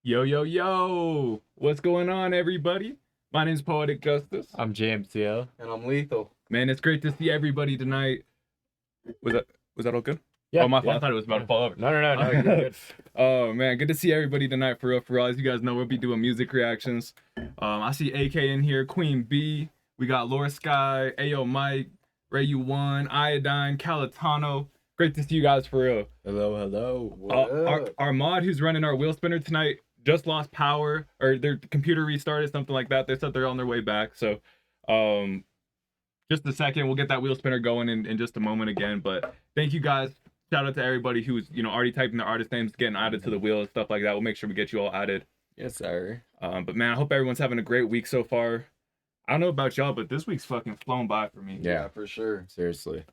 Yo, yo, yo! What's going on, everybody? My name's Poetic Justus. I'm JMCL. And I'm Lethal. Man, it's great to see everybody tonight. Was that all good? Yeah. Oh, my fault. Yeah. I thought it was about to fall over. No, you're good. Oh, man, good to see everybody tonight, for real, for real. As you guys know, we'll be doing music reactions. I see AK in here, Queen B. We got Laura Sky, Ayo Mike, Ray U1, Iodine, Calitano. Great to see you guys, for real. Hello. Our mod who's running our wheel spinner tonight just lost power, or their computer restarted, something like that. They said they're on their way back. So just a second, we'll get that wheel spinner going in just a moment again. But thank you guys. Shout out to everybody who's already typing their artist names, getting added to the wheel and stuff like that. We'll make sure we get you all added. Yes, sir. But man, I hope everyone's having a great week so far. I don't know about y'all, but this week's fucking flown by for me. Yeah, for sure. Seriously.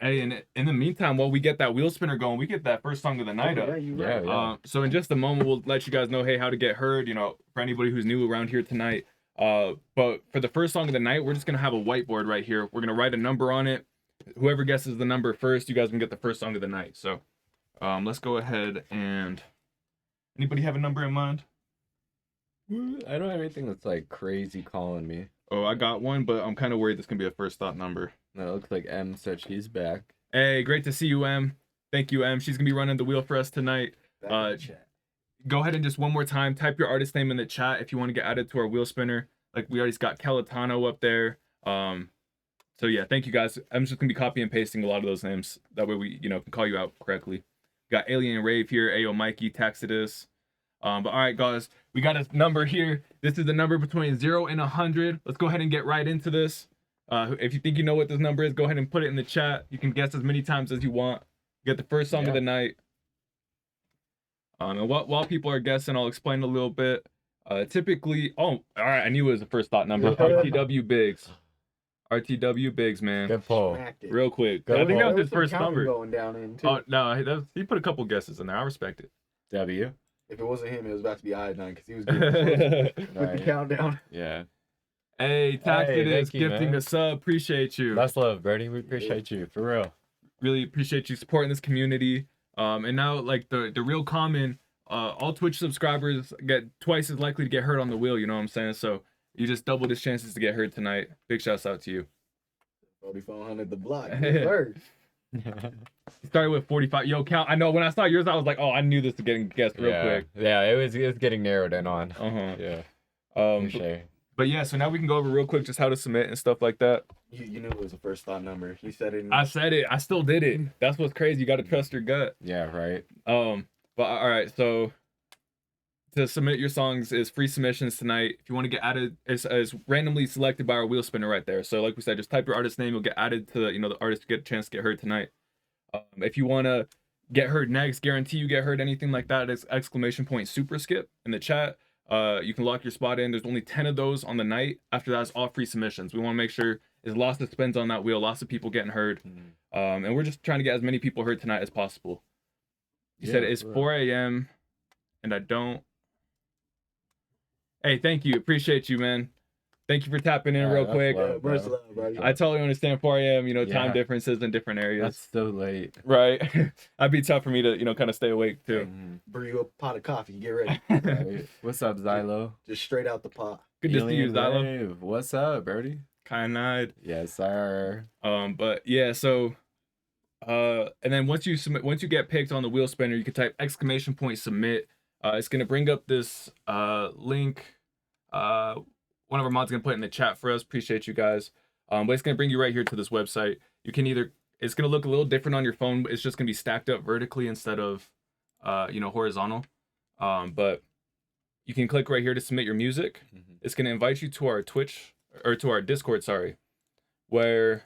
Hey, and in the meantime, while we get that wheel spinner going, we get that first song of the night up. Yeah. So in just a moment, we'll let you guys know, hey, how to get heard, for anybody who's new around here tonight. But for the first song of the night, we're just going to have a whiteboard right here. We're going to write a number on it. Whoever guesses the number first, you guys can get the first song of the night. So let's go ahead and... Anybody have a number in mind? I don't have anything that's like crazy calling me. Oh, I got one, but I'm kind of worried this can be a first thought number. No, it looks like M said she's back. Hey, great to see you, M. Thank you, M. She's going to be running the wheel for us tonight. Go ahead and just one more time, type your artist name in the chat if you want to get added to our wheel spinner. Like, we already got Calitano up there. So yeah, thank you guys. I'm just gonna be copy and pasting a lot of those names. That way we, can call you out correctly. We got Alien Rave here, Ayo Mikey, Taxitus. But all right, guys, we got a number here. This is the number between 0 and 100. Let's go ahead and get right into this. If you think you know what this number is, go ahead and put it in the chat. You can guess as many times as you want. Get the first song of the night. And while people are guessing, I'll explain a little bit. Typically, all right, I knew it was the first thought number. RTW Biggs. RTW Biggs, man. Good pull. Real quick. Good I think that pull. was his first number. Going down in too. Oh, no, he put a couple guesses in there. I respect it. W. If it wasn't him, it was about to be Iodine because he was good with the countdown. Yeah. Hey, Taxitus, thank you, gifting man. a sub. Appreciate you. Much love, Birdie. We appreciate you, for real. Really appreciate you supporting this community. And now, like, the real common, all Twitch subscribers get twice as likely to get hurt on the wheel, you know what I'm saying? So you just doubled his chances to get hurt tonight. Big shouts out to you. 4400 the block. You started with 45. Yo, count. I know when I saw yours, I was like, oh, I knew this was getting guessed real quick. Yeah, it was getting narrowed in on. Yeah. But yeah, so now we can go over real quick just how to submit and stuff like that. You knew it was the first thought number. You said it. I said it. I still did it. That's what's crazy. You got to trust your gut. Yeah, right. But all right, so to submit your songs is free submissions tonight. If you want to get added, it's randomly selected by our wheel spinner right there. So like we said, just type your artist name. You'll get added to the artist to get a chance to get heard tonight. If you want to get heard next, guarantee you get heard, anything like that, it's ! super skip in the chat. You can lock your spot in. There's only 10 of those on the night. After that, it's all free submissions. We want to make sure there's lots of spins on that wheel, lots of people getting heard. And we're just trying to get as many people heard tonight as possible. You said it's 4 a.m. and I don't. Hey, thank you. Appreciate you, man. Thank you for tapping in real quick. Much love, bro. I totally understand 4 a.m., time differences in different areas. That's so late. Right. That'd be tough for me to, kind of stay awake too. Brew you a pot of coffee. Get ready. Right. What's up, Xylo? Just straight out the pot. Good to see you, Xylo. What's up, Birdie? Kind. Yes, sir. But yeah, so and then once you get picked on the wheel spinner, you can type !submit. It's gonna bring up this link. One of our mods gonna put it in the chat for us. Appreciate you guys. But it's gonna bring you right here to this website. You can it's gonna look a little different on your phone, but it's just gonna be stacked up vertically instead of horizontal. But you can click right here to submit your music. It's gonna invite you to our Twitch or to our Discord, where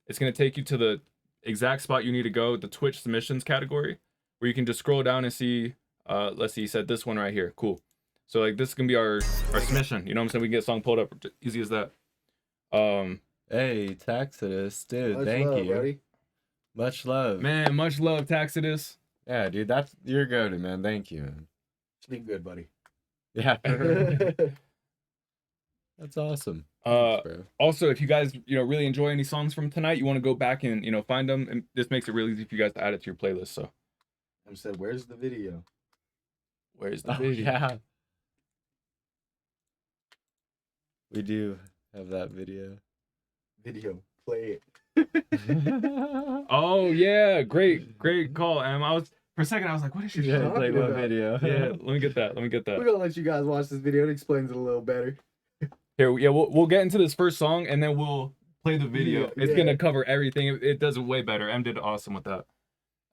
it's gonna take you to the exact spot you need to go, the Twitch submissions category, where you can just scroll down and see. Let's see, you said this one right here. Cool. So like this is gonna be our submission. You know what I'm saying? We can get a song pulled up. Easy as that. Hey, Taxitus, dude, thank you. Buddy. Much love. Man, much love, Taxitus. Yeah, dude, you're good, man. Thank you, man. Sleep good, buddy. Yeah. That's awesome. Thanks, also, if you guys really enjoy any songs from tonight, you want to go back and find them, and this makes it really easy for you guys to add it to your playlist. So I said, where's the video? Where's the Oh, video? yeah. We do have that video. Video. Play it. Oh yeah, great call. And I was for a second I was like, what is she Yeah, talking play talking what about? video? Yeah, let me get that. We're gonna let you guys watch this video. It explains it a little better. Here, yeah, we'll get into this first song and then we'll play the video. Yeah, It's yeah. gonna cover everything. It does it way better. Em did awesome with that.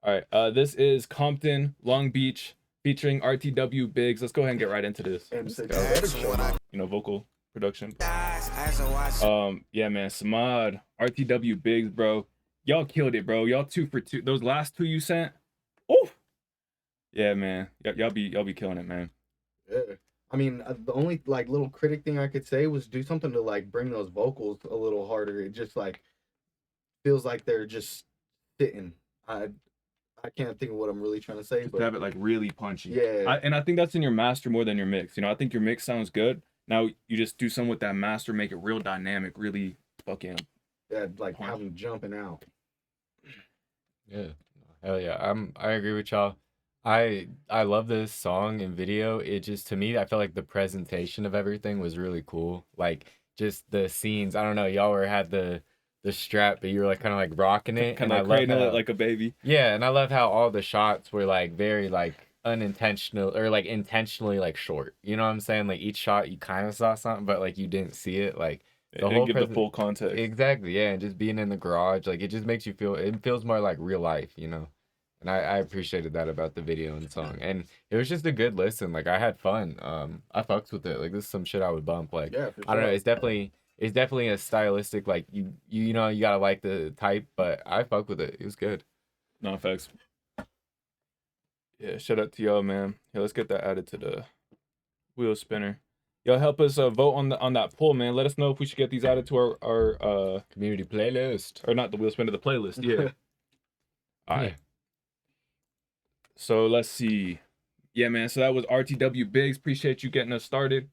All right, this is Compton, Long Beach, featuring RTW Biggs. Let's go ahead and get right into this. And Let's said, go. better show up. You know, vocal production. Yeah, man, Samad, RTW Biggs, bro. Y'all killed it, bro. Y'all 2 for 2. Those last 2 you sent. Oh. Yeah, man. Y'all be killing it, man. Yeah. I mean, the only like little critic thing I could say was do something to like bring those vocals a little harder. It just like feels like they're just sitting. I can't think of what I'm really trying to say, Just but have it like really punchy. yeah. And I think that's in your master more than your mix. You know, I think your mix sounds good. Now you just do something with that master, make it real dynamic, really fucking. Yeah, like have them jumping out. Yeah. Hell yeah. I agree with y'all. I love this song and video. It just, to me, I felt like the presentation of everything was really cool. Like just the scenes. I don't know, y'all had the strap, but you were like kind of like rocking it. Kind and of I cradle love it how, like a baby. yeah, and I love how all the shots were like very like unintentional or like intentionally like short. You know what I'm saying? Like each shot you kind of saw something, but like you didn't see it. Like It didn't give the full context. Exactly, yeah, and just being in the garage, like it just makes you feel. It feels more like real life, you know. And I appreciated that about the video and song, and it was just a good listen. Like I had fun. I fucks with it. Like this is some shit I would bump. Like Yeah, for I don't know. sure. It's definitely a stylistic. Like you know you gotta like the type, but I fuck with it. It was good. No facts. Yeah, shout out to y'all, man. Yeah, let's get that added to the wheel spinner. Y'all help us vote on that poll, man. Let us know if we should get these added to our Community playlist. or not the wheel spinner, the playlist. Yeah. All right. Yeah. So let's see. Yeah, man. So that was RTW Biggs. Appreciate you getting us started.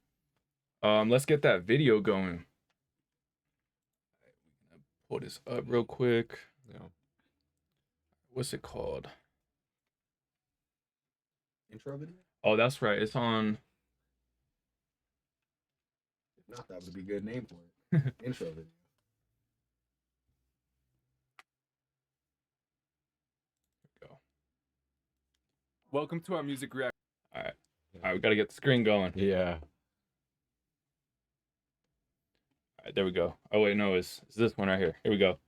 Let's get that video going. Pull this up real quick. Yeah. What's it called? Intro video? Oh, that's right. It's on. If not, that would be a good name for it. Intro video. Go. Welcome to our music reaction. All right, we gotta get the screen going. Yeah. All right, there we go. Oh wait, no, it's this one right here. Here we go.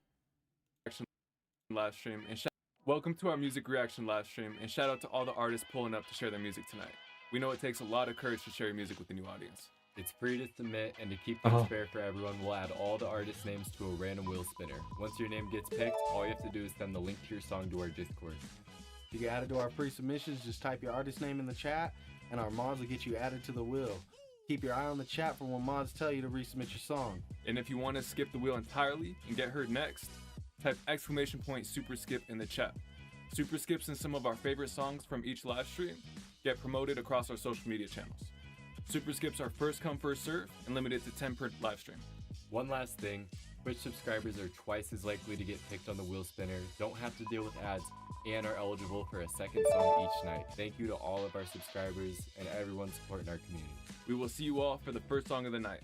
Live stream and welcome to our music reaction live stream, and shout out to all the artists pulling up to share their music tonight. We know it takes a lot of courage to share your music with a new audience. It's free to submit, and to keep things fair for everyone, we'll add all the artist names to a random wheel spinner. Once your name gets picked, all you have to do is send the link to your song to our Discord. To get added to our free submissions, just type your artist name in the chat, and our mods will get you added to the wheel. Keep your eye on the chat for when mods tell you to resubmit your song. And if you want to skip the wheel entirely and get heard next, type !super skip in the chat. Super skips in some of our favorite songs from each live stream get promoted across our social media channels. Super skips are first come first serve and limited to 10 per live stream. One last thing, Twitch subscribers are twice as likely to get picked on the wheel spinner, don't have to deal with ads, and are eligible for a second song each night. Thank you to all of our subscribers and everyone supporting our community. We will see you all for the first song of the night.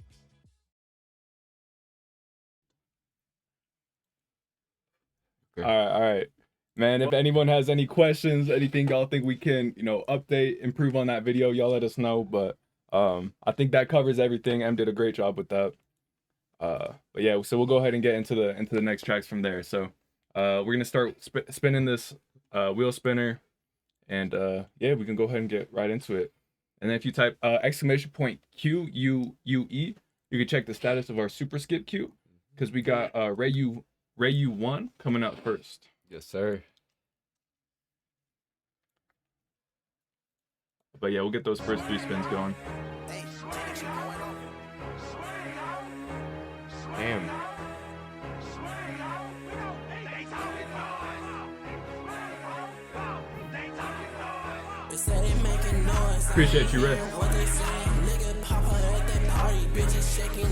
Okay. All right. Man, if anyone has any questions, anything y'all think we can, update, improve on that video, y'all let us know. But I think that covers everything. Em did a great job with that. But yeah, so we'll go ahead and get into the next tracks from there. So we're gonna start spinning this wheel spinner, and yeah, we can go ahead and get right into it. And then if you type !QUUE, you can check the status of our super skip queue, because we got Rayu 1 coming up first. Yes, sir. But yeah, we'll get those first 3 spins going. Damn. Appreciate you, Rick.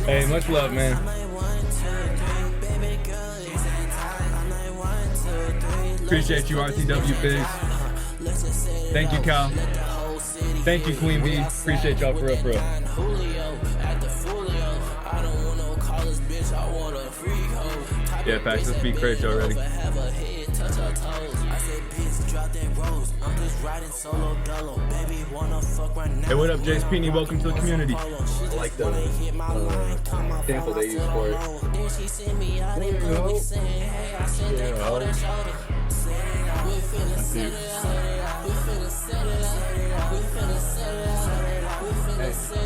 Hey, much love, man. Appreciate you, RTW Biggs. Thank you, Cal. Thank you, Queen B. Appreciate y'all for real, for real. Yeah, facts. This beat crazy already. Hey, what up, Jace Peeny? Welcome to the community. I like the sample they use for it.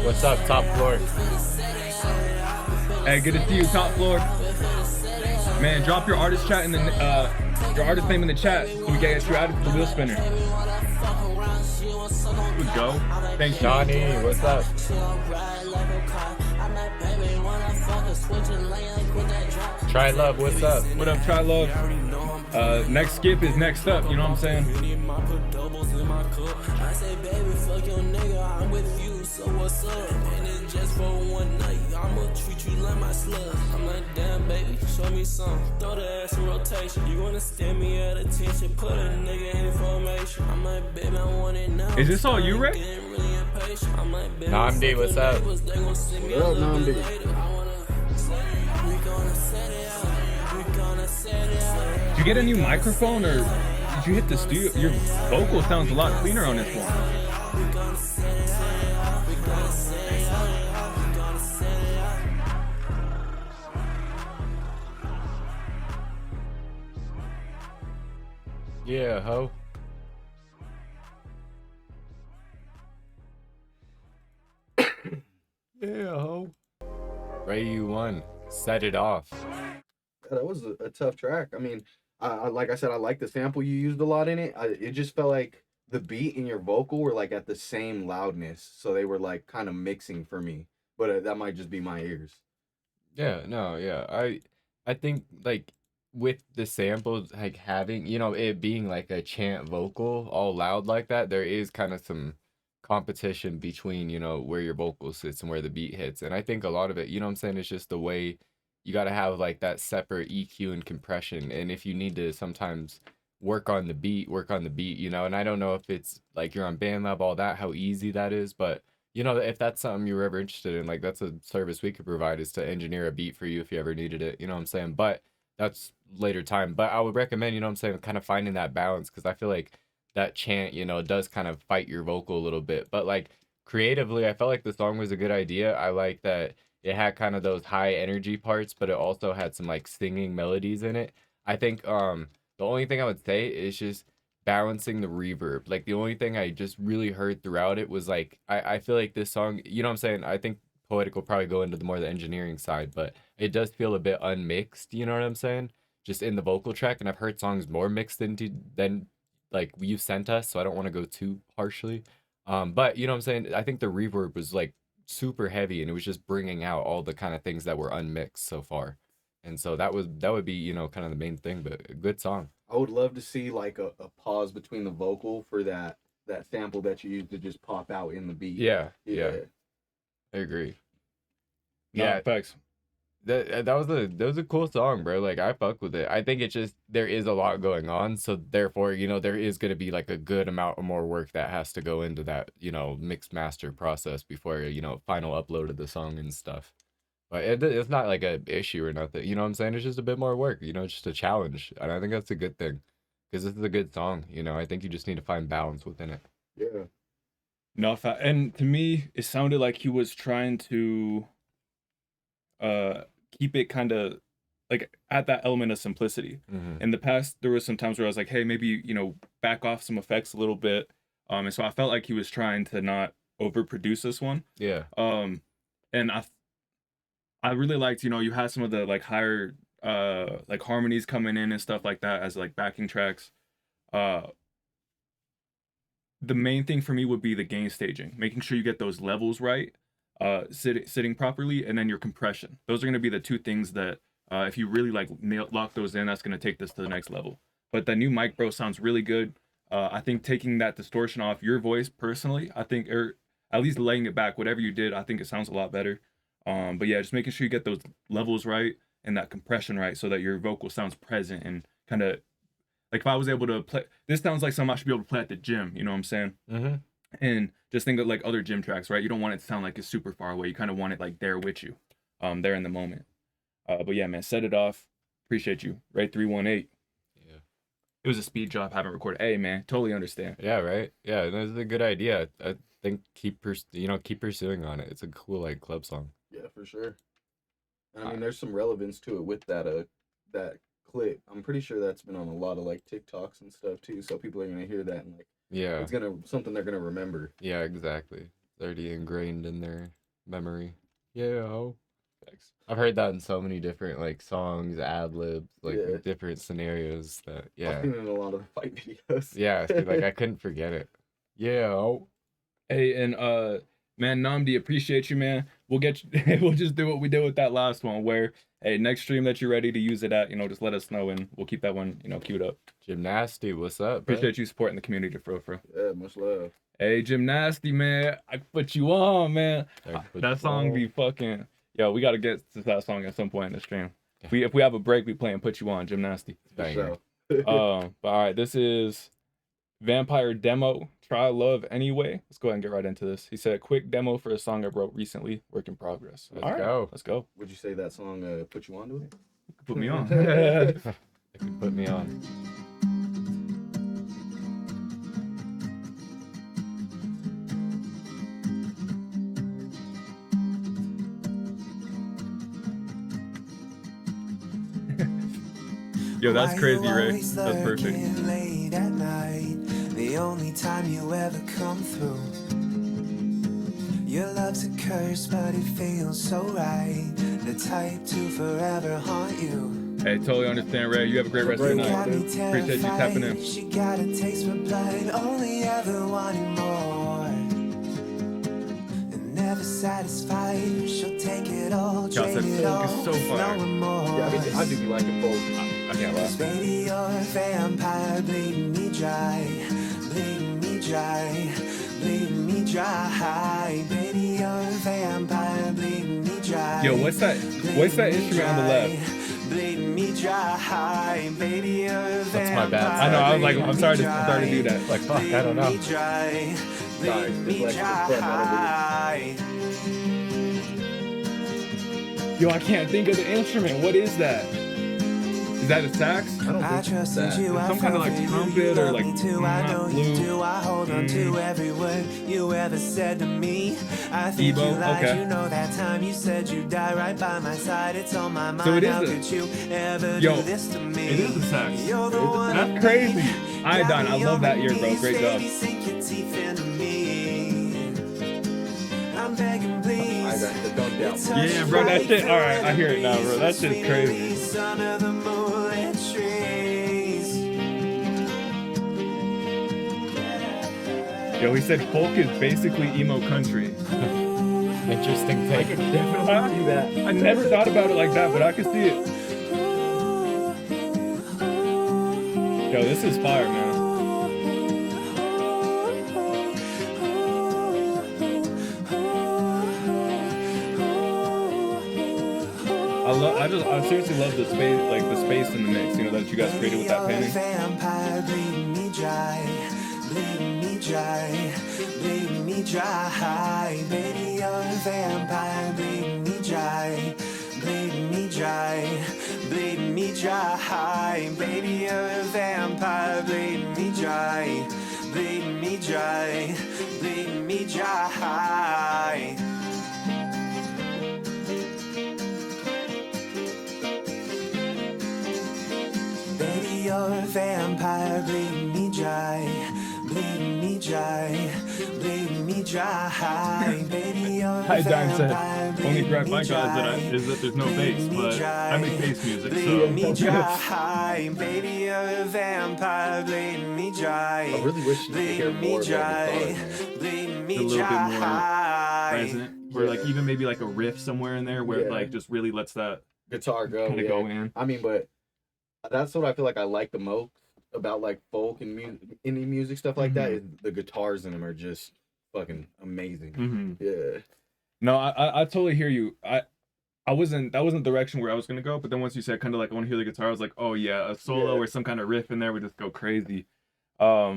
What's up, top floor? Hey, good to see you, top floor. Man, drop your artist chat in the your artist name in the chat so we can get you added to the wheel spinner. Here we go. Thanks, Johnny, what's up? Try Love, what's up? What up, Try Love? Next skip is next up, you know what I'm saying? I say, baby, fuck your nigga, I'm with you, so what's up? And it's just for one night, I'ma treat you like my slug. I'm like, damn, baby, show me some. Throw the ass in rotation. You wanna stand me at attention, put a nigga in formation. I'm like, baby, I want it now. Is this all you, Ray? Namdi, what's up? What up, Namdi? Did you get a new microphone or did you hit the studio? Your vocal sounds a lot cleaner on this one. Yeah, ho. Yeah, ho. Ray, you won. Set it off. That was a tough track. I mean, I like I said, I like the sample you used a lot in it. It just felt like the beat and your vocal were like at the same loudness, so they were like kind of mixing for me. But that might just be my ears. Yeah, no, yeah. I think like with the samples like having, you know, it being like a chant vocal all loud like that, there is kind of some competition between, you know, where your vocal sits and where the beat hits. And I think a lot of it, you know what I'm saying, it's just the way you got to have like that separate EQ and compression. And if you need to sometimes work on the beat, you know, and I don't know if it's like you're on BandLab, all that, how easy that is, but you know, if that's something you're ever interested in, like that's a service we could provide is to engineer a beat for you if you ever needed it, you know what I'm saying? But that's later time. But I would recommend, you know what I'm saying, kind of finding that balance, because I feel like that chant, you know, does kind of fight your vocal a little bit. But like creatively, I felt like the song was a good idea. I like that it had kind of those high energy parts, but it also had some like singing melodies in it. I think the only thing I would say is just balancing the reverb. Like the only thing I just really heard throughout it was like I feel like this song, you know what I'm saying? I think Poetic will probably go into the more the engineering side, but it does feel a bit unmixed, you know what I'm saying? Just in the vocal track, and I've heard songs more mixed into than like you've sent us, so I don't want to go too harshly. But you know what I'm saying? I think the reverb was like super heavy, and it was just bringing out all the kind of things that were unmixed so far. And so that would be, you know, kind of the main thing, but a good song. I would love to see like a pause between the vocal for that sample that you used to just pop out in the beat. Yeah. I agree. No, Yeah, facts. that was a cool song, bro. Like I fuck with it. I think it's just there is a lot going on, so therefore, you know, there is gonna be like a good amount of more work that has to go into that, you know, mixed master process before, you know, final upload of the song and stuff. But it's not like a issue or nothing. You know what I'm saying? It's just a bit more work. You know, it's just a challenge, and I think that's a good thing because this is a good song. You know, I think you just need to find balance within it. Yeah. No, and to me, it sounded like he was trying to keep it kind of like at that element of simplicity. Mm-hmm. In the past, there was some times where I was like, hey, maybe, you know, back off some effects a little bit. And so I felt like he was trying to not overproduce this one. Yeah. And I really liked, you know, you had some of the like higher like harmonies coming in and stuff like that as like backing tracks. The main thing for me would be the gain staging, making sure you get those levels right, sitting properly, and then your compression. Those are going to be the two things that if you really like lock those in, that's going to take this to the next level. But the new mic bro sounds really good. I think taking that distortion off your voice personally, I think, or at least laying it back, whatever you did, I think it sounds a lot better. But yeah, just making sure you get those levels right and that compression right so that your vocal sounds present and kind of like if I was able to play, this sounds like something I should be able to play at the gym, you know what I'm saying? Mm-hmm. And just think of like other gym tracks, right? You don't want it to sound like it's super far away. You kind of want it like there with you, there in the moment. But yeah, man, set it off. Appreciate you. Right, 318. Yeah. It was a speed job. Haven't recorded. Hey, man, totally understand. Yeah, right. Yeah, that's a good idea. I think keep pursuing on it. It's a cool like club song. Yeah, for sure. And I mean, there's some relevance to it with that that clip. I'm pretty sure that's been on a lot of like TikToks and stuff too. So people are gonna hear that and like, Yeah. it's something they're gonna remember. Yeah, exactly. It's already ingrained in their memory. Yeah. Thanks. I've heard that in so many different like songs, ad libs, like Yeah. different scenarios that I've seen it in a lot of the fight videos. Yeah, so, like I couldn't forget it. Yeah. Hey, and man, Namdi, appreciate you, man. We'll get you, we'll just do what we did with that last one, where hey, next stream that you're ready to use it at, just let us know and we'll keep that one, queued up. Gymnasty, what's up, bro? Appreciate you supporting the community, bro. Yeah, much love. Hey, Gymnasty, man, I put you on, man. That song be fucking. Yo, we gotta get to that song at some point in the stream. If we have a break, we play and put you on, Gymnasty. Banger. So, But all right, this is Vampire Demo. Try Love Anyway. Let's go ahead and get right into this. He said, quick demo for a song I wrote recently. Work in progress. Let's go. Let's go. would you say that song put you on to it? Put me on. It could put me on. Yo, that's crazy, Ray. Always That's perfect. lurking late at night, the only time you ever come through. Your love's a curse, but it feels so right. The type to forever haunt you. Hey, totally understand, Ray. You have a great rest of your night. Got me Appreciate you tapping in. She got a taste for blood, only ever wanting more. And never satisfied, she'll take it all, Y'all drain said it folk all, is so fire. no remorse. Yeah, I do be liking both. I can't lie. Baby, you're a vampire, bleeding me dry, bleeding me dry, bleeding me dry. Baby, you're a vampire, bleeding me dry. Yo, what's that instrument on the left? Bleeding me dry, baby, you're a That's my bad. I know, I was like, I'm sorry to do that. Like fuck, I don't know. Sorry, it's like Yo, I can't think of the instrument. What is that? Is that a sax? I don't I think trusted that. you, It's I some kind of, like, fell for you, trumpet you or, love like, me too, I know not you blue. do. I hold on to every word you ever said to me. I think Ebo, you lied, okay. you know that time you said you'd die right by my side. It's on my mind. So it is How a- could you ever Yo, do this to me? it is a sax. You're the one That's I crazy. need. Iodine, Got I me love on that my ear, bro. knees, Great job. baby, sink your teeth into me. I'm begging, please. Don't doubt me. Yeah, bro, that shit. All right, I hear it now, bro. That shit's crazy. Under the moonlit trees. Yo, he said folk is basically emo country. Interesting take. Definitely see that. I never thought about it like that, but I could see it. Yo, this is fire, man. I seriously love the space in the mix, that you guys created with that painting. Vampire, bleeding me dry, bleeding me dry, bleeding me dry. Baby, you're a vampire, bleeding me dry, bleeding me dry, bleeding me dry. Baby, you're a vampire, bleeding me dry, bleeding me dry, bleeding me dry. Baby, you're a vampire, bleeding me dry, bleeding me dry, bleeding me dry. Baby, you're a Hi, Dime said, vampire, only gripe bleeding I me got dry, is that there's no bass, but I make bass music, bleeding me so. dry. Baby, you're a vampire, bleeding me dry. I really wish you could hear Bleeding me more of that dry, guitar, man. bleeding A me little bit more dry. present, where like even maybe like a riff somewhere in there where it Yeah. like just really lets that Guitar go. kind of Yeah. go in. I mean, but that's what I feel like I like the most about like folk and indie music stuff like that. Is the guitars in them are just fucking amazing. Mm-hmm. Yeah. No, I totally hear you. That wasn't the direction where I was gonna go, but then once you said kind of like I want to hear the guitar, I was like, oh yeah, a solo Yeah. or some kind of riff in there would just go crazy. For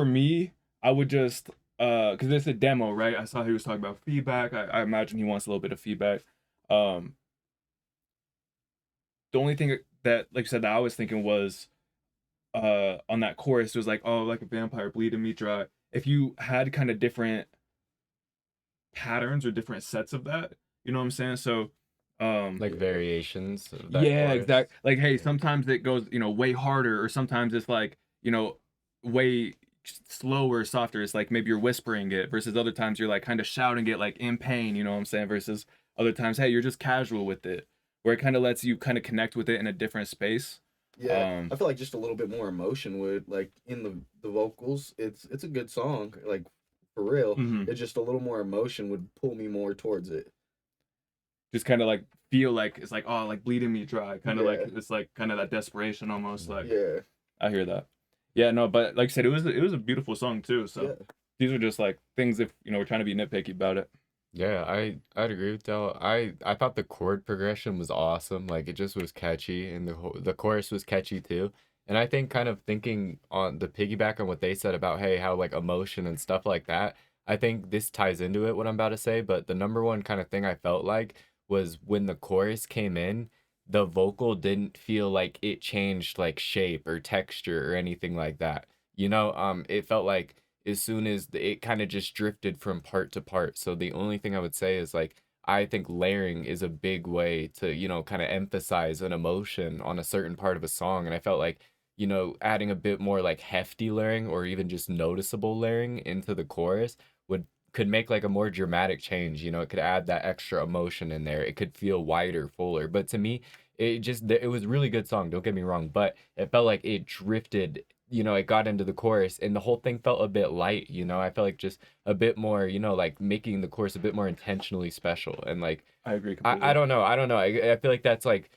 me, I would just because it's a demo, right? I saw he was talking about feedback. I imagine he wants a little bit of feedback. The only thing that, like you said, that I was thinking was on that chorus, it was like, oh, like a vampire bleeding me dry. If you had kind of different patterns or different sets of that, you know what I'm saying? So like variations of that yeah, chorus. exactly. Like, hey, sometimes it goes, way harder, or sometimes it's like, way slower, softer. It's like maybe you're whispering it versus other times you're like kind of shouting it like in pain, you know what I'm saying? Versus other times, hey, you're just casual with it, where it kind of lets you kind of connect with it in a different space. Yeah, I feel like just a little bit more emotion would, like, in the vocals. It's a good song, like, for real. Mhm. It's just a little more emotion would pull me more towards it. Just kind of like feel like it's like, oh, like bleeding me dry, kind of like Yeah. it's like kind of that desperation almost. Like, Yeah, I hear that. Yeah, no, but like I said, it was a beautiful song too. So yeah. these are just like things, if we're trying to be nitpicky about it. Yeah, I'd agree with that. I thought the chord progression was awesome. Like it just was catchy, and the chorus was catchy too. And I think kind of thinking on the piggyback on what they said about hey how like emotion and stuff like that. I think this ties into it what I'm about to say. But the number one kind of thing I felt like was when the chorus came in, the vocal didn't feel like it changed like shape or texture or anything like that. It felt like as soon as it kind of just drifted from part to part. So the only thing I would say is like I think layering is a big way to, kind of emphasize an emotion on a certain part of a song. And I felt like, adding a bit more like hefty layering or even just noticeable layering into the chorus could make like a more dramatic change. It could add that extra emotion in there. It could feel wider, fuller. But to me, it was a really good song, don't get me wrong, but it felt like it drifted, it got into the chorus and the whole thing felt a bit light. I felt like just a bit more, like making the chorus a bit more intentionally special. And like I agree completely. I don't know. I feel like that's like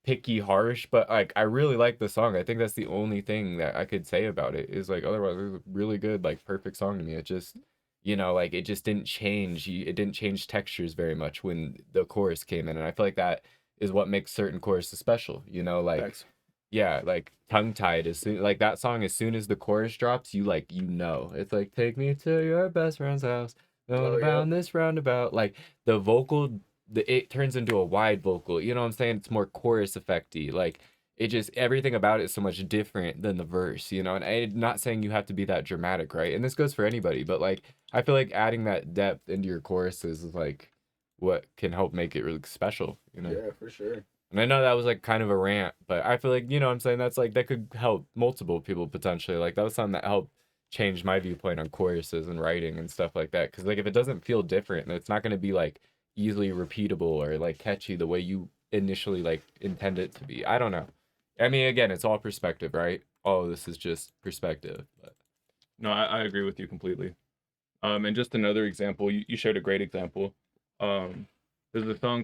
picky, harsh, but like I really like the song. I think that's the only thing that I could say about it is like otherwise it was a really good, like perfect song to me. It just like it just didn't change. It didn't change textures very much when the chorus came in, and I feel like that is what makes certain choruses special. Like Thanks. yeah, like tongue tied. As soon like that song, as soon as the chorus drops, it's like take me to your best friend's house, going around this roundabout. Like the vocal, it turns into a wide vocal. You know what I'm saying? It's more chorus effecty. Like it just everything about it is so much different than the verse. And I'm not saying you have to be that dramatic, right? And this goes for anybody, but like I feel like adding that depth into your choruses is like what can help make it really special. Yeah, for sure. And I know that was like kind of a rant, but I feel like, I'm saying that's like, that could help multiple people potentially. Like that was something that helped change my viewpoint on choruses and writing and stuff like that. Cause like if it doesn't feel different, then it's not going to be like easily repeatable or like catchy the way you initially like intend it to be. I don't know. I mean, again, it's all perspective, right? All of this is just perspective. But No, I agree with you completely. And just another example, you shared a great example. There's a song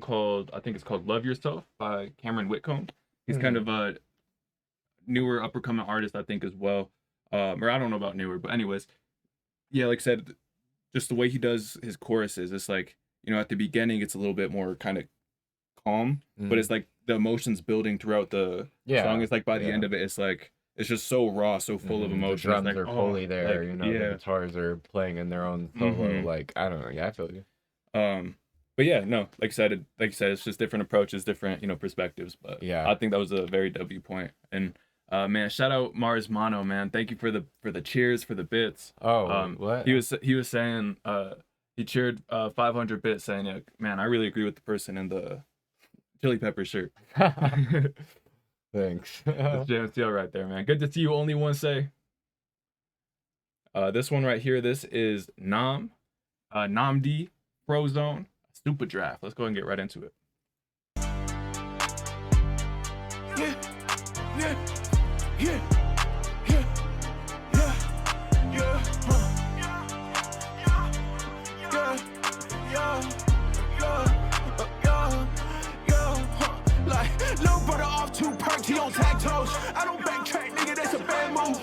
I think it's called Love Yourself by Cameron Whitcomb. He's kind of a newer upper-coming artist, I think, as well. Or I don't know about newer, but anyways. Yeah, like I said, just the way he does his choruses, it's like, at the beginning, it's a little bit more kind of calm, but it's like the emotions building throughout the song. It's like by the end of it, it's like, it's just so raw, so full of emotion. The drums like, are fully there, like, the guitars are playing in their own solo. Like, I don't know. Yeah, I feel you. But yeah, no, like you said, it's just different approaches, different, perspectives. But yeah, I think that was a very W point. And man, shout out Mars Mono, man. Thank you for the cheers, for the bits. Oh, what? He was saying he cheered 500 bits, saying, yeah, man, I really agree with the person in the chili pepper shirt. Thanks. That's JMCL right there, man. Good to see you. Only one say. This one right here, this is Namdi Frozone Super Draft. Let's go ahead and get right into it. Like, little brother off 2 perks, he on tag toes. I don't backtrack, nigga, that's a bad move.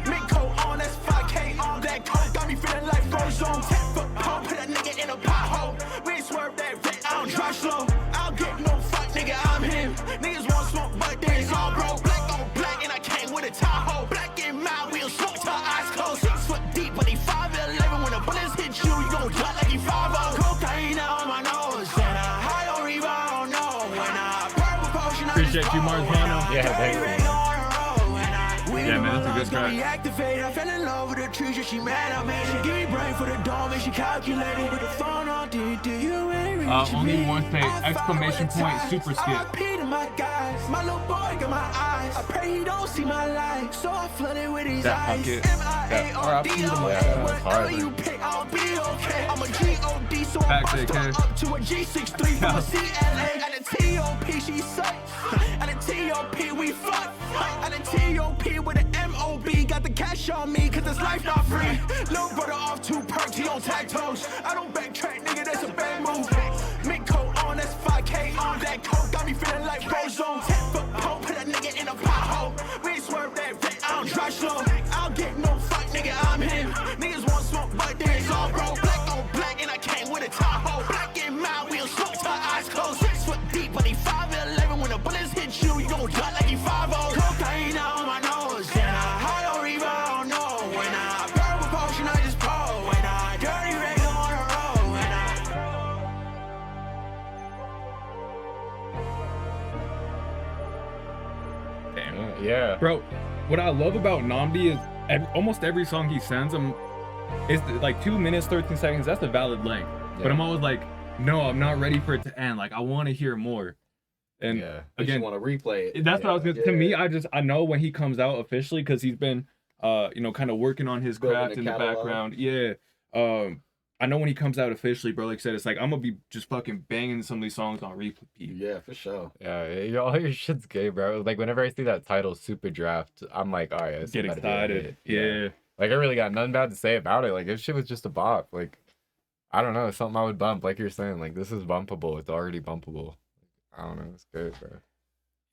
Mint coat on, that's 5K on that coat. Got me feeling like Frozone. 10-foot pole, put a nigga in a pothole. We ain't swerve that red, I don't drive slow. I don't get no fuck, nigga, I'm him. Niggas want smoke, but they all broke. Black on black, and I came with a tie. Appreciate you, Marzano. Yeah, thank you. Yeah, man, that's a good track. Reactivate. I fell in love with the trees, yeah, she mad at me. She give me brain for the dome, and she calculated with the phone on do you ain't reach Only me? one thing, I exclamation fell all point, the super times. skip. RIP to my guys. My little boy got my eyes. I pray he don't see my light, so I flooded with his That eyes. pocket. MIAOD. that's hard, Whatever you pick, I'll be okay. I'm a GOD, so Back I to bust the her case. up to a G63 from a CLA. And a TOP, she suck. And a TOP, we fuck. And a TOP with an MOB. Got the cash on me, cause this life not free. Little brother off 2 perks, he on tag toes. I don't backtrack, nigga, that's a bad move. Mint coat on, that's 5K on. That coat got me feeling like Frozone. 10-foot pole, put that nigga in a pothole. We ain't swerve that red, I don't drive slow. I don't get no fuck, nigga, I'm him. Niggas want smoke, but then it's all bro. Black on black, and I came with a Tahoe. Black and mild, we don't smoke till our eyes closed. 6 foot deep, but he 5'11". When the bullets hit you, you gon' die like he 5'0". Cocaine on my nose, and I high on Reba, I don't know. When I purple potion, I just pour. When I dirty red on the road, when Damn. Yeah. Bro, what I love about Namdi is almost every song he sends him is like 2 minutes, 13 seconds. That's a valid length. But Yeah. I'm always like, no, I'm not ready for it to end. Like, I want to hear more. And Yeah. again, you want to replay it. that's what I was gonna. To me, Yeah. I know when he comes out officially because he's been, kind of working on his Building craft the in the catalog. background. Yeah. I know when he comes out officially, bro. Like I said, it's like I'm gonna be just fucking banging some of these songs on repeat. Yeah, for sure. Yeah, all your shit's gay, bro. Like whenever I see that title, Super Draft, I'm like, all right, it's Get about to be a excited. hit. Yeah. Like I really got nothing bad to say about it. Like if shit was just a bop, like I don't know, it's something I would bump. Like you're saying, like this is bumpable. It's already bumpable. I don't know, it's good, bro.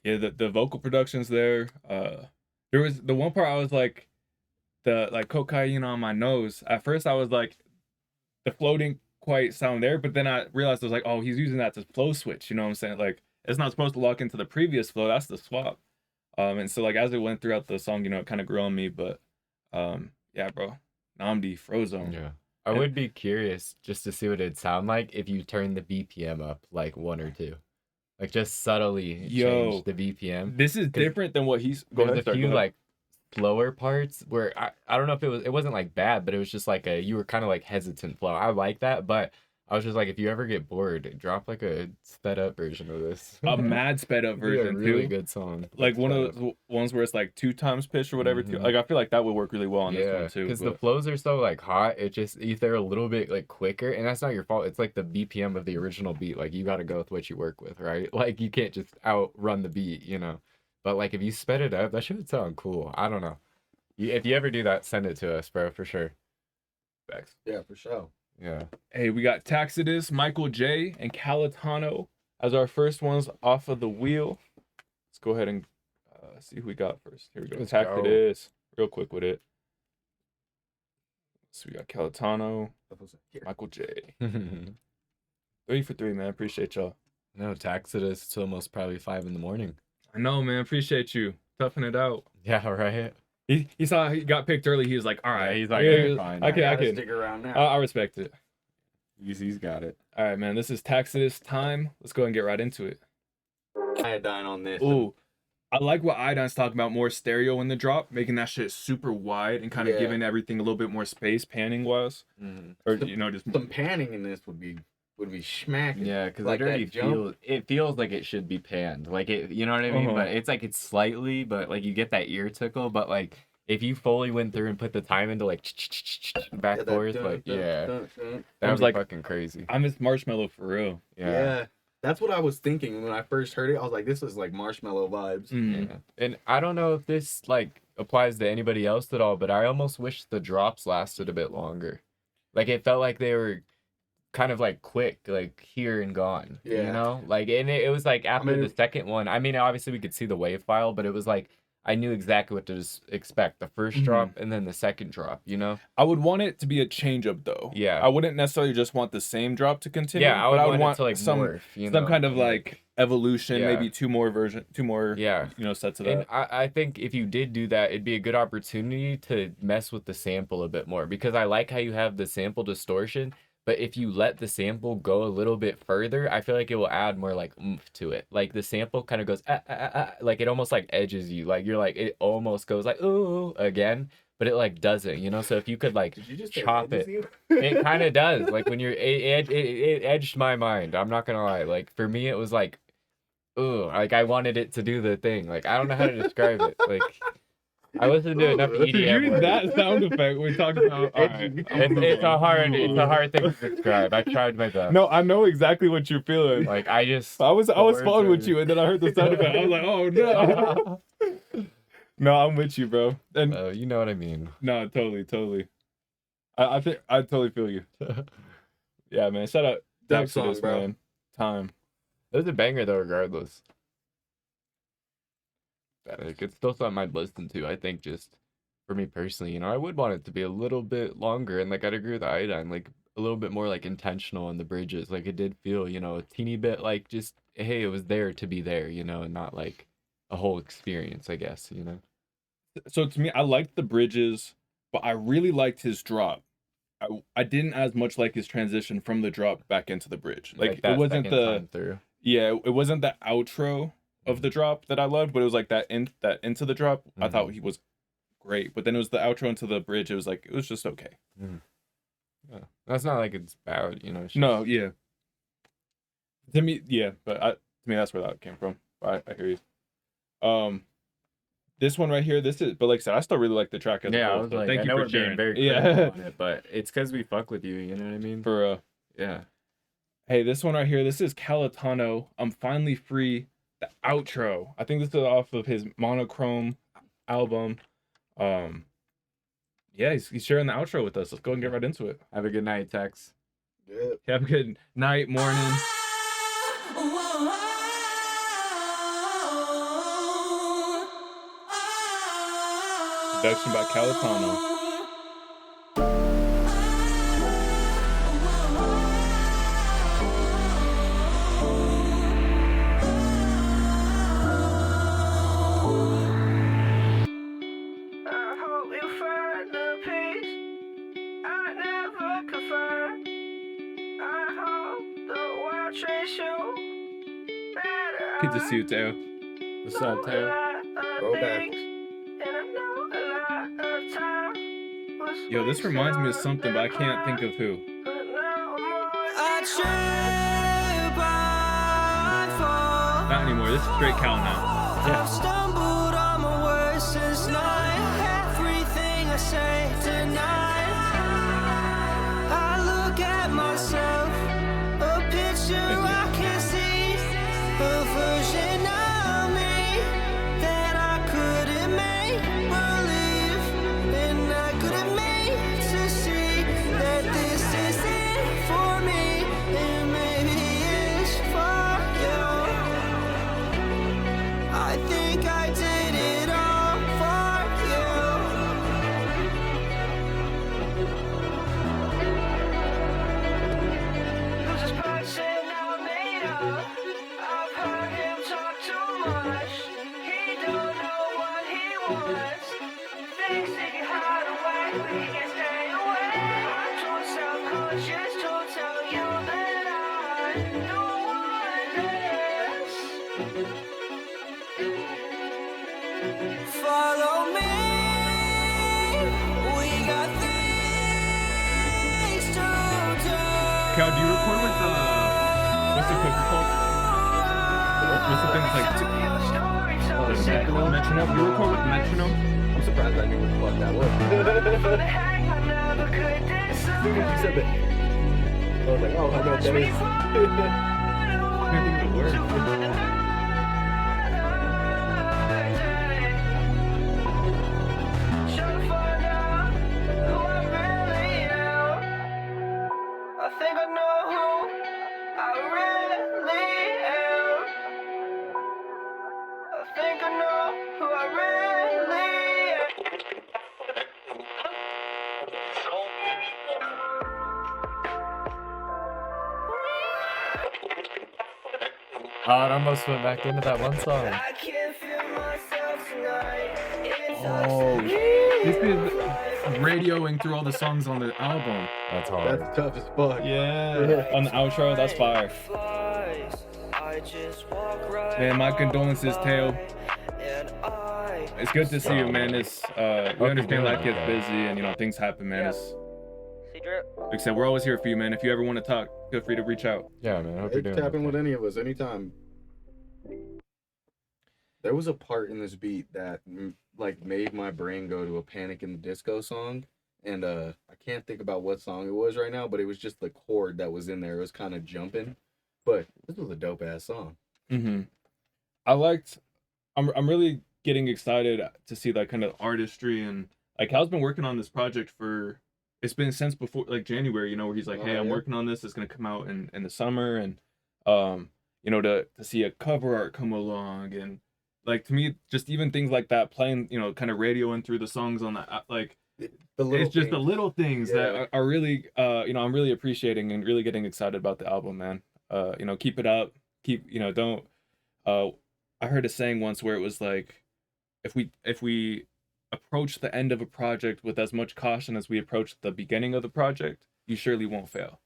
Yeah, the vocal production's there. There was the one part I was like, the like cocaine on my nose. At first I was like, the flow didn't quite sound there, but then I realized I was like, oh, he's using that to flow switch. You know what I'm saying? Like it's not supposed to lock into the previous flow. That's the swap. And so like as it went throughout the song, it kind of grew on me. But yeah, bro, Namdi Frozone. Yeah. I would be curious just to see what it'd sound like if you turn the BPM up like 1 or 2. Like just subtly change the BPM. This is different than what he's. Go There's ahead, a few go ahead. like slower parts where I don't know if it wasn't like bad, but it was just like you were kind of like hesitant flow. I like that, but I was just like, if you ever get bored, drop like a sped up version of this. A mad sped up It'd be a version really too. good song. Like one Sped of up. those ones where it's like 2 times pitch or whatever. Too. Mhm. Like I feel like that would work really well on this one too. because the but- flows are so like hot, it just either a little bit like quicker, and that's not your fault. It's like the BPM of the original beat. Like you got to go with what you work with, right? Like you can't just outrun the beat, you know. But like if you sped it up, that should sound cool. I don't know. If you ever do that, send it to us, bro, for sure. Facts. Yeah, for sure. Yeah. Hey, we got Taxidus, Michael J, and Calitano as our first ones off of the wheel. Let's go ahead and see who we got first. Here we go. Let's go. Taxidus, real quick with it. So we got Calitano, Michael J. 3 for 3, man. Appreciate y'all. No, Taxidus till almost probably 5 in the morning. I know, man. Appreciate you. Toughing it out. Yeah, right. He saw he got picked early. He was like, all right. he's like, "Yeah, fine, I I can. I Gotta can. stick around now. I respect it. He's got it. All right, man. This is Taxidus time. Let's go ahead and get right into it. Iodine on this. Ooh, I like what Iodine's talking about, more stereo in the drop, making that shit super wide and kind of Yeah. giving everything a little bit more space panning wise, or just Some panning in this would be smacking. Yeah, because Like it already that jump. feels like it should be panned. Like it, you know what I mean? Uh-huh. But it's like it's slightly, but like you get that ear tickle. But like if you fully went through and put the time into like back that forth, dun, like dun, yeah, dun, dun. that I was was like- fucking crazy. I miss Marshmallow for real. Yeah. That's what I was thinking when I first heard it. I was like, this is like Marshmallow vibes. Mm. Yeah. And I don't know if this like applies to anybody else at all, but I almost wish the drops lasted a bit longer. Like it felt like they were kind of like quick, like here and gone. You Yeah. know? Like and it was like after mean- the second one. I mean, obviously we could see the wave file, but it was like I knew exactly what to expect. The first Mhm. drop and then the second drop, you know? I would want it to be a change up though. Yeah. I wouldn't necessarily just want the same drop to continue. Yeah, I but would want it to like some morph, you some know? kind of like evolution, Yeah. maybe two more Yeah. sets of And that. I think if you did do that, it'd be a good opportunity to mess with the sample a bit more because I like how you have the sample distortion, But if you let the sample go a little bit further, I feel like it will add more like oomph to it. Like the sample kind of goes like it almost like edges you. Like you're like it almost goes like ooh again, but it like doesn't, you know. So if you could like Did you just say chop edges it, you? it kind of does. Like when it edged my mind. I'm not gonna lie. Like for me, it was like, ooh, like I wanted it to do the thing. Like I don't know how to describe it. Like I listened to enough Let's EDM. use work. that sound effect we talked about. All right. It's a hard thing to describe. I tried my best. No, I know exactly what you're feeling. Like I just I was words following with are- you, and then I heard the sound effect. I was like, oh no. No, I'm with you, bro. And you know what I mean. no, totally. I think I totally feel you. Yeah, man. Shout out Dope Exodus, song, bro. man. Time. It was a banger though, regardless. Like, it's still something I'd listen to. I think just for me personally, you know, I would want it to be a little bit longer, and like I'd agree with Iodine, like a little bit more like intentional on the bridges. Like it did feel, you know, a teeny bit like just hey, it was there to be there, you know, and not like a whole experience, I guess, you know. So to me, I liked the bridges, but I really liked his drop. I didn't as much like his transition from the drop back into the bridge. Like that it wasn't second the time through. yeah, it wasn't the outro of the drop that I loved, but it was like that into the drop. I thought he was great, but then it was the outro into the bridge. It was like it was just okay. Yeah. That's not like it's bad, you know. It's No, yeah. To me, yeah, but to me that's where that came from. I hear you. This one right here, but like I said, I still really like the track as a yeah, I whole. was So like, thank I you know for we're being sharing. very critical on it, but it's because we fuck with you. You know what I mean? For yeah. Hey, this one right here, this is Calatano. I'm finally free. The outro. I think this is off of his Monochrome album. Yeah, he's sharing the outro with us. Let's go and get right into it. Have a good night, Tex. Yeah. Have a good night, morning. Production by Calatano. Good to see you, Teo. What's up, Teo? Go back. Yo, this reminds me of something, but I can't think of who. Not anymore. This is straight Cal now. I've stumbled on my words since night. Everything I say tonight. I look at myself, a picture I can see, a version of me that I couldn't make believe, and I couldn't make to see that this isn't for me, and maybe it's for you. I think I did it all for you. Who's this person I made up? I've heard him talk too much. He don't know what he wants. Thinks he can hide away, but he can't stay away. I'm too self-conscious to tell you that I don't want this. Follow me. We got things to do. Cal, do you record with what's the equipment called? What's the thing that's like metronome? You record with metronome? I'm surprised I knew what the fuck that was. As soon as you said that, I was like, oh, I know what that is. I can't think of the word. I think I know who I really am. I think I know who I really Oh, it almost went back into that one song. I can't feel myself tonight. It's Oh, this is radioing through all the songs on the album. That's hard. That's tough as fuck. Yeah, on the outro, that's fire. Man, my condolences, Teo. It's good to see you, man. It's we understand life gets busy and things happen, man. It's like I said, we're always here for you, man. If you ever want to talk, feel free to reach out. Yeah, man. I hope Hey, you're doing tap in okay. with any of us anytime. There was a part in this beat that like made my brain go to a Panic in the Disco song, and I can't think about what song it was right now, but it was just the chord that was in there. It was kind of jumping, but this was a dope ass song. Mm-hmm. I'm really getting excited to see that kind of artistry, and like Hal's been working on this project for, it's been since before like January, where he's like, hey, I'm working on this, it's gonna come out in the summer, and to see a cover art come along, and like to me, just even things like that, playing, kind of radioing through the songs on that, like it's just the little things that are really, I'm really appreciating and really getting excited about the album, man. Keep it up, don't. I heard a saying once where it was like, if we approach the end of a project with as much caution as we approach the beginning of the project, you surely won't fail.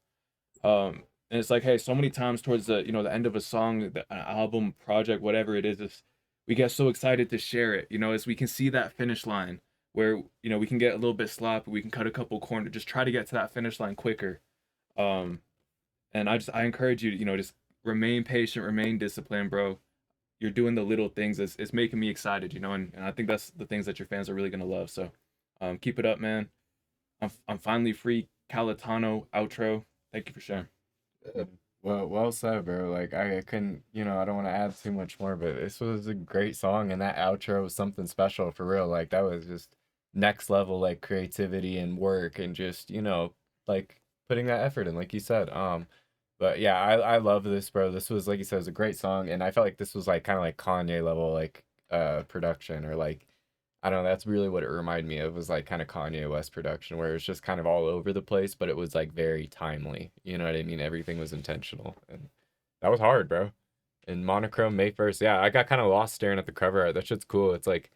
And it's like, hey, so many times towards the the end of a song, an album, project, whatever it is, we get so excited to share it, as we can see that finish line where we can get a little bit sloppy, we can cut a couple corners, just try to get to that finish line quicker. And I encourage you to just remain patient, remain disciplined, bro. You're doing the little things. It's making me excited, and I think that's the things that your fans are really gonna love. So keep it up, man. I'm finally free. Calitano outro. Thank you for sharing. Well said, bro. Like I couldn't, I don't want to add too much more, but this was a great song, and that outro was something special for real. Like that was just next level, like creativity and work, and just like putting that effort in, like you said. But yeah, I love this, bro. This was, like you said, it was a great song, and I felt like this was like kind of like Kanye level, like production, or like, I don't know. That's really what it reminded me of, was like kind of Kanye West production, where it was just kind of all over the place, but it was like very timely. You know what I mean? Everything was intentional, and that was hard, bro. And monochrome May 1st, yeah, I got kind of lost staring at the cover art. That shit's cool. It's like,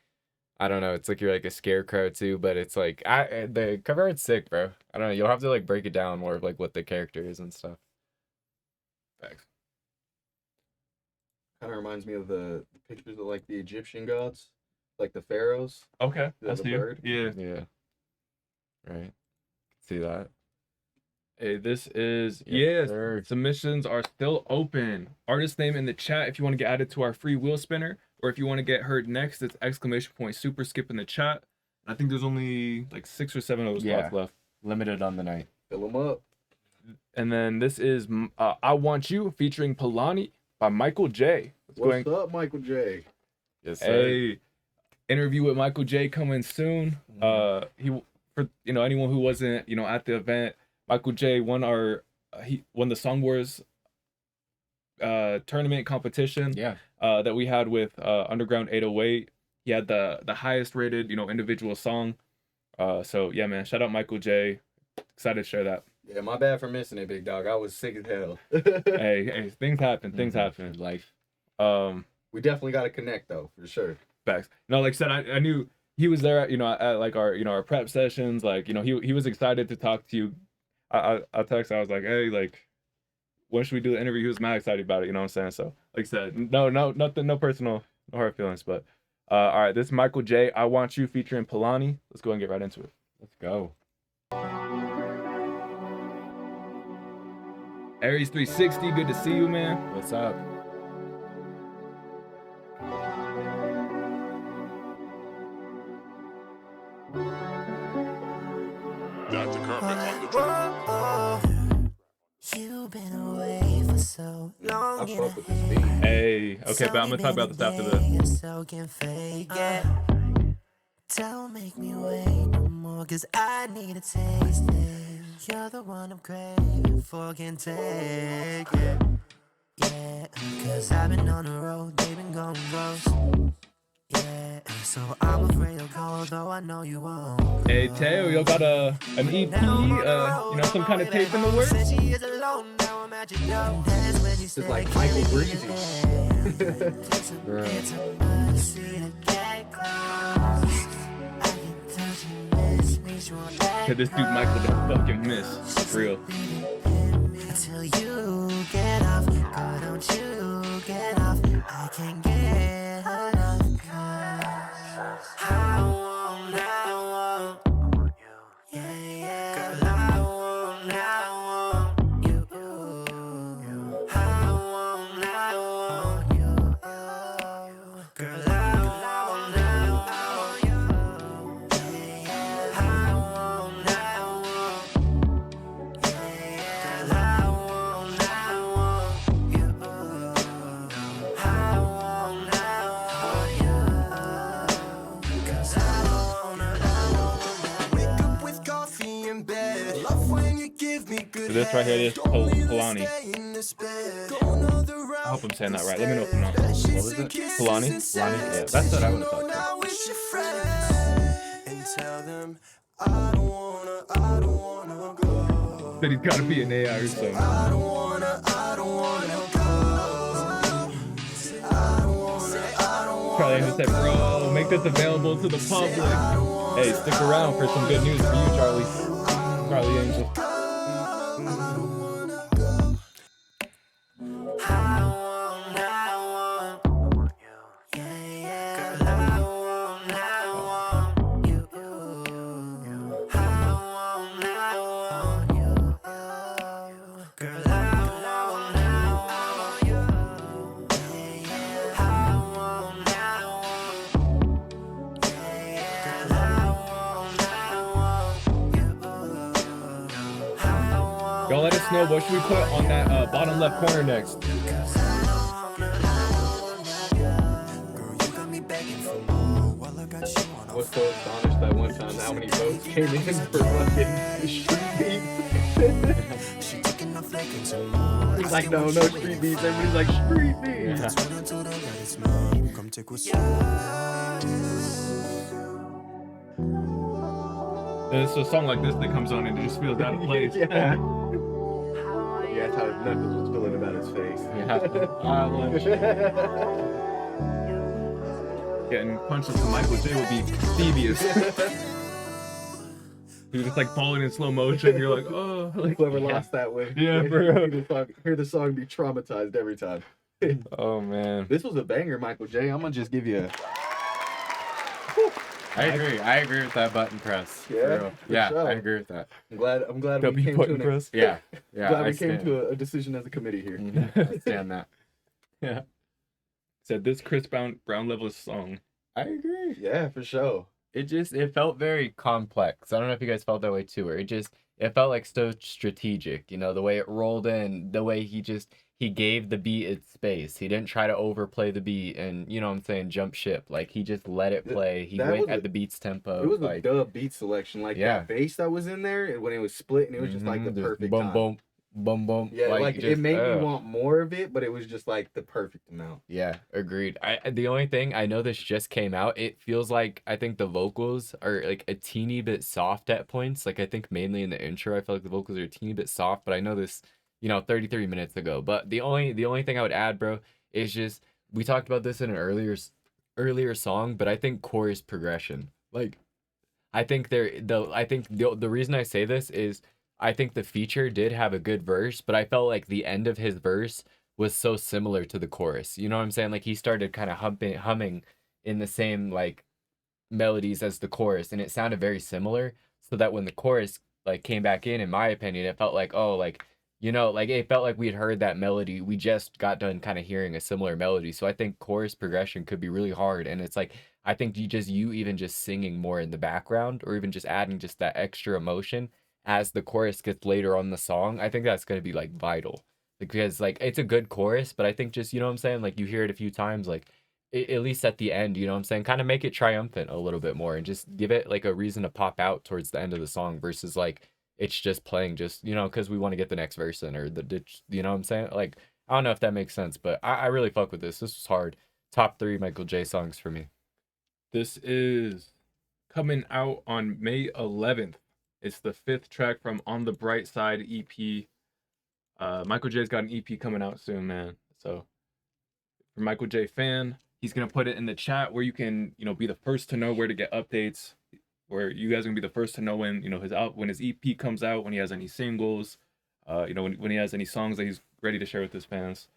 I don't know. It's like you're like a scarecrow too, but it's like the cover art's sick, bro. I don't know. You'll have to like break it down more of like what the character is and stuff. Thanks. Kind of reminds me of the pictures of like the Egyptian gods, like the pharaohs. Okay, That's the you. bird. Yeah. Right. See that? Hey, this is Yes, sir. Submissions are still open. Artist name in the chat if you want to get added to our free wheel spinner, or if you want to get heard next, it's / super skip in the chat. I think there's only like 6 or 7 of those slots left. Limited on the night. Fill them up. And then this is I Want You featuring Palani by Michael J. What's up, Michael J? Yes, sir. Hey, interview with Michael J coming soon. He, for anyone who wasn't at the event, Michael J won he won the Song Wars tournament competition. That we had with Underground 808. He had the highest rated individual song. So yeah, man, shout out Michael J. Excited to share that. Yeah, my bad for missing it, big dog. I was sick as hell. hey, things happen. Things happen. Life. We definitely got to connect though, for sure. Facts. Like I said, I knew he was there. At like our prep sessions. Like he was excited to talk to you. I texted. I was like, hey, like, when should we do the interview? He was mad excited about it. You know what I'm saying? So like I said, no, nothing, no personal, no hard feelings. But all right, this is Michael J. I Want You featuring Palani. Let's go and get right into it. Let's go. Aries 360, good to see you, man. What's up? Dr. Kermit on the track. You've been away for so long. I fuck with this beat. Hey, okay, but I'm gonna talk about this after this. So can fake it. Don't make me wait no more, cause I need a taste it. You're the one I'm craving for, can't take it. Yeah, cause I've been on the road, they've been going gross. Yeah, so I'm afraid of cold, though I know you won't. Hey, Teo, you got an EP, some kind of tape in the works? It's like Michael Breezy. please you won't let Cause this dude Michael don't fucking miss. For real. until you get off. Girl, don't you get off. I can't get enough. 'Cause I want you. Yeah, yeah. Girl, I want you. I want you. Girl, I want you. Yeah, yeah. I want This right here, this Polani. I hope I'm saying that right. Let me know if I'm not. What was it? Polani? Lonnie? Yeah, that's what I would have thought. Said he's gotta be an AI or something. Charlie Angel said, bro, make this available to the public. Hey, stick around for some good news for you, Charlie. Charlie Angel. Y'all let us know what should we put on that bottom left corner next. I was so astonished that one time how many votes came in for fucking street beats. He's like, no street beats. Everybody's like, street beats. And it's a song like this that comes on and it just feels out of place. Yeah, that's how his knuckles was feeling about his face. Getting punches from Michael J would be devious. He was just like falling in slow motion. You're like, oh, like Whoever lost that way. Yeah, bro. Hear the song be traumatized every time. Oh man, This was a banger, Michael J. I'm gonna just give you a. I agree with that button press. For Yeah, real. for Yeah, sure. I agree with that. I'm glad we W came button to press. Yeah, glad I we came stand. to a decision as a committee here. I stand that. Yeah. Said this Chris Brown level song. I agree. Yeah, for sure. It felt very complex. I don't know if you guys felt that way too, where it felt like so strategic, you know, the way it rolled in, the way he gave the beat its space. He didn't try to overplay the beat and, you know what I'm saying, jump ship. Like he just let it play. He That went was at the beat's tempo. It was like, a dub beat selection. Like Yeah. that bass that was in there and when it was split and it was just like the just perfect boom, time. boom, boom, boom. Yeah, like it just, made me want more of it, but it was just like the perfect amount. Yeah, agreed. The only thing, I know this just came out, it feels like I think the vocals are like a teeny bit soft at points. Like I think mainly in the intro, I feel like the vocals are a teeny bit soft, but I know this, 33 minutes ago. But the only thing I would add, bro, is just we talked about this in an earlier song, but I think chorus progression. Like I think the reason I say this is I think the feature did have a good verse, but I felt like the end of his verse was so similar to the chorus. You know what I'm saying? Like he started kind of humming in the same like melodies as the chorus, and it sounded very similar. So that when the chorus like came back in my opinion, it felt like, oh, like, like it felt like we had heard that melody. We just got done kind of hearing a similar melody. So I think chorus progression could be really hard. And it's like I think you even just singing more in the background or even just adding just that extra emotion as the chorus gets later on the song, I think that's going to be like vital because like it's a good chorus, but I think just, you know what I'm saying? Like you hear it a few times, like at least at the end, you know what I'm saying? Kind of make it triumphant a little bit more and just give it like a reason to pop out towards the end of the song versus like it's just playing just, because we want to get the next verse in or the ditch, you know what I'm saying? Like, I don't know if that makes sense, but I really fuck with this. This was hard. Top 3 Michael J songs for me. This is coming out on May 11th. It's the 5th track from On the Bright Side EP. Michael J's got an EP coming out soon, man. So, for Michael J fan, he's gonna put it in the chat where you can, be the first to know where to get updates. where you guys are gonna be the first to know when when his EP comes out, when he has any singles, when he has any songs that he's ready to share with his fans.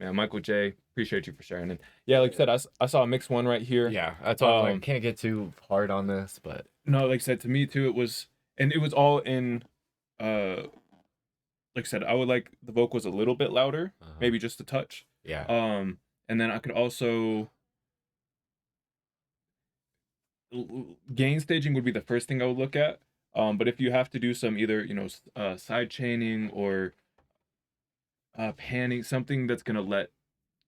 Man, Michael J, appreciate you for sharing it. Yeah, like I said, I saw a mixed one right here. Yeah, that's why I can't get too hard on this, but no, like I said, to me too, it was all in. Like I said, I would like the vocals a little bit louder, maybe just a touch. Yeah. And then I could also gain staging would be the first thing I would look at. But if you have to do some either side chaining or panning, something that's gonna let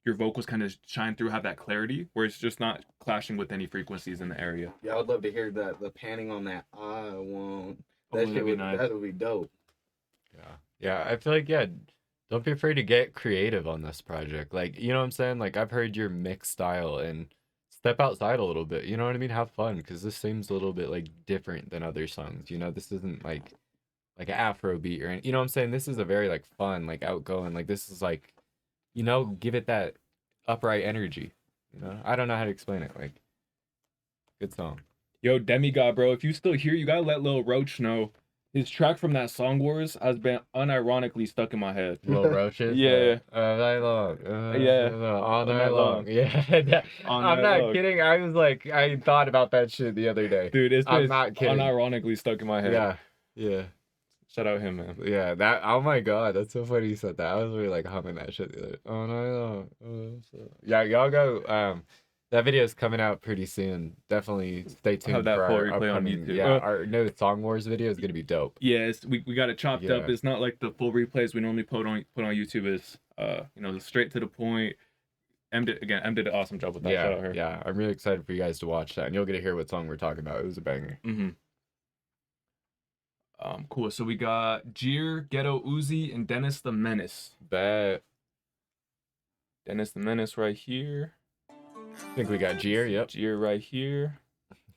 your vocals kind of shine through, have that clarity, where it's just not clashing with any frequencies in the area. Yeah, I would love to hear the panning on that. I won't. That shit would be nice. That would be dope. Yeah, I feel like, don't be afraid to get creative on this project. Like, you know what I'm saying? Like, I've heard your mix style and step outside a little bit. You know what I mean? Have fun, because this seems a little bit like different than other songs. This isn't like an Afro beat or anything. You know what I'm saying? This is a very like fun, like outgoing. Like, this is like, give it that upright energy. I don't know how to explain it. Like, good song. Yo, Demigod, bro, if you still here, you gotta let Lil Roach know. His track from that Song Wars has been unironically stuck in my head. Lil Roaches? Yeah. All night long. All night long. Yeah. I'm not kidding. I was like, I thought about that shit the other day. Dude, I'm not kidding. Unironically stuck in my head. Yeah. Shout out him, man. Yeah, oh my god, that's so funny you said that. I was really like humming that shit the other day. All night long. Yeah, y'all go. That video is coming out pretty soon. Definitely stay tuned. Have that for full our replay on upcoming, YouTube. Yeah, our Song Wars video is gonna be dope. Yes, we got it chopped up. It's not like the full replays we normally put on YouTube. Is straight to the point. Em did an awesome job with that. Shout out her. Yeah, I'm really excited for you guys to watch that, and you'll get to hear what song we're talking about. It was a banger. Cool. So we got Jeer, Ghetto Uzi, and Dennis the Menace. Bet. Dennis the Menace right here. I think we got Jeer. Yep. Jeer right here.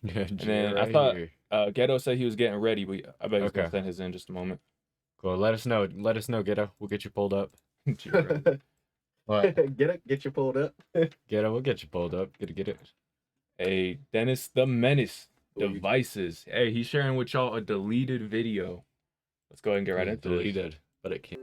Yeah, and then I thought Ghetto said he was getting ready. I bet he's gonna send his in just a moment. Cool. Let us know, Ghetto. We'll get you pulled up. What? Get you pulled up. Ghetto, we'll get you pulled up. Get it. Hey, Dennis the Menace. Devices. Hey, he's sharing with y'all a deleted video. Let's go ahead and get right into deleted, but it can't.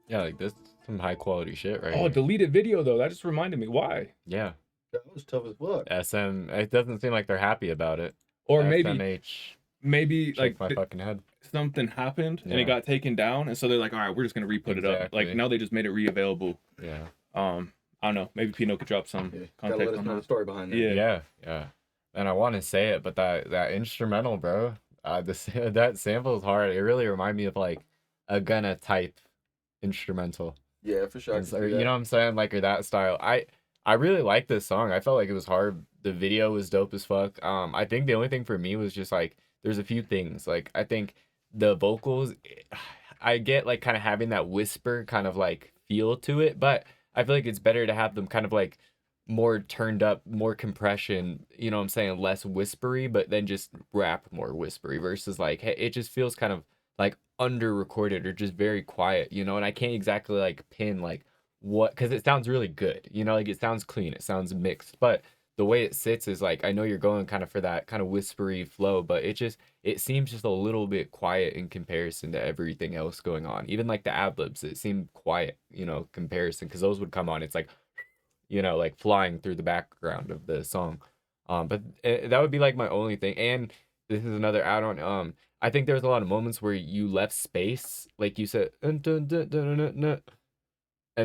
Yeah, like this, some high quality shit, right? Oh, deleted video though. That just reminded me. Why? Yeah. That was tough as fuck. SM. It doesn't seem like they're happy about it. Or SMH, maybe like my fucking head. Something happened and it got taken down, and so they're like, all right, we're just gonna re-put it up. Like now they just made it re-available. Yeah. I don't know. Maybe Pino could drop some context let us on know that. the story behind that. Yeah. And I want to say it, but that instrumental, bro, that sample is hard. It really reminded me of like a Gunna type instrumental. Yeah, for sure. You know what I'm saying? Like, or that style. I really like this song. I felt like it was hard. The video was dope as fuck. I think the only thing for me was just like, there's a few things. Like, I think the vocals, I get like kind of having that whisper kind of like feel to it, but I feel like it's better to have them kind of like more turned up, more compression, you know what I'm saying, less whispery, but then just rap more whispery versus like, hey, it just feels kind of like under recorded or just very quiet, and I can't exactly like pin like what, because it sounds really good, like it sounds clean, it sounds mixed, but the way it sits is like, I know you're going kind of for that kind of whispery flow, but it seems just a little bit quiet in comparison to everything else going on. Even like the ad-libs, it seemed quiet, comparison, because those would come on, it's like, like flying through the background of the song. But that would be like my only thing. And this is another add-on. I think there's a lot of moments where you left space, like you said, and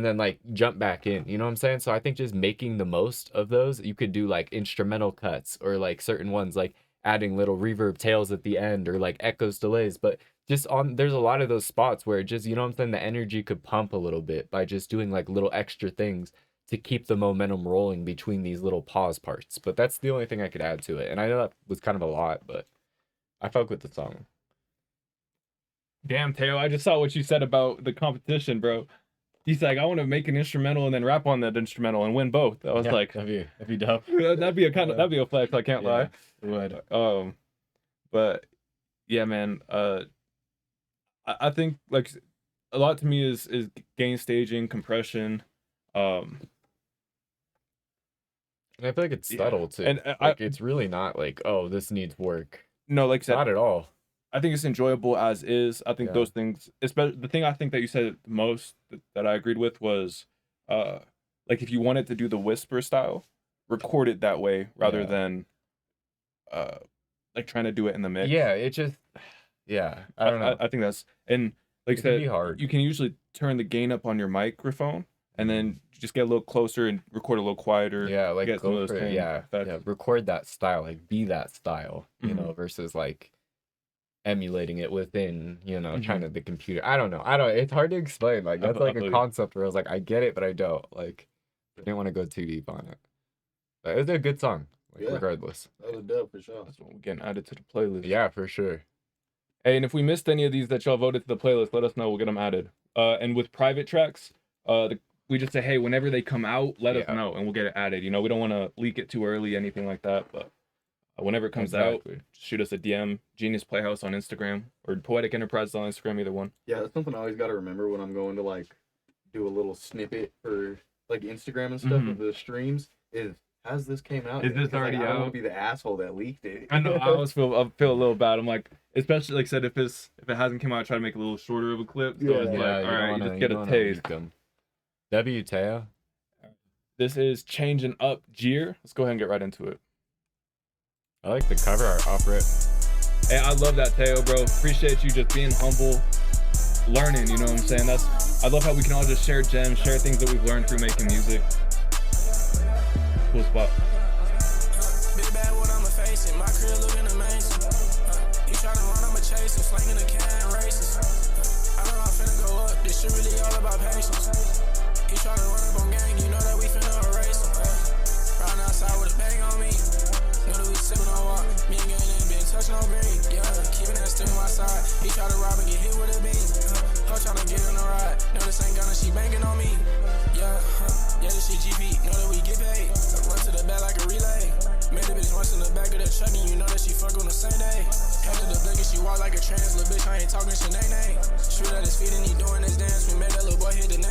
then like jump back in, you know what I'm saying? So I think just making the most of those, you could do like instrumental cuts or like certain ones, like adding little reverb tails at the end or like echoes, delays, but there's a lot of those spots where just, you know what I'm saying, the energy could pump a little bit by just doing like little extra things to keep the momentum rolling between these little pause parts. But that's the only thing I could add to it. And I know that was kind of a lot, but I fuck with the song. Damn, Teo, I just saw what you said about the competition, bro. He's like, I want to make an instrumental and then rap on that instrumental and win both. I was like, that'd be dope. that'd be a flex. I can't lie. It would. But yeah, man. I think like a lot to me is gain staging, compression. And I feel like it's subtle too. And like it's really not like, oh, this needs work. no, like I said, Not at all. I think it's enjoyable as is. I think Yeah. those things, especially the thing I think that you said most that I agreed with was, like if you wanted to do the whisper style, record it that way rather Yeah. than, like trying to do it in the mix. Yeah, it just, yeah, I don't know. I think that's, and like I It can said, be hard. you can usually turn the gain up on your microphone and then just get a little closer and record a little quieter. Yeah, like get some go of for those it. same Yeah, effects. yeah. Record that style, like be that style, you know, versus like emulating it within, you know, trying to the computer. I don't know. It's hard to explain. Like that's like a concept where I was like, I get it, but I don't. Like, I didn't want to go too deep on it. But it's a good song, like, regardless. That was dope for sure. That's what we're getting added to the playlist. Yeah, for sure. Hey, and if we missed any of these that y'all voted to the playlist, let us know. We'll get them added. And with private tracks, we just say, hey, whenever they come out, let us know, and we'll get it added. You know, we don't want to leak it too early, anything like that. But whenever it comes out, shoot us a DM, Genius Playhouse on Instagram, or Poetic Enterprises on Instagram, either one. Yeah, that's something I always got to remember when I'm going to like do a little snippet for like Instagram and stuff of the streams. Is has this came out? Is this already I don't out? want to be the asshole that leaked it. I know. I always feel a little bad. I'm like, especially like I said, if it hasn't come out, I try to make a little shorter of a clip. So it's like, all right, you just get a taste. W Teo. This is Changing Up Jeer. Let's go ahead and get right into it. I like the cover art off it. Hey, I love that, Teo, bro. Appreciate you just being humble, learning, you know what I'm saying? I love how we can all just share gems, share things that we've learned through making music. Cool spot. Big bad what I'm facing, my career looking amazing. You tryna run, I'ma chase him, slinging the can races. I know I'm finna go up, this shit really all about patience. He tryna run up on gang, you know that we finna erase him. Riding outside with a bang on me, know that we sippin' on walk. Me and gang ain't been touching no green, yeah, keeping that still on my side. He try to rob and get hit with a beam. Her tryna get in the ride, know this ain't gonna, she banging on me. Yeah, yeah, this shit GP, know that we get paid. Run to the back like a relay. Made a bitch once in the back of the truck and you know that she fuck on the same day. Handle the blick and she walk like a trans, little bitch, I ain't talking shit, nay. Shoot at his feet and he doing his dance, we made that little boy hit the nay.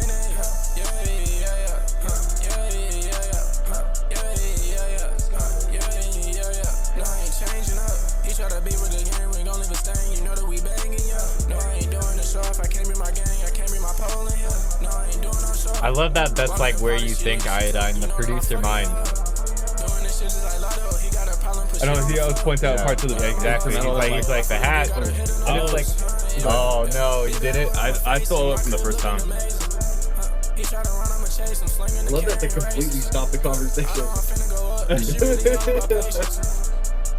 No, I ain't changing up. He try to be with the game, we gon' leave a stain, you know that we banging, yeah. No, I ain't doing the show if I can't bring my gang, I can't bring my pole in here. No, I ain't doing no show. I love that that's like where you think Iodine, the producer mind. I know he always points out parts of the exactly. He's like the hat. And it's like, oh no, you did it. I stole it from the first time. I love that they completely stopped the conversation.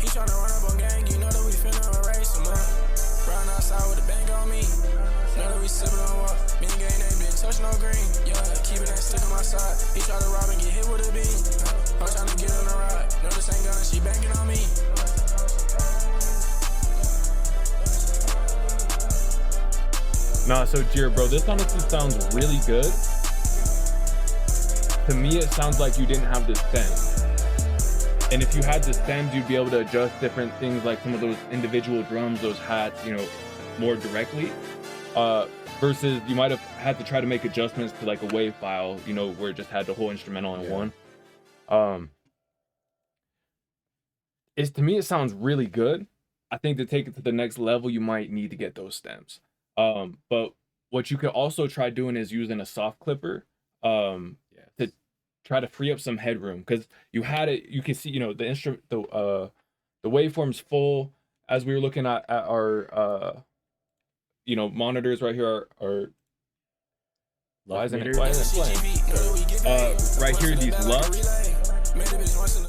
He tryna run up on gang, you know that we finna erase him. Riding outside with a bang on me, know that we sippin' on water. Me and gang ain't been touch no green, yeah, keeping that stick on my side. He try to rob and get hit with a beam. I'm tryna get on the ride, know this ain't gonna, she banking on me. Nah, so Jeer, bro, this honestly sounds really good. To me, it sounds like you didn't have the stem. And if you had the stems, you'd be able to adjust different things like some of those individual drums, those hats, you know, more directly. Versus you might have had to try to make adjustments to like a WAV file, you know, where it just had the whole instrumental in one. To me, it sounds really good. I think to take it to the next level, you might need to get those stems. But what you could also try doing is using a soft clipper to try to free up some headroom, because you had it. You can see, you know, the instrument, the waveform's full. As we were looking at our you know, monitors right here are why isn't it playing? Right here, these LUFs.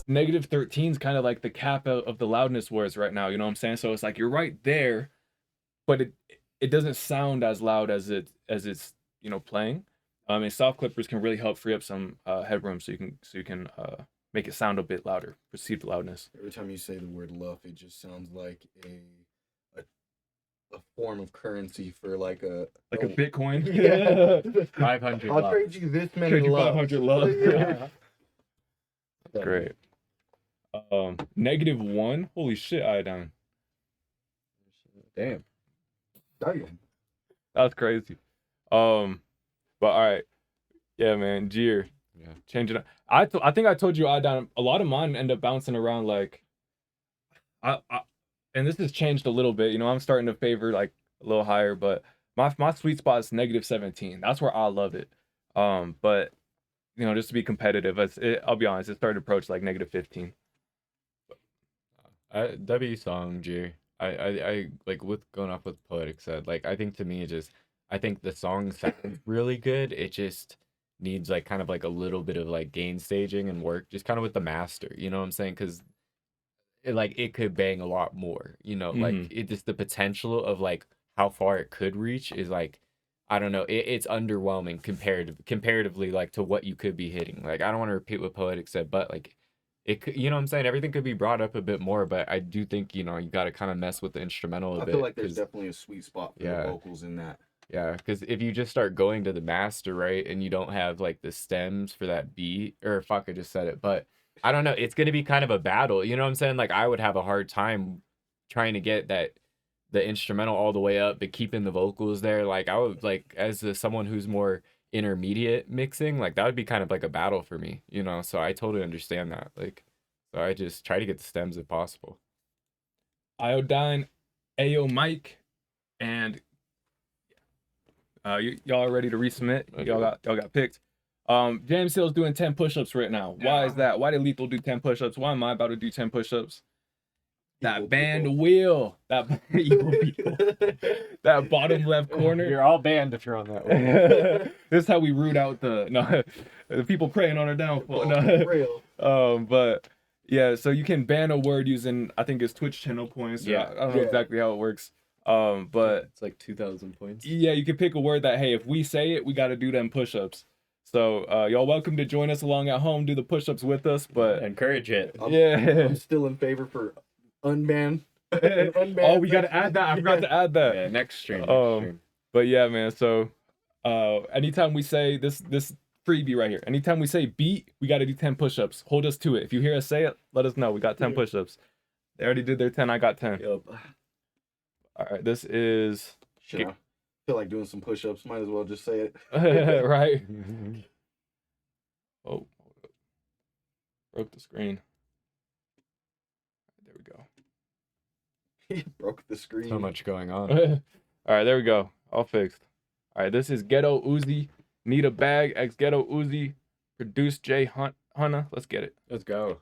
-13 is kind of like the cap of the loudness where it's right now. You know what I'm saying? So it's like you're right there, but it doesn't sound as loud as it's you know, playing. And soft clippers can really help free up some headroom, so you can make it sound a bit louder, perceived loudness. Every time you say the word LUF, it just sounds like a form of currency for like a Bitcoin. Yeah. 500. I'll trade you this many Trade you LUFs. 500 LUFs. Yeah. Great. -1. Holy shit, Iodine. Damn. That's crazy. But all right. Yeah, man. Jeer. Yeah. change it up. I think I told you a lot of mine end up bouncing around like I and this has changed a little bit. You know, I'm starting to favor like a little higher, but my sweet spot is -17. That's where I love it. But you know, just to be competitive, I'll be honest, it started to approach like -15. W song, G. I like with going off what Poetic said. Like I think to me, I think the song sounds really good. It just needs like kind of like a little bit of like gain staging and work, just kind of with the master. You know what I'm saying? Because it could bang a lot more. You know, like it just the potential of like how far it could reach is like I don't know. It's underwhelming comparatively like to what you could be hitting. Like I don't want to repeat what Poetic said, but like it could, you know what I'm saying? Everything could be brought up a bit more, but I do think, you know, you got to kind of mess with the instrumental a bit. I feel like there's definitely a sweet spot for Yeah. the vocals in that. Yeah, because if you just start going to the master, right, and you don't have like the stems for that beat, or fuck, I just said it, but I don't know, it's gonna be kind of a battle. You know what I'm saying? Like I would have a hard time trying to get the instrumental all the way up, but keeping the vocals there. Like I would like as someone who's more intermediate mixing, like that would be kind of like a battle for me, you know. So I totally understand that. Like, so I just try to get the stems if possible. Iodine, Ayo Mike, and y'all are ready to resubmit. Y'all got picked. JMCL is doing 10 push-ups right now. Why is that? Why did Lethal do 10 push-ups? Why am I about to do 10 push-ups? That banned wheel. That evil people. That bottom left corner. You're all banned if you're on that one. This is how we root out the people preying on our downfall. No. Real. But yeah, so you can ban a word using, I think it's Twitch channel points. Yeah. I don't know exactly how it works. But it's like 2,000 points. yeah, you can pick a word that, hey, if we say it, we got to do them push-ups. So y'all welcome to join us along at home, do the push-ups with us. But encourage it. I'm still in favor for unban. Oh, we got to add that. I forgot to add that. Yeah, next stream. But yeah, man. So anytime we say this freebie right here, anytime we say beat, we got to do 10 push-ups. Hold us to it. If you hear us say it, let us know. We got 10 push-ups. They already did their 10. I got 10. Yep. All right, this is... Sure. I feel like doing some push-ups. Might as well just say it. Right? Oh, broke the screen. There we go. He broke the screen. So much going on. All right, there we go. All fixed. All right, this is Ghetto Uzi. Need a bag, ex Ghetto Uzi. Produced Jay Hunter. Let's get it. Let's go.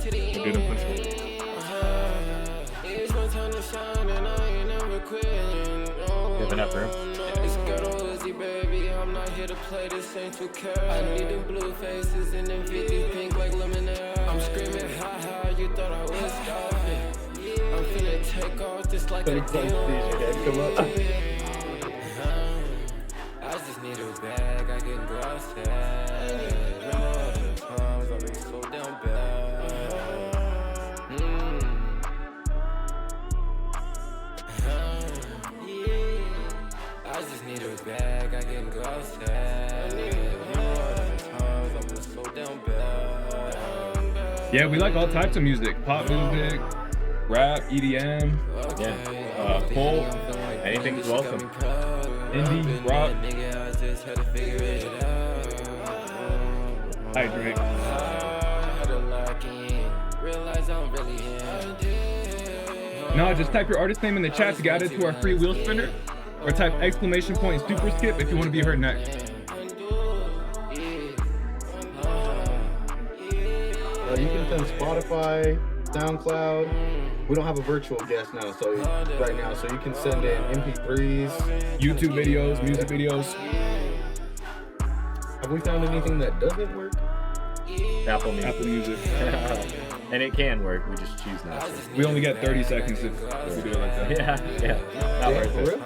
To the end. It's my time to shine and I ain't never quitting. You have enough room? It's Ghetto Uzi, baby. I'm not here to play this, ain't too care. I need them blue faces and them 50s pink like lemonade. I'm screaming, ha ha, you thought I was stopping. I'm finna take off just like a come up. I just need a bag, I can go outside. Times I've been so down bad. I just need a bag, I can go outside. Times I've been so down bad. Yeah, we like all types of music. Pop music, rap, EDM, folk, Anything's welcome. indie, rock. Hi, Drake. No, just type your artist name in the chat to get added to our free wheel spinner, or type exclamation point super skip if you want to be heard next. You can send Spotify, SoundCloud. We don't have a virtual guest now, so you can send in MP3s, YouTube videos, music videos. Have we found anything that doesn't work? Apple Music. Apple Music. And it can work, we just choose not to. We only get 30 seconds if we do it like that. Yeah. Not worth for it.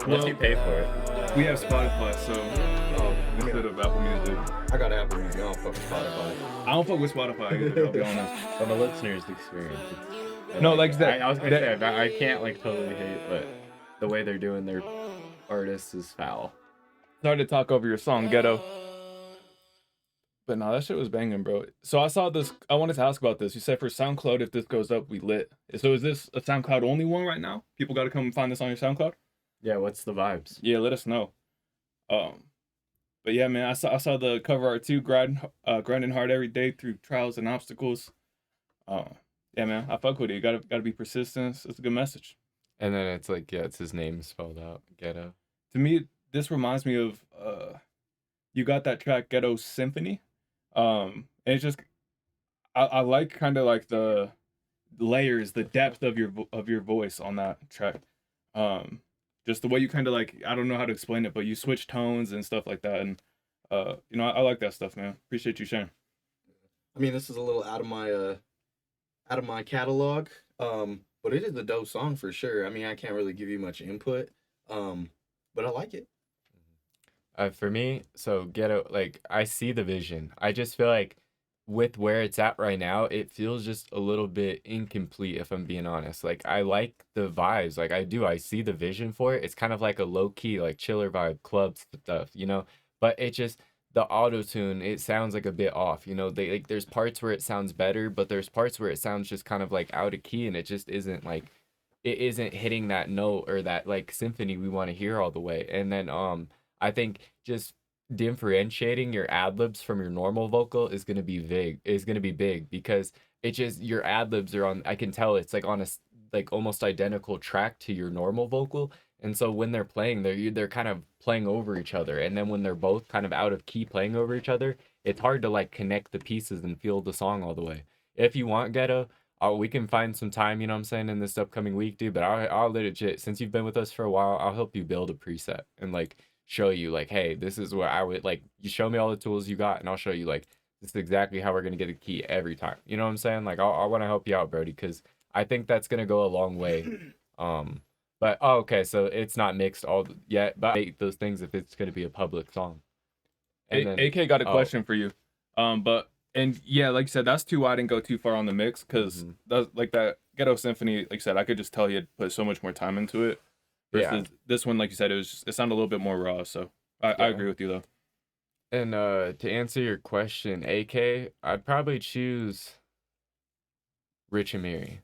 real? Unless you pay for it. We have Spotify, so instead of Apple Music. I got Apple Music. I don't fuck with Spotify. I don't fuck with Spotify either, I'll be honest. From a listener's experience. No, like that. I was gonna say, I can't like totally hate, but the way they're doing their artist is foul. Sorry to talk over your song, Ghetto. But no, that shit was banging, bro. So I saw this. I wanted to ask about this. You said for SoundCloud, if this goes up, we lit. So is this a SoundCloud only one right now? People got to come find this on your SoundCloud? Yeah, what's the vibes? Yeah, let us know. But yeah, man, I saw the cover art too. Grinding hard every day through trials and obstacles. Yeah, man, I fuck with it. You gotta be persistent. It's a good message. And then it's like, yeah, it's his name spelled out, Ghetto. To me, this reminds me of you got that track Ghetto Symphony. And it's just I like kind of like the layers, the depth of your voice on that track. Just the way you kind of like, I don't know how to explain it, but you switch tones and stuff like that. And you know, I like that stuff, man. Appreciate you sharing. I mean, this is a little out of my catalog, but it is a dope song for sure. I mean, I can't really give you much input, but I like it. For me, so Ghetto, like, I see the vision. I just feel like with where it's at right now, it feels just a little bit incomplete, if I'm being honest. Like, I like the vibes. Like, I see the vision for it. It's kind of like a low-key, like, chiller vibe, club stuff, you know? But it just, the auto-tune, it sounds like a bit off, you know? Like, there's parts where it sounds better, but there's parts where it sounds just kind of, like, out of key, and it just isn't, like, it isn't hitting that note or that, like, symphony we want to hear all the way. And then, I think just differentiating your ad-libs from your normal vocal is going to be big because it just, your ad-libs are on, I can tell it's like on a like almost identical track to your normal vocal, and so when they're playing, they're kind of playing over each other, and then when they're both kind of out of key playing over each other, it's hard to like connect the pieces and feel the song all the way. If you want, Ghetto, we can find some time, you know what I'm saying, in this upcoming week, dude, but I'll legit, since you've been with us for a while, I'll help you build a preset and like show you like, hey, this is what I would like, you show me all the tools you got and I'll show you like, this is exactly how we're going to get a key every time. You know what I'm saying? Like, I want to help you out, Brody, because I think that's going to go a long way. But, okay, so it's not mixed all yet, but I hate those things if it's going to be a public song. And then, AK got a question for you. And yeah, like you said, that's too wide and go too far on the mix, because that's like that Ghetto Symphony, like you said, I could just tell you had put so much more time into it. Versus this one, like you said, it sounded a little bit more raw. So I agree with you though. And to answer your question, AK, I'd probably choose Rich Amiri.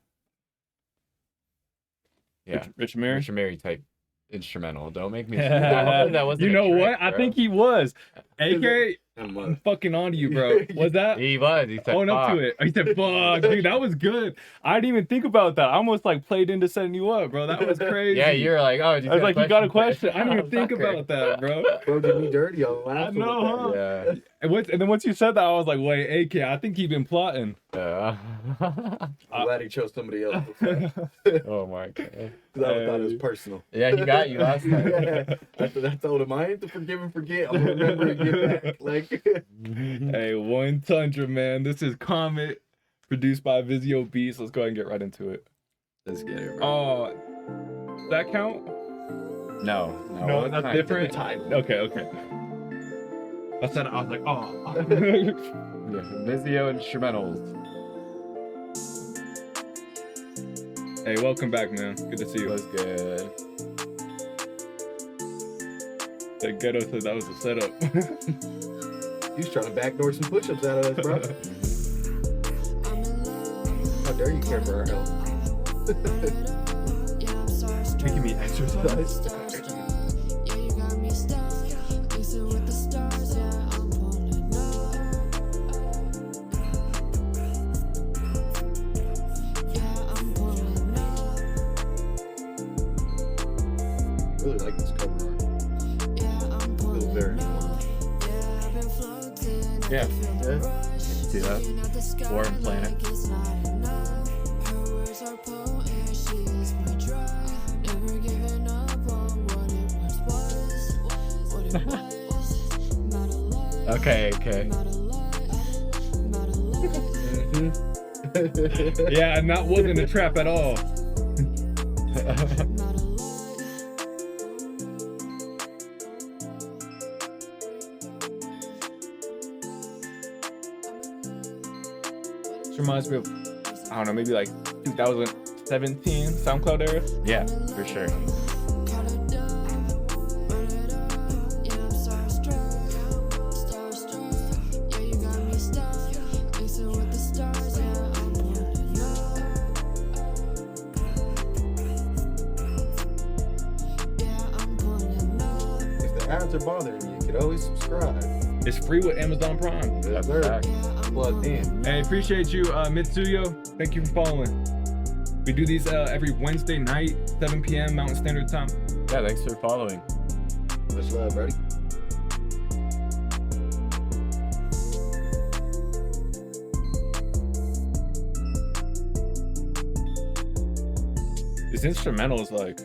Yeah, Rich Amiri? Rich Amiri type instrumental. Don't make me. That wasn't. You know what? I think he was. AK, I'm fucking on to you, bro. Was that? He was. He said, own up to it. He said, fuck, dude, that was good. I didn't even think about that. I almost like played into setting you up, bro. That was crazy. Yeah, you're like, oh, I was like, you got a question? I didn't even think about that, bro. Bro, did me dirty on I know, huh? Yeah. And then once you said that, I was like, wait, AK, I think he been plotting. I'm glad he chose somebody else. Oh my god. I thought it was personal. Yeah, he got you last time. I told him I ain't to forgive and forget. I'm gonna remember and get back. Like, hey, One Tundra, man. This is Comet, produced by Vizio Beats. Let's go ahead and get right into it. Let's get it. Oh, does that count? No, that's different. Okay. I said I was like, oh. Yeah, Vizio instrumentals. Hey, welcome back, man. Good to see you. That's good. That Ghetto said that was a setup. He's trying to backdoor some push-ups out of us, bro. How dare you care for our health? Making me exercise. Really like this cover art. Feels very warm. Yeah. See that? Warm planet. Okay. Yeah, and that wasn't a trap at all. This reminds me of, I don't know, maybe like 2017 SoundCloud era. Yeah, for sure. ads are bothering you, you could always subscribe. It's free with Amazon Prime. Yes, That's a sir. fact. Plugged in. Hey, appreciate you, Mitsuyo. Thank you for following. We do these every Wednesday night, 7 p.m. Mountain Standard Time. Yeah, thanks for following. Much love, buddy. This instrumental is like,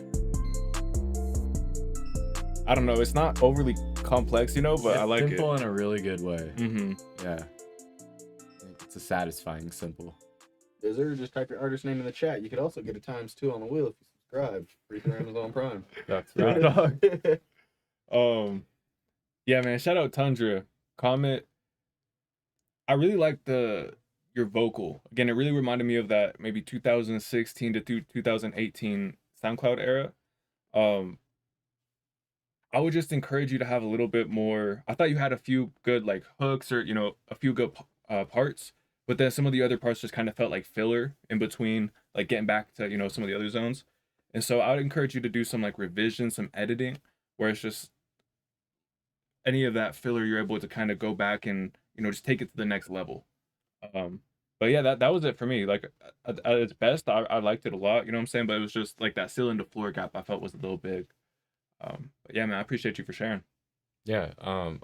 I don't know, it's not overly complex, you know, but It's I like it. simple in a really good way. Mm-hmm. Yeah. It's a satisfying simple. Yes, sir. Just type your artist name in the chat. You could also get a ×2 on the wheel if you subscribe. Free through Amazon Prime. That's Right, right. dog. Yeah, man. Shout out Tundra. Comment. I really like your vocal. Again, it really reminded me of that maybe 2016 to 2018 SoundCloud era. I would just encourage you to have a little bit more. I thought you had a few good like hooks or a few good parts, but then some of the other parts just kind of felt like filler in between, like getting back to some of the other zones. And so I would encourage you to do some like revision, some editing, where it's just any of that filler you're able to kind of go back and just take it to the next level. But yeah, that was it for me. Like at its best, I liked it a lot. You know what I'm saying? But it was just like that ceiling to floor gap I felt was a little big. But yeah, man, I appreciate you for sharing. Yeah,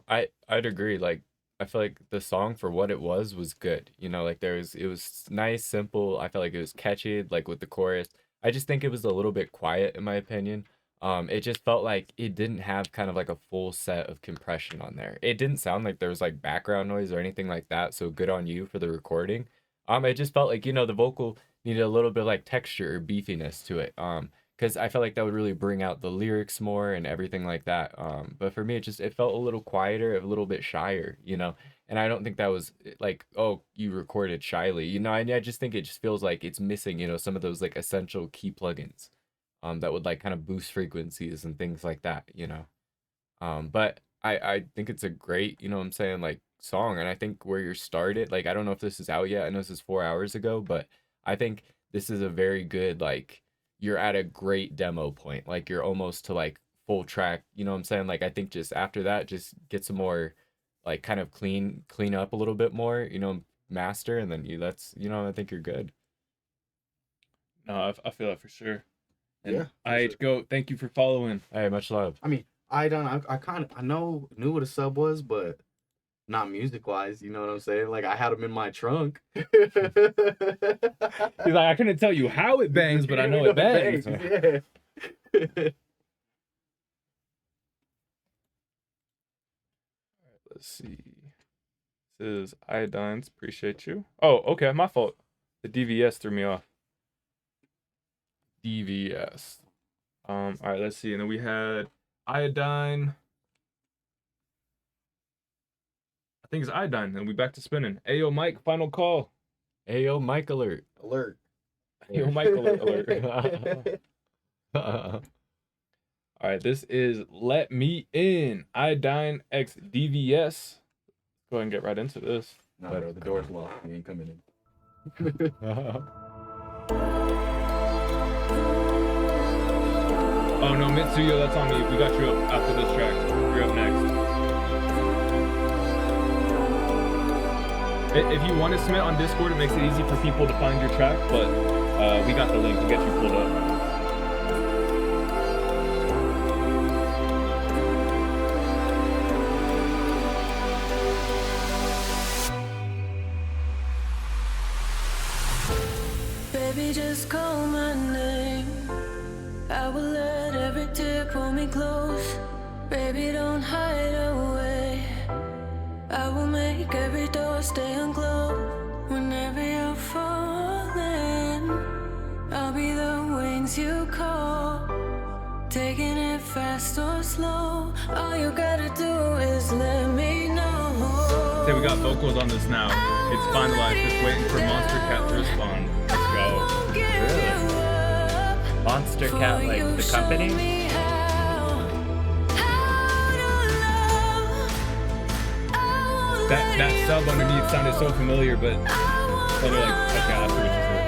I'd agree. Like, I feel like the song for what it was good. Like it was nice, simple. I felt like it was catchy, like with the chorus. I just think it was a little bit quiet in my opinion. It just felt like it didn't have kind of like a full set of compression on there. It didn't sound like there was like background noise or anything like that. So good on you for the recording. It just felt like, the vocal needed a little bit like texture or beefiness to it. Because I felt like that would really bring out the lyrics more and everything like that. But for me, it felt a little quieter, a little bit shyer, And I don't think that was like, oh, you recorded shyly, I just think it just feels like it's missing, some of those like essential key plugins, that would like kind of boost frequencies and things like that, But I think it's a great, what I'm saying, like song. And I think where you're started, like, I don't know if this is out yet. I know this is 4 hours ago, but I think this is a very good, like, you're at a great demo point. Like you're almost to like full track, what I'm saying? Like I think just after that, just get some more like kind of clean up a little bit more, master, and then I think you're good. No, I feel that for sure. And Yeah, for I sure. go, thank you for following. Hey, much love. I mean, I knew what a sub was, but not music wise. You know what I'm saying? Like I had them in my trunk. He's like, I couldn't tell you how it bangs, but I know it bangs. Yeah. Let's see. This is Iodines. Appreciate you. Oh, okay. My fault. The DVS threw me off. DVS. All right, let's see. And then we had Iodine. I think it's Iodine. And we back to spinning. Ayo, Mike, final call. Ayo, Mike alert. Alert. Ayo, Mike alert. All right, this is Let Me In. Iodine X DVS. Go ahead and get right into this. No, bro, the door's locked. He ain't coming in. Oh no, Mitsuyo, that's on me. We got you up after this track. You're up next. If you want to submit on Discord, it makes it easy for people to find your track, but we got the link to get you pulled up. Baby, just call my name. I will let every tear pull me close. Baby, don't hide away. I will make every door stay unclosed. Whenever you're falling, I'll be the wings you call. Taking it fast or slow, all you gotta do is let me know. Say we got vocals on this now. It's finalized. Just waiting for Monster Cat to respond. Let's go. Really? Monster Cat, like the company? That sub underneath sounded so familiar, but then you're like, okay, I see what you said.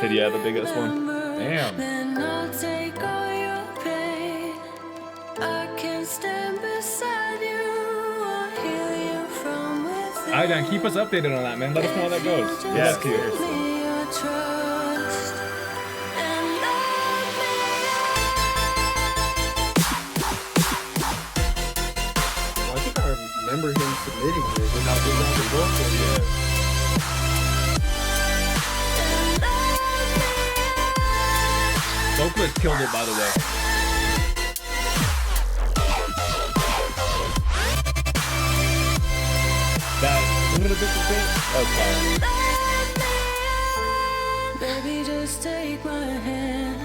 said, yeah, the biggest one. Damn. Then I'll take all your pain. I can stand beside you or heal you from within. Iodine, keep us updated on that, man. Let us know how that goes. Yeah, Give seriously. me your trust and love me. I think I remember him submitting this without being on the vocal. Yeah. Vocalist killed it, by the way. That little bit of it? Okay. Baby, just take my hand.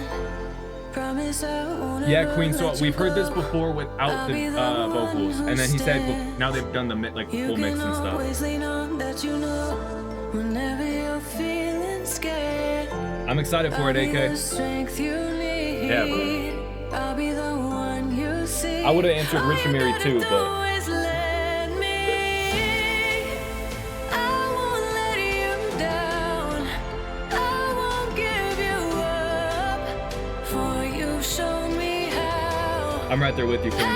Promise I won't Yeah, ever Queen. So let you we've heard this go. before without the vocals, and then he said well, now they've done the like You full mix can and stuff. always lean on that, you know, whenever you're feeling scared. I'm excited for it, I'll be the AK. strength you need. Yeah, bro. I'll be the one you see. I would have answered All Rich and you Mary gotta too, do but is let me. I won't let you down. I won't give you up. For you show me how. I'm right there with you, Queen.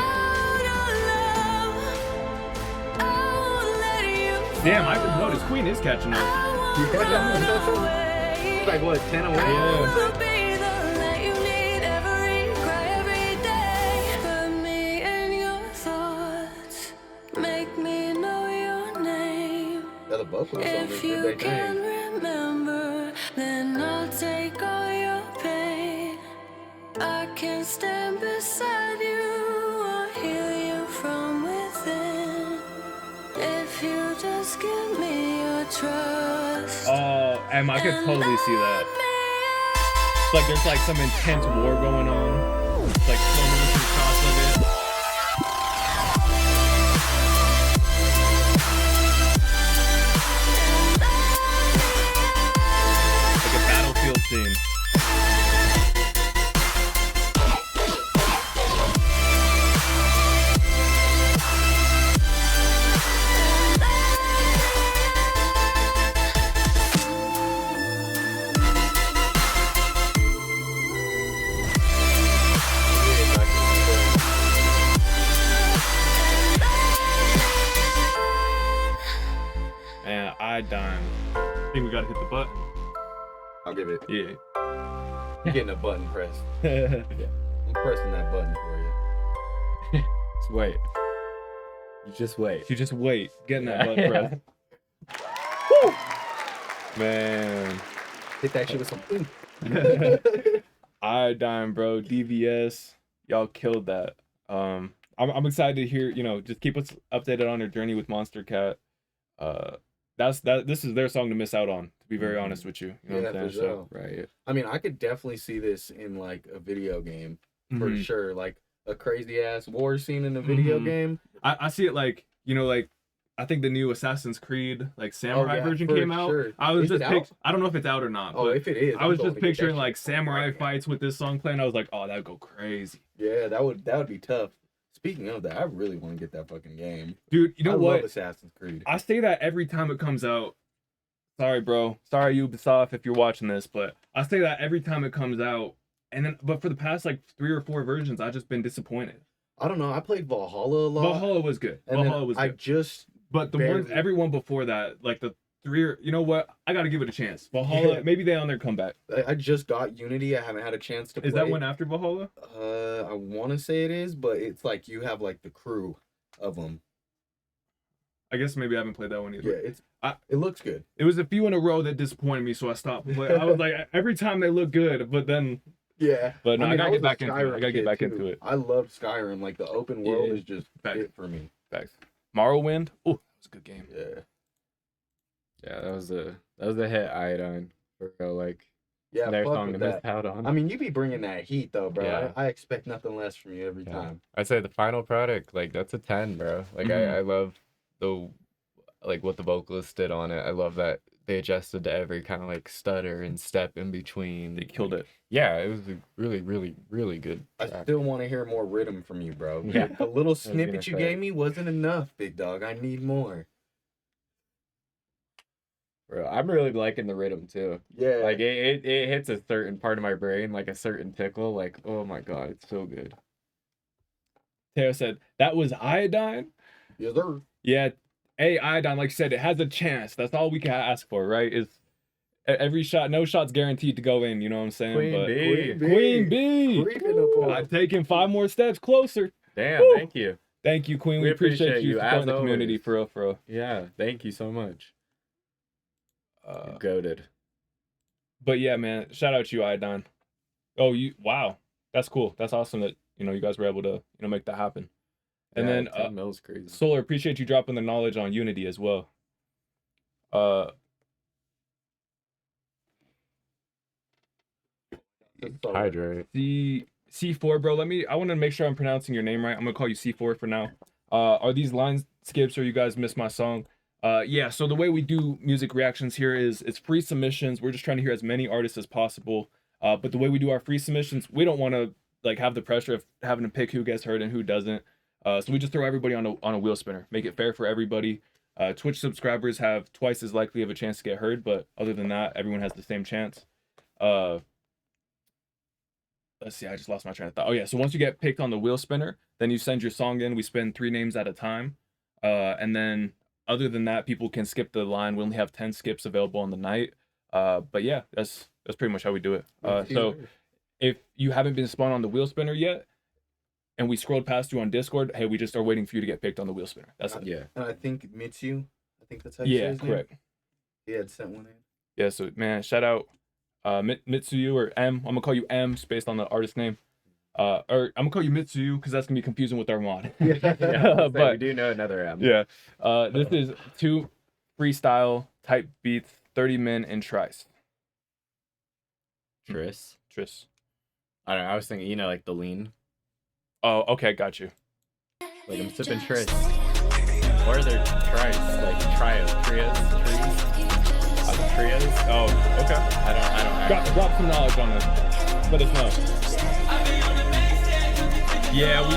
Damn, I didn't notice Queen is catching up. It's like what, 10 away? Yeah. Yeah, the vocals on this If did you they can thing. remember, then I'll take all your pain. I can stand beside you or heal you from within. If you just give me your trust. Oh, Em, I could totally see that. It's like there's like some intense war going on. It's like slow motion shots of it. Like a battlefield scene. Man, Iodine. I think we gotta hit the button. I'll give it. Yeah. You're getting a button pressed. I'm pressing that button for you. Just wait. You just wait. You just wait. Getting that button, bro. Man. Hit that shit with some ooh. Iodine, bro. DVS. Y'all killed that. I'm excited to hear, just keep us updated on their journey with Monster Cat. This is their song to miss out on, to be very honest with you. You know what I'm for saying? sure. Right. I mean, I could definitely see this in like a video game for Mhm. sure. Like a crazy ass war scene in a video Mhm. game. I see it like, like I think the new Assassin's Creed like samurai yeah, version for came out. sure. I was Is just it out? I don't know if it's out or not, Oh, but if it is, I was I'm just going to get that picturing shit like samurai right now. fights with this song playing. I was like, oh, that would go crazy. Yeah, that would be tough. Speaking of that, I really want to get that fucking game. Dude, you know I what? love Assassin's Creed. I say that every time it comes out. Sorry, bro. Sorry, Ubisoft, if you're watching this, but I say that every time it comes out. But for the past like 3 or 4 versions, I've just been disappointed. I don't know. I played Valhalla a lot. Valhalla was good. and then Valhalla was I good. just But the barely- ones, everyone before that, like the 3, you know what? I got to give it a chance. Valhalla, Yeah. maybe they on their comeback. I just got Unity. I haven't had a chance to play. Is that one after Valhalla? I want to say it is, but it's like you have like the crew of them. I guess maybe I haven't played that one either. Yeah, it looks good. It was a few in a row that disappointed me, so I stopped. But I was like, every time they look good, but then. Yeah, But no, I gotta was get a back into it. Skyrim I gotta get kid, back too. into it. I love Skyrim. Like the open world Yeah. is just Fact. it for me. Thanks. Morrowind. Oh, that was a good game. Yeah, Yeah, that was a hit, Iodine. For real, like yeah. their fuck song to with miss that. out on. I mean, you be bringing that heat though, bro. Yeah. I expect nothing less from you every Yeah. time. I'd say the final product, like that's a 10, bro. Like Mhm. I love the what the vocalist did on it. I love that they adjusted to every kind of like stutter and step in between. They killed it. Yeah, it was a really, really, really good I track. still want to hear more rhythm from you, bro. Yeah. The little gonna snippet you say. gave me wasn't enough, big dog. I need more. Bro, I'm really liking the rhythm too. Yeah. Like it hits a certain part of my brain, like a certain tickle. Like, oh my god, it's so good. Teo said, that was Iodine? Yes, sir. Yeah. Hey, Iodine, like you said, it has a chance. That's all we can ask for, right? Is every shot, no shot's guaranteed to go in, you know what I'm saying? Queen B. Queen B. Creeping up on I'm taking 5 more steps closer. Damn, Woo. thank you. Thank you, Queen. We We appreciate you appreciate you, supporting as the community, always. for real, for real. Yeah, thank you so much. Uh, Goated. but yeah, man, shout out to you, Iodine. Oh, wow. That's cool. That's awesome that, you guys were able to, make that happen. And then 10 mil's crazy. Solar, appreciate you dropping the knowledge on Unity as well. Hydrate. C4, bro. I want to make sure I'm pronouncing your name right. I'm gonna call you C4 for now. Are these line skips or you guys missed my song? Yeah. So the way we do music reactions here is it's free submissions. We're just trying to hear as many artists as possible. But the way we do our free submissions, we don't want to have the pressure of having to pick who gets heard and who doesn't. So we just throw everybody on a wheel spinner, make it fair for everybody. Twitch subscribers have twice as likely of a chance to get heard, but other than that, everyone has the same chance. Let's see, I just lost my train of thought. Oh yeah, so once you get picked on the wheel spinner, then you send your song in. We spin 3 names at a time. And then other than that, people can skip the line. We only have 10 skips available on the night. But yeah, that's pretty much how we do it. So if you haven't been spun on the wheel spinner yet, and we scrolled past you on Discord, hey, we just are waiting for you to get picked on the wheel spinner. That's it. Yeah. And I think Mitsu, I think that's how you say his correct. name. He had sent one in. Yeah, so man, shout out Mitsuyu or M. I'm gonna call you M, just based on the artist name. Or I'm gonna call you Mitsuyu because that's gonna be confusing with our mod. Yeah, but we do know another M. yeah, this is 2 freestyle type beats, 30 min and Trice. Tris. I don't know. I was thinking, like the lean. Oh, okay, got you. Like I'm sipping Tris. Or they're Trice, like trios. Oh, okay. I don't. Drop some knowledge on this. Let us know. Yeah, we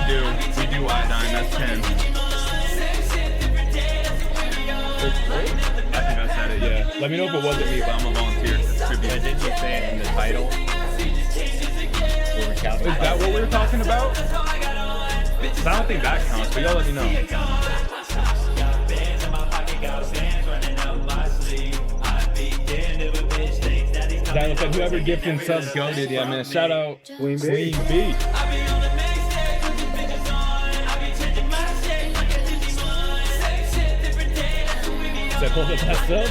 do Iodine. That's 10. I think I said it. Yeah. Let me know if it wasn't me, but I'm a volunteer. Yeah, didn't you say it in the title? Is that what we were talking about? I don't think that counts, but y'all let me know. Daniel said whoever gifted subs goated. Yeah, man. Shout out Queen B. Queen B. Said hold up that sub.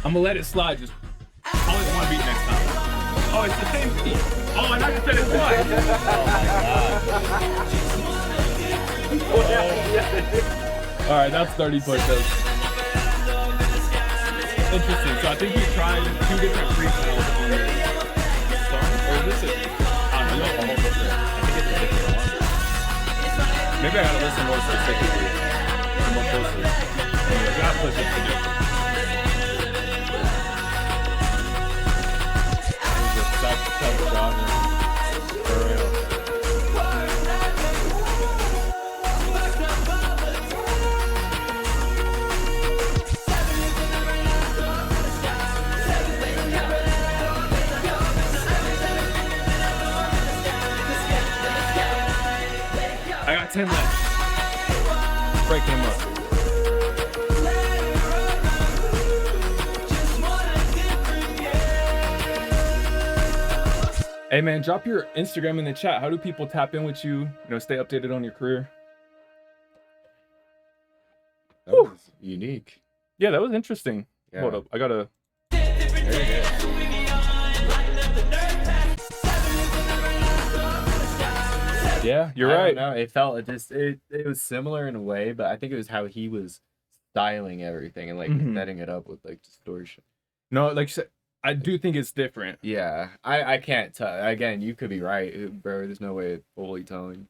I'm gonna let it slide. Just always want to beat next time. Oh, it's the same beat. Oh, and I just said it twice. All right, that's 30 push-ups. Interesting. So I think we tried 2 different freestyles on this song. Or is this it? I don't know. I think it's a different one. Maybe I gotta listen more specifically. More closely. I gotta push it to do. For real. I got 10 left. Breaking them up. Hey man, drop your Instagram in the chat. How do people tap in with you? Stay updated on your career. That was unique. Yeah, that was interesting. Yeah. Hold up, I gotta. Very good. Yeah, you're I right. don't know. It felt it was similar in a way, but I think it was how he was styling everything and setting it up with distortion. No, like you said, I do think it's different. Yeah, I can't tell. Again, you could be right, bro. There's no way of fully telling.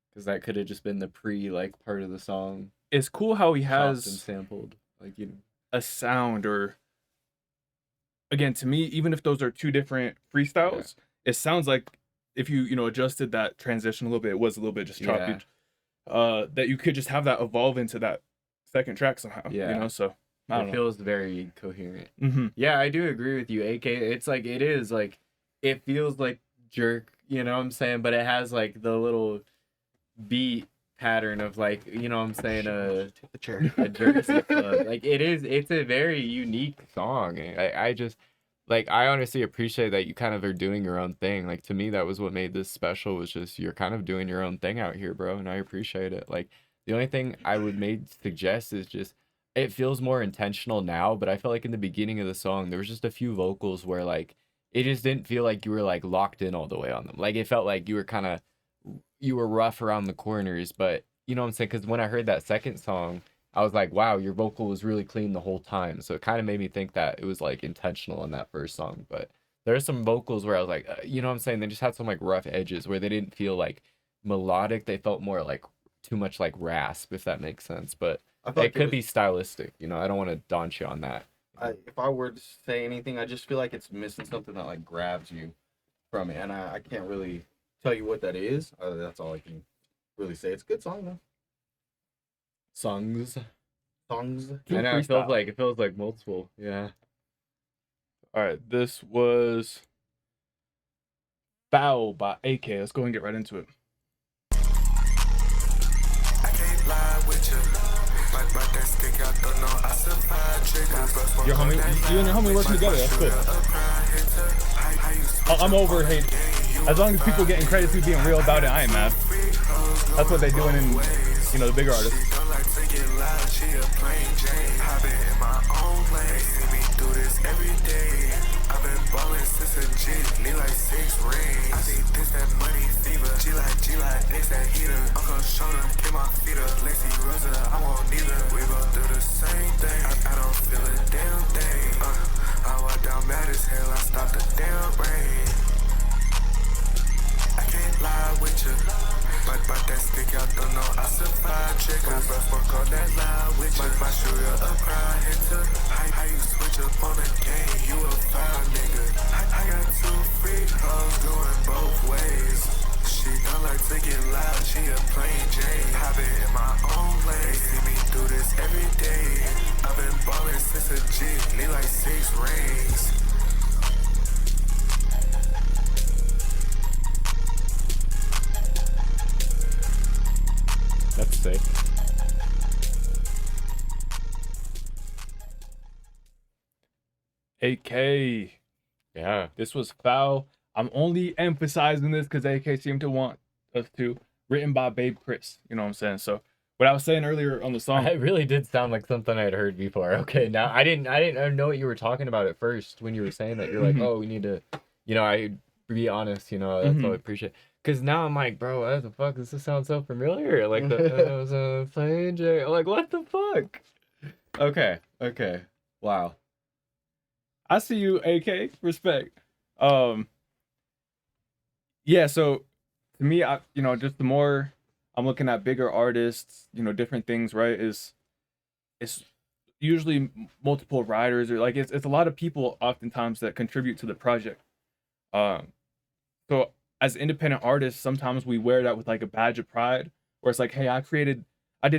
Because that could have just been the like part of the song. It's cool how he chopped and has sampled. Like, you know. a sound, or again, to me, even if those are two different freestyles, it sounds like if you adjusted that transition a little bit, it was a little bit just choppy. That you could just have that evolve into that second track somehow. Yeah. So I don't It know. feels very coherent. Mm-hmm. Yeah, I do agree with you, AK. It's like, it is like, it feels like Jerk, you know what I'm saying? But it has like the little beat pattern of like, you know what I'm saying, the chair. a Jersey club. Like, it's a very unique song. I just, like, I honestly appreciate that you kind of are doing your own thing. Like, to me, that was what made this special, was just you're kind of doing your own thing out here, bro, and I appreciate it. Like, the only thing I would suggest is just, it feels more intentional now, but I felt like in the beginning of the song, there was just a few vocals where, like, it just didn't feel like you were, like, locked in all the way on them. Like, it felt like you were rough around the corners, but, you know what I'm saying? Because when I heard that second song, I was like, wow, your vocal was really clean the whole time. So it kind of made me think that it was, like, intentional in that first song. But there's some vocals where I was like, you know what I'm saying? They just had some, like, rough edges where they didn't feel, like, melodic. They felt more, like, too much, like, rasp, if that makes sense. But it could be stylistic. You know, I don't want to daunt you on that. If I were to say anything, I just feel like it's missing something that, like, grabs you from it. And I can't really tell you what that is. That's all I can really say. It's a good song, though. Songs. Two I know, freestyle. it feels like multiple. Yeah. All right, this was Foul by AK. Let's go and get right into it. Your homie, you and your homie working together. That's cool. I'm over hate. As long as people getting credit for being real about it, I ain't mad. That's what they're doing in, the bigger artists. I've been ballin' since a jit, need like 6 rings. I think this that money fever. G like, this that heater. Uncle shoulder, get my feet up. Lacy Rosa, I won't neither. We both do the same thing. I don't feel a damn thing. I walk down mad as hell, I stop the damn rain. I can't lie with you. But that stick out, don't know I survived. Chick, I fuck on that lie with you. My shooter a pride hitter. How you switch up on the game? You a foul nigga. I got 2 free hoes going both ways. She don't like to get loud, she a plain Jane. I've been in my own lane. They see me do this every day. I've been ballin' since a jit, need like 6 rings. That's sick. AK. Yeah. This was Foul. I'm only emphasizing this because AK seemed to want us to. Written by Babe Chris. You know what I'm saying? So what I was saying earlier on the song. It really did sound like something I'd heard before. Okay, now I didn't know what you were talking about at first when you were saying that. You're like, oh, we need to, I be honest, that's all I appreciate. Cause now I'm like, bro, what the fuck? Does this sound so familiar? Like the plain J. Like, what the fuck? Okay. Wow. I see you, AK. Respect. Yeah, so to me, I just the more I'm looking at bigger artists, different things, right? It's usually multiple writers, or like it's a lot of people oftentimes that contribute to the project. So as independent artists, sometimes we wear that with like a badge of pride, where it's like, hey, I did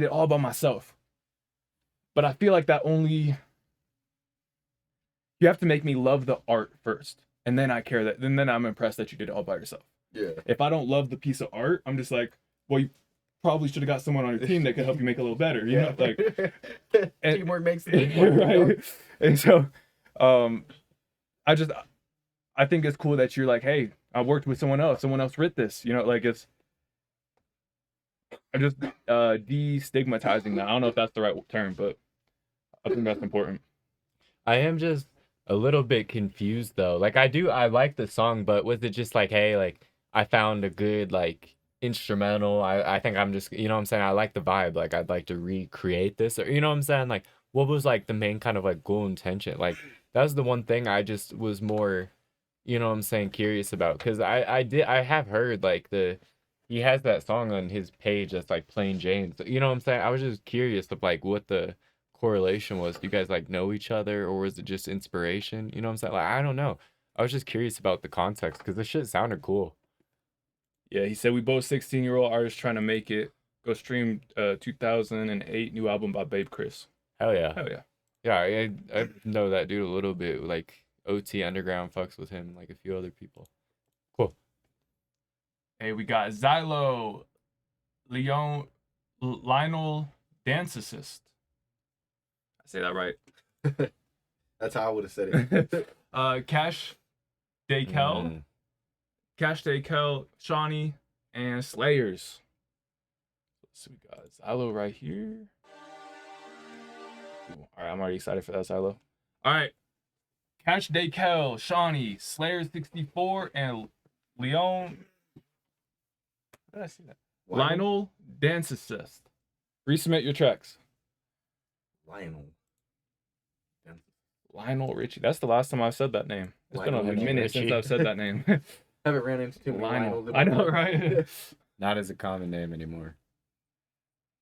it all by myself. But I feel like that only, you have to make me love the art first, and then I care that, and then I'm impressed that you did it all by yourself. Yeah. If I don't love the piece of art, I'm just like, well, you probably should have got someone on your team that could help you make it a little better, you know? Like, teamwork makes it work, right. And so, I think it's cool that you're like, hey, I worked with someone else writ this, like I'm just destigmatizing that. I don't know if that's the right term, but I think that's important. I am just a little bit confused though. Like I like the song, but was it just like, hey, like I found a good like instrumental. I think I'm just, you know what I'm saying? I like the vibe. Like I'd like to recreate this, or you know what I'm saying? Like what was like the main kind of like goal intention? Like that was the one thing I just was more, you know what I'm saying, curious about, because I have heard like the, he has that song on his page that's like Plain Jane. So, you know what I'm saying? I was just curious of like what the correlation was. Do you guys like know each other, or was it just inspiration? You know what I'm saying? Like, I don't know. I was just curious about the context because the shit sounded cool. Yeah, he said we both 16-year-old artists trying to make it. Go stream 2008 new album by Babe Chris. Hell yeah. Hell yeah. Yeah, I know that dude a little bit. Like OT Underground fucks with him, like a few other people. Cool. Hey, we got Xylo, Lionel Dance Assist. I say that right? That's how I would have said it. Cash Daykel, Cash Daykel, Shawnee, and Slayers. So we got Xylo right here. Ooh, all right, I'm already excited for that Xylo. All right. Cash Daykel, Shawnee, Slayer 64, and Leon. Where did I see that? Lionel Dance Assist. Resubmit your tracks. Lionel Richie. That's the last time I've said that name. It's been a minute since I've said that name. Haven't ran into too many Lionel. Lionels. I know, right? Not as a common name anymore.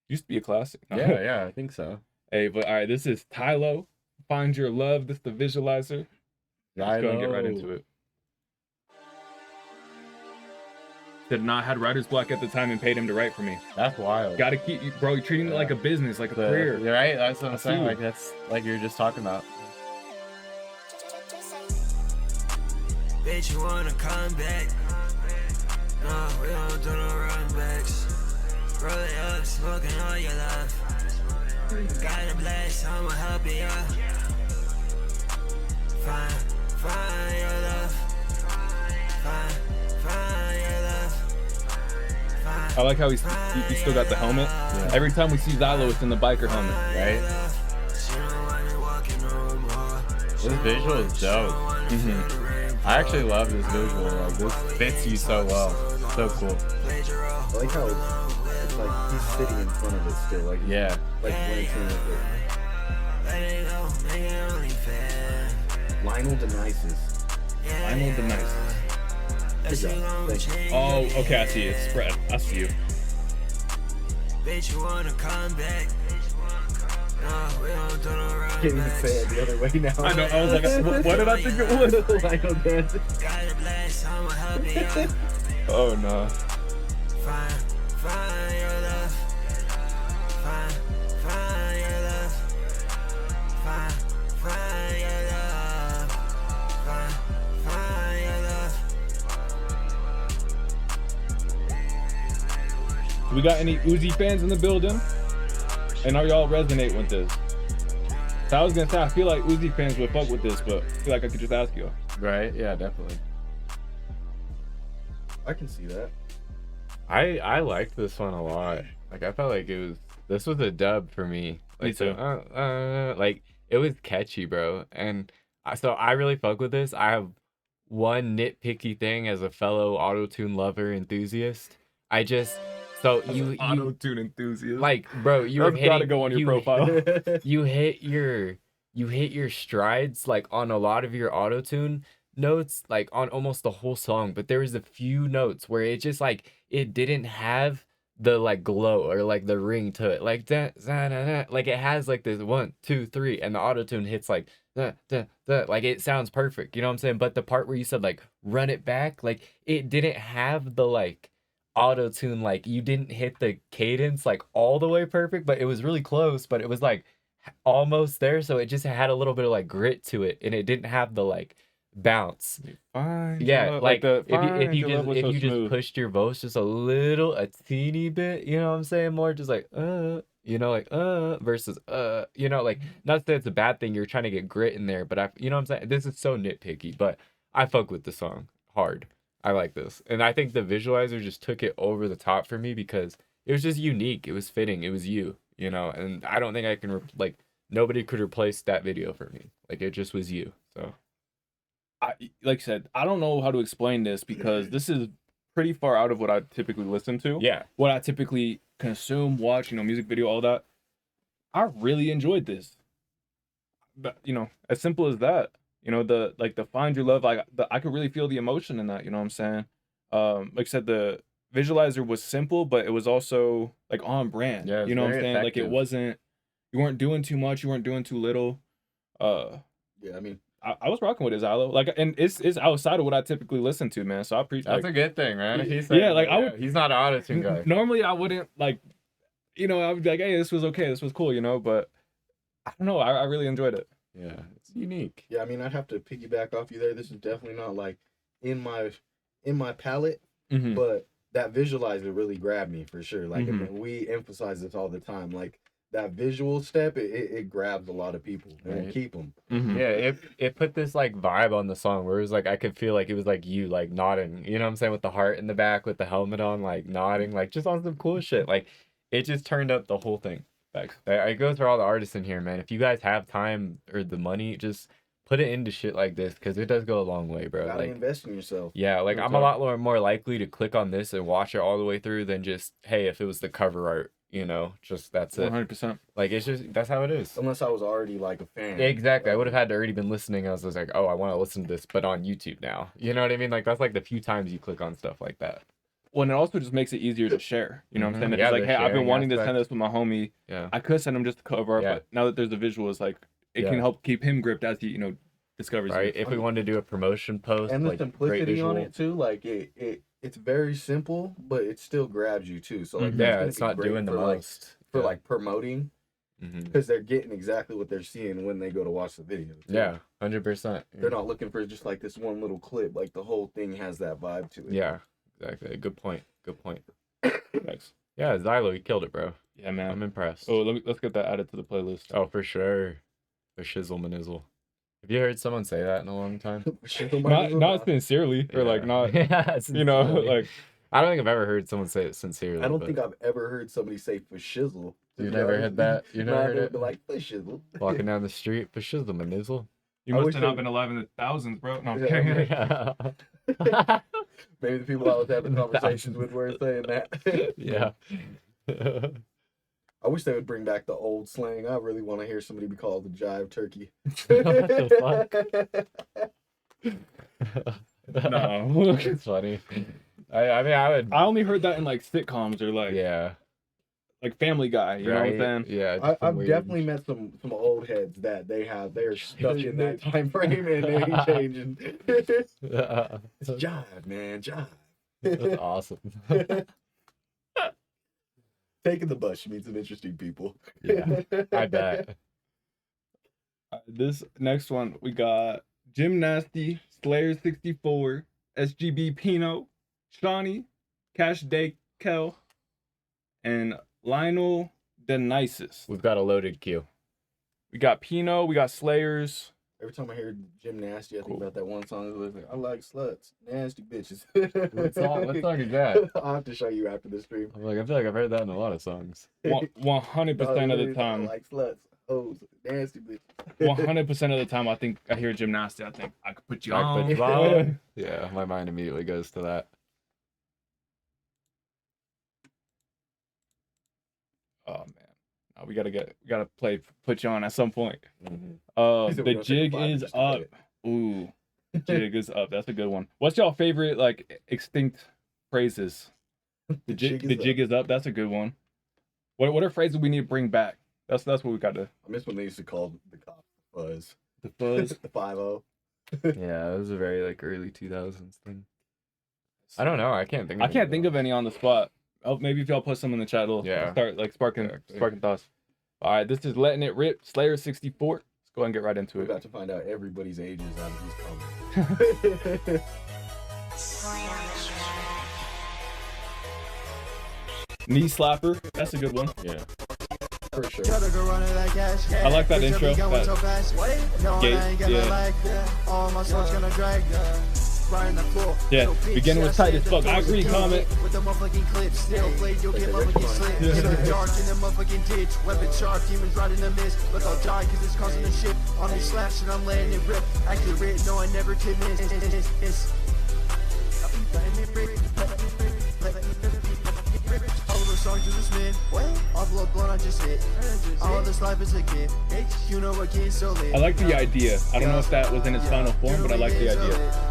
Used to be a classic. Yeah, I think so. Hey, but all right, this is Tylo. Find Your Love. This is the visualizer. Let's go and get right into it. Did not had writer's block at the time and paid him to write for me. That's wild. Gotta keep, bro, you're treating it like a business, like a career. You're right. That's what I'm saying. you. Like that's like you're just talking about. Bitch, you wanna come back? No, we don't do no run backs. Roll it up, smoking all your love. Got a blast, I'ma help you out. Find your love. Find your love. I like how he still got the helmet. Yeah. Every time we see Xylo, it's in the biker helmet, right? This visual is dope. I actually love this visual. Like this fits you so well. So cool. I like how it's like he's sitting in front of it still. Like yeah. Like glancing with it. Lionel Denices. Lionel Denices. Good job. Thank you. Oh, okay, I see it. Spread. I see you. Bitch, you wanna come back? No, we don't do no run. Can't even say it the other way now. I know. I was like, what did I think it was? Lionel dancing. Got a blast, I'ma help you out. Oh no. Find your love. Find your love. Find your love. Find your love. We got any Uzi fans in the building? And are y'all resonate with this? So I was gonna say I feel like Uzi fans would fuck with this, but I feel like I could just ask you. Right? Yeah, definitely. I can see that. I liked this one a lot. Like I felt like this was a dub for me. Like, Me too. Like it was catchy, bro. And so I really fuck with this. I have one nitpicky thing as a fellow auto-tune lover enthusiast. You auto-tune enthusiast. Like, bro, That's gotta go on your profile. You hit your strides like on a lot of your auto-tune notes, like on almost the whole song, but there was a few notes where it just like it didn't have the like glow or like the ring to it, like that, like it has like this 1, 2, 3, and the auto-tune hits like like it sounds perfect, you know what I'm saying? But the part where you said like run it back, like it didn't have the like auto-tune, like you didn't hit the cadence like all the way perfect, but it was really close, but it was like almost there, so it just had a little bit of like grit to it, and it didn't have the like bounce. Fine. Yeah, like if you just just pushed your voice just a teeny bit, you know what I'm saying? More just like you know, like versus you know, like not that it's a bad thing, you're trying to get grit in there, but you know what I'm saying? This is so nitpicky, but I fuck with the song hard. I like this. And I think the visualizer just took it over the top for me because it was just unique. It was fitting. It was you know, and I don't think I can like nobody could replace that video for me. Like it just was you. So like I said, I don't know how to explain this because this is pretty far out of what I typically listen to. Yeah. What I typically consume, watch, you know, music video, all that. I really enjoyed this. But, you know, as simple as that. You know, the Find Your Love, I could really feel the emotion in that, you know what I'm saying? Like I said, the Visualizer was simple, but it was also like on brand. Yeah, you know what I'm very saying? Like it effective. wasn't, you weren't doing too much, you weren't doing too little. Yeah, I mean, I was rocking with his Aloe, like, and it's outside of what I typically listen to, man. So I appreciate. That's a good thing, man. Yeah, like, I would- he's not an auto-tune guy. Normally I wouldn't like, I would be like, hey, this was okay, this was cool, but I don't know, I really enjoyed it. Yeah, it's unique. yeah, I mean, I'd have to piggyback off you there. This is definitely not like in my palette, Mhm. but that visualizer really grabbed me for sure. Like, Mhm. and we emphasize this all the time. Like that visual step, it grabs a lot of people and Right. keep them. Mhm. Yeah, it put this like vibe on the song where it was like I could feel like it was like you like nodding, you know what I'm saying, with the heart in the back, with the helmet on, like nodding, like just on some cool shit. Like it just turned up the whole thing. Facts. I go through all the artists in here, man. If you guys have time or the money, just put it into shit like this because it does go a long way, bro. Gotta Like invest in yourself. yeah, like Real I'm a talk. lot more likely to click on this and watch it all the way through than just hey, if it was the cover art, just that's it. 100%. Like it's just that's how it is. Unless I was already like a fan. Exactly. I would have had to already been listening. I was just like, oh, I want to listen to this, but on YouTube now. You know what I mean? Like that's like the few times you click on stuff like that. Well, and it also just makes it easier to share. You know what I'm saying? Mhm. If Yeah, it's like, the hey, I've been sharing wanting to aspect. send this with my homie. Yeah. I could send him just the cover art, Yeah. but now that there's a visual, it's like it Yeah. can help keep him gripped as he, discovers Right. it. If we wanted to do a promotion post, And the like great simplicity on visual. it too, like it's very simple, but it still grabs you too. So like, Mhm. that's Yeah, gonna it's be not great doing the for, most. for Yeah. like promoting, Mhm. because they're getting exactly what they're seeing when they go to watch the video. too. Yeah, 100%. They're not looking for just like this one little clip. Like the whole thing has that vibe to it. Yeah, exactly. Good point. Good point. Thanks. Yeah, Zylo, you killed it, bro. Yeah, man. I'm impressed. Oh, let's get that added to the playlist. Oh, for sure. The shizzle manizzle. Have you heard someone say that in a long time? Not sincerely, or like not, Yeah, sincerely. like I don't think I've ever heard someone say it sincerely. I don't but think I've ever heard somebody say for shizzle. to You be never honest. heard that? You No, never I heard never it? been like for shizzle. Walking down the street for shizzle manizzle. you I must wish have they- not been alive in the thousands, bro. No, I'm Yeah, kidding. Yeah. Maybe the people I was having conversations with weren't saying that. Yeah. I wish they would bring back the old slang. I really want to hear somebody be called the jive turkey. What the No. It's funny. I mean, I would. I only heard that in like sitcoms or like Yeah. like Family Guy. You know what I'm saying? Yeah. just I've some weird- definitely met some old heads that they're stuck in that time frame and they ain't changing. It's jive, man, jive. That's awesome. Taking the bus, you meet some interesting people. Yeah, I bet. This next one we got Gymnasty, Slayer 64, SGB Pino, Shawnee, Cash Day Kel, and Lionel Denisis. We've got a loaded queue. We got Pino, we got Slayers. Every time I hear Gymnasty, I think Cool. about that one song. It was like, I like sluts, nasty bitches. What song is that? I'll have to show you after the stream. I'm like, I feel like I've heard that in a lot of songs. 100% of the time. I like sluts, hoes, nasty bitches. 100% of the time, I think I hear Gymnasty. I think I could put you I on. put you on. Yeah, my mind immediately goes to that. Oh man, no, we gotta put you on at some point. He said we The don't take jig 5 is just to play up. it. Ooh, jig is up. That's a good one. What's y'all favorite like extinct phrases? The jig is up. That's a good one. What are phrases we need to bring back? That's what we got to. I miss when they used to call the cops the fuzz. The fuzz. The 5-0. Yeah, it was a very like early 2000s thing. I don't know. I can't think. I can't think of any on the spot. Oh, maybe if y'all put some in the chat, it'll Yeah. start like sparking thoughts. All right, this is Letting It Rip, Slayer 64. Let's go ahead and get right into We're it. about to find out everybody's ages out of these comments. Knee Slapper, that's a good one. Yeah. For sure. I like that intro. Yeah, beginning was tight as fuck. I agree, comment. With the motherfucking clip, still play, you'll get motherfucking slipped. In the dark, in the motherfucking ditch. Weapon sharp, demons right in the mist. Look, I'll die, cause it's causing a shit. On these slaps, and I'm letting it rip. Accurate, no, I never could miss. All those songs you just made. All blood blown, I just hit. All this life is a gift. You know what getting so lit. I like the idea. I don't know if that was in its final form, but I like the idea.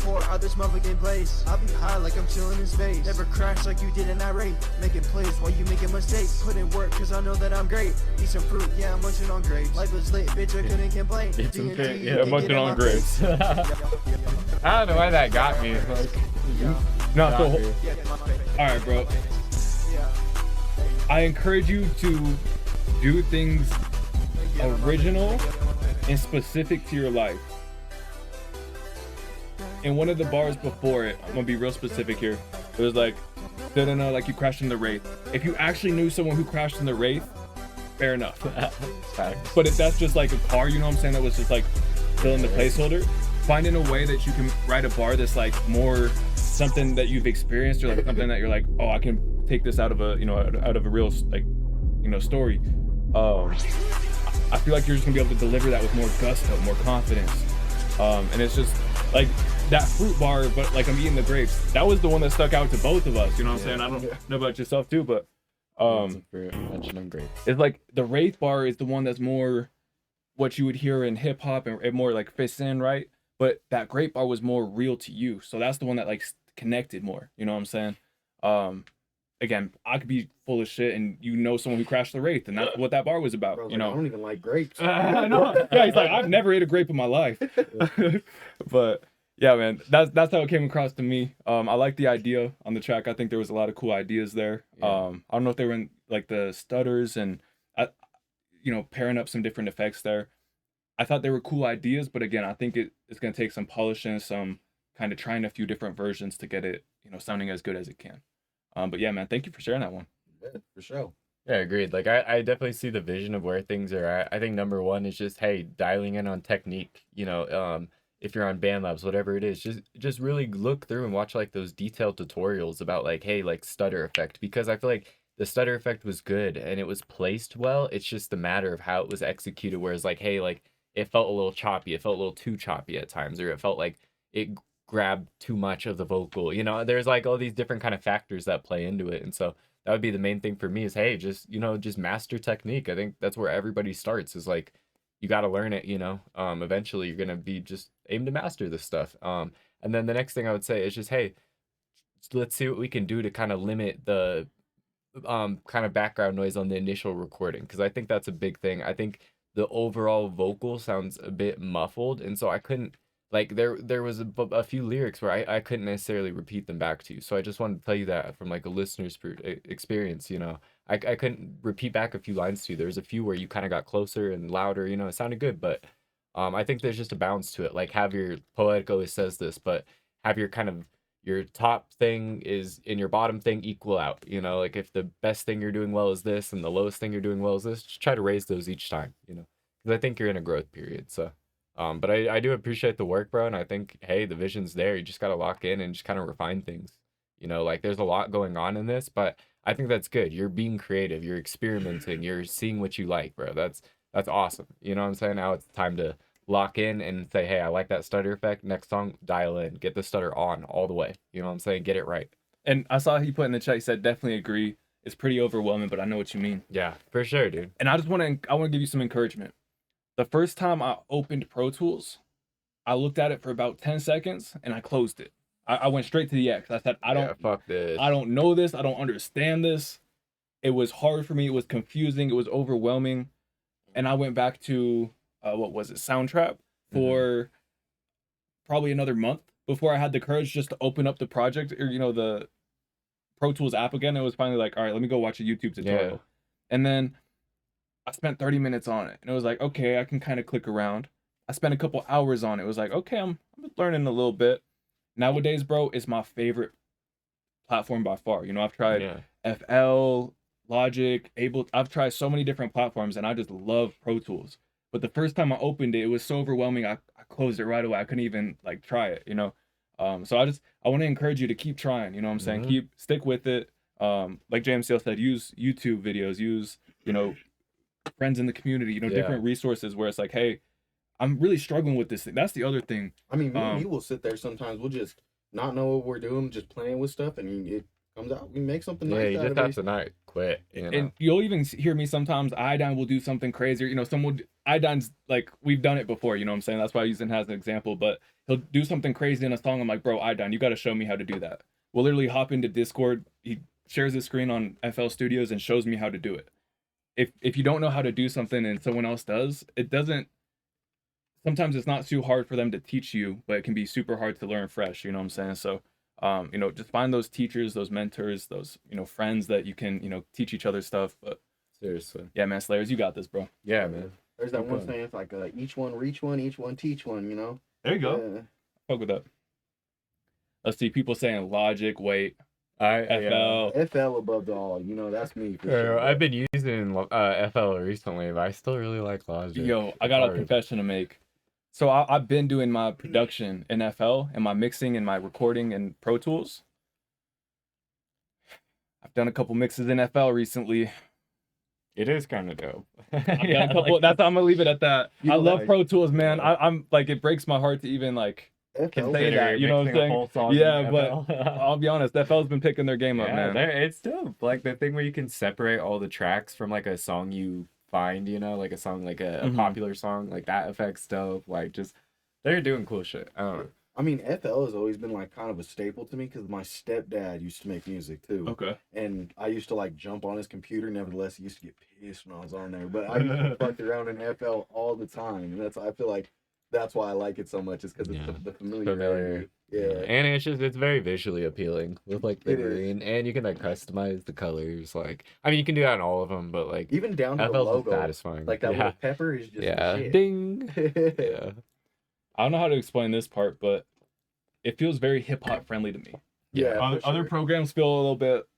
pour out this motherfucking place. I'll be high like I'm chilling in space. Never crash like you did in that rate. Making plays while you making mistakes. Put in work cause I know that I'm great. Eat some fruit, yeah, I'm munching on grapes. Life was lit, bitch, I couldn't complain. Eat some D&D, fruit, you yeah, can munching get in on my grapes. face. I don't know why that got me. Like, No, got so me. all right, bro. I encourage you to do things original and specific to your life. In one of the bars before it, I'm gonna be real specific here. It was like, no, like you crashed in the Wraith. If you actually knew someone who crashed in the Wraith, fair enough. But if that's just like a car, you know what I'm saying, that was just like filling the placeholder, finding a way that you can write a bar that's like more something that you've experienced, or like something that you're like, oh, I can take this out of a, you know, out of a real, like, you know, story. I feel like you're just gonna be able to deliver that with more gusto, more confidence. And it's just like that fruit bar, but like I'm eating the grapes. That was the one that stuck out to both of us. You know what I'm saying? I don't know about yourself too, but mentioning grapes. it's like the Wraith bar is the one that's more what you would hear in hip hop, and it more like fits in, right? But that grape bar was more real to you, so that's the one that like connected more. You know what I'm saying? Again, I could be full of shit, and you know someone who crashed the Wraith, and that's what that bar was about. Bro, you know, I don't even like grapes. I know. Yeah, he's like, I've never ate a grape in my life. But yeah, man, that's how it came across to me. I like the idea on the track. I think there was a lot of cool ideas there. Yeah. I don't know if they were in like the stutters and, you know, pairing up some different effects there. I thought they were cool ideas, but again, I think it's gonna take some polishing, some kind of trying a few different versions to get it, you know, sounding as good as it can. But yeah, man, thank you for sharing that one. Yeah, for sure. Yeah, agreed. Like I definitely see the vision of where things are at. I think number one is just, hey, dialing in on technique. You know, if you're on BandLabs, whatever it is, just really look through and watch like those detailed tutorials about like, hey, like stutter effect, because I feel like the stutter effect was good and it was placed well. It's just the matter of how it was executed. Whereas like, hey, like it felt a little choppy. It felt a little too choppy at times, or it felt like it grabbed too much of the vocal. You know, there's like all these different kind of factors that play into it. And so that would be the main thing for me is, hey, just, you know, just master technique. I think that's where everybody starts, is like, you got to learn it, you know. Eventually you're going to be just aim to master this stuff. And then the next thing I would say is just, hey, let's see what we can do to kind of limit the kind of background noise on the initial recording, because I think that's a big thing. I think the overall vocal sounds a bit muffled, and so I couldn't, like, there was a few lyrics where I couldn't necessarily repeat them back to you. So I just wanted to tell you that from like a listener's experience, you know. I couldn't repeat back a few lines to you. There was a few where you kind of got closer and louder, you know, it sounded good, but I think there's just a balance to it. Like, have your, Poetic always says this, but have your kind of, your top thing is in your bottom thing equal out, you know. Like if the best thing you're doing well is this and the lowest thing you're doing well is this, just try to raise those each time, you know, because I think you're in a growth period. So but I do appreciate the work, bro, and I think, hey, the vision's there. You just got to lock in and just kind of refine things, you know. Like there's a lot going on in this, but I think that's good. You're being creative, you're experimenting, you're seeing what you like, bro. That's awesome, you know what I'm saying? Now it's time to lock in and say, hey, I like that stutter effect. Next song, dial in, get the stutter on all the way, you know what I'm saying? Get it right. And I saw he put in the chat, he said definitely agree, it's pretty overwhelming, but I know what you mean. Yeah, for sure, dude. And I want to give you some encouragement. The first time I opened Pro Tools, I looked at it for about 10 seconds and I closed it. I went straight to the X. I said, fuck this. I don't know this. I don't understand this. It was hard for me. It was confusing. It was overwhelming. And I went back to, what was it, Soundtrap for probably another month before I had the courage just to open up the project, or, you know, the Pro Tools app again. It was finally like, all right, let me go watch a YouTube tutorial. Yeah. And then I spent 30 minutes on it, and it was like, okay, I can kind of click around. I spent a couple hours on it. It was like, okay, I'm learning a little bit. Nowadays, bro, it's my favorite platform by far. You know, I've tried FL, Logic, I've tried so many different platforms, and I just love Pro Tools. But the first time I opened it, it was so overwhelming. I closed it right away. I couldn't even like try it, you know. So I want to encourage you to keep trying. You know what I'm saying? Stick with it. Like JMCL said, use YouTube videos, use, you know, friends in the community, you know, different resources where it's like, hey, I'm really struggling with this thing. That's the other thing. I mean, me and you will sit there sometimes. We'll just not know what we're doing, just playing with stuff, and it comes out. We make something nice. Yeah, you out just of have it. to not quit. You know? And you'll even hear me sometimes. Will do something crazy. Or, you know, someone Idine's like, we've done it before, you know what I'm saying? That's why I use him as an example, but he'll do something crazy in a song. I'm like, bro, Idine, you got to show me how to do that. We'll literally hop into Discord. He shares his screen on FL Studios and shows me how to do it. If you don't know how to do something and someone else does, it doesn't, sometimes it's not too hard for them to teach you, but it can be super hard to learn fresh, you know what I'm saying? So, you know, just find those teachers, those mentors, those, you know, friends that you can, you know, teach each other stuff. But seriously. Yeah, man, Slayers, you got this, bro. Yeah, man. There's that one saying, it's like, each one reach one, each one teach one, you know? There you go. Fuck with that. Let's see, people saying Logic, wait. FL above all, you know, that's me for sure. I've been using FL recently, but I still really like Logic. Yo, I got a confession to make. So I've been doing my production in FL and my mixing and my recording in Pro Tools. I've done a couple mixes in FL recently. It is kind of dope. I've done a couple. I'm gonna leave it at that. I love Pro Tools, man. I'm like, it breaks my heart to even like can say that. You know what I'm saying? Yeah, but I'll be honest, FL's been picking their game up, man. It's dope. Like the thing where you can separate all the tracks from like a song you find, you know, like a song, like a popular song, like that affects dope. Like just they're doing cool shit. I don't know. I mean, FL has always been like kind of a staple to me because my stepdad used to make music too. Okay. And I used to like jump on his computer. Nevertheless, he used to get pissed when I was on there. But I used to fuck around in FL all the time, and I feel like that's why I like it so much. Is because it's the familiarity. Yeah. And it's very visually appealing with like the green, and you can like customize the colors. Like, I mean, you can do that on all of them, but like even down to the logo, satisfying. Like that little pepper is just shit. Ding. Yeah. I don't know how to explain this part, but it feels very hip hop friendly to me. Yeah. Other programs feel a little bit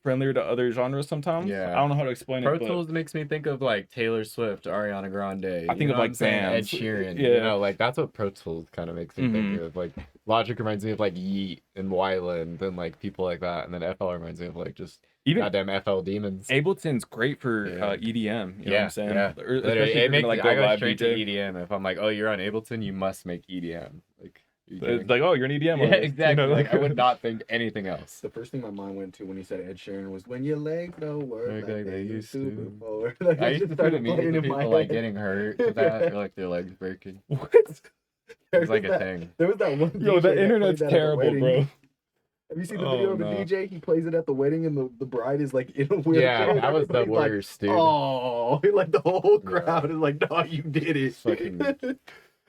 friendlier to other genres sometimes. Yeah. I don't know how to explain Pro it. Pro Tools makes me think of like Taylor Swift, Ariana Grande. I think of like Ed Sheeran. Yeah. You know, like that's what Pro Tools kind of makes me think of. Like Logic reminds me of like Yeet and Wyland and like people like that, and then FL reminds me of like just even goddamn FL demons. Ableton's great for EDM. You know what I'm saying? Yeah. It makes like I go straight to EDM. If I'm like, oh, you're on Ableton, you must make EDM. Like it's like, oh, you're an EDM. Yeah, exactly. You know, like I would not think anything else. The first thing my mind went to when he said Ed Sheeran was when your legs don't work like they used to before. I used to put immediately people like getting hurt to that or like their legs breaking. What? It's like a thing. There was that one DJ. Yo, the internet's terrible, bro. Have you seen the video of the DJ? He plays it at the wedding, and the bride is like in a wheelchair. Yeah, that was the worst, dude. Oh, like the whole crowd is like, "No, you did it." Fucking.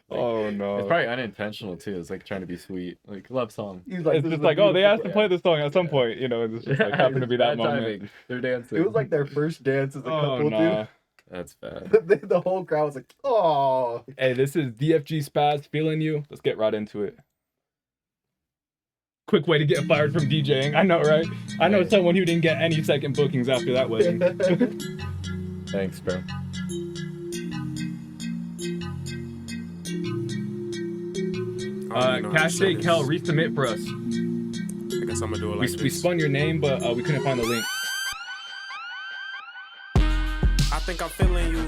Oh no! It's probably unintentional too. It's like trying to be sweet, like love song. He's like, it's just like, oh, they asked to play this song at some point, you know. It's just like happened to be that moment. Timing. They're dancing. It was like their first dance as a couple, dude. That's bad. The whole crowd was like, oh. Hey, this is DFG Spaz feeling you. Let's get right into it. Quick way to get fired from DJing. I know, right? I know someone who didn't get any second bookings after that wedding. Thanks, bro. Cash Day Kel, resubmit for us. I guess I'm gonna do it like this. We spun your name, but we couldn't find the link. I think I'm feeling you,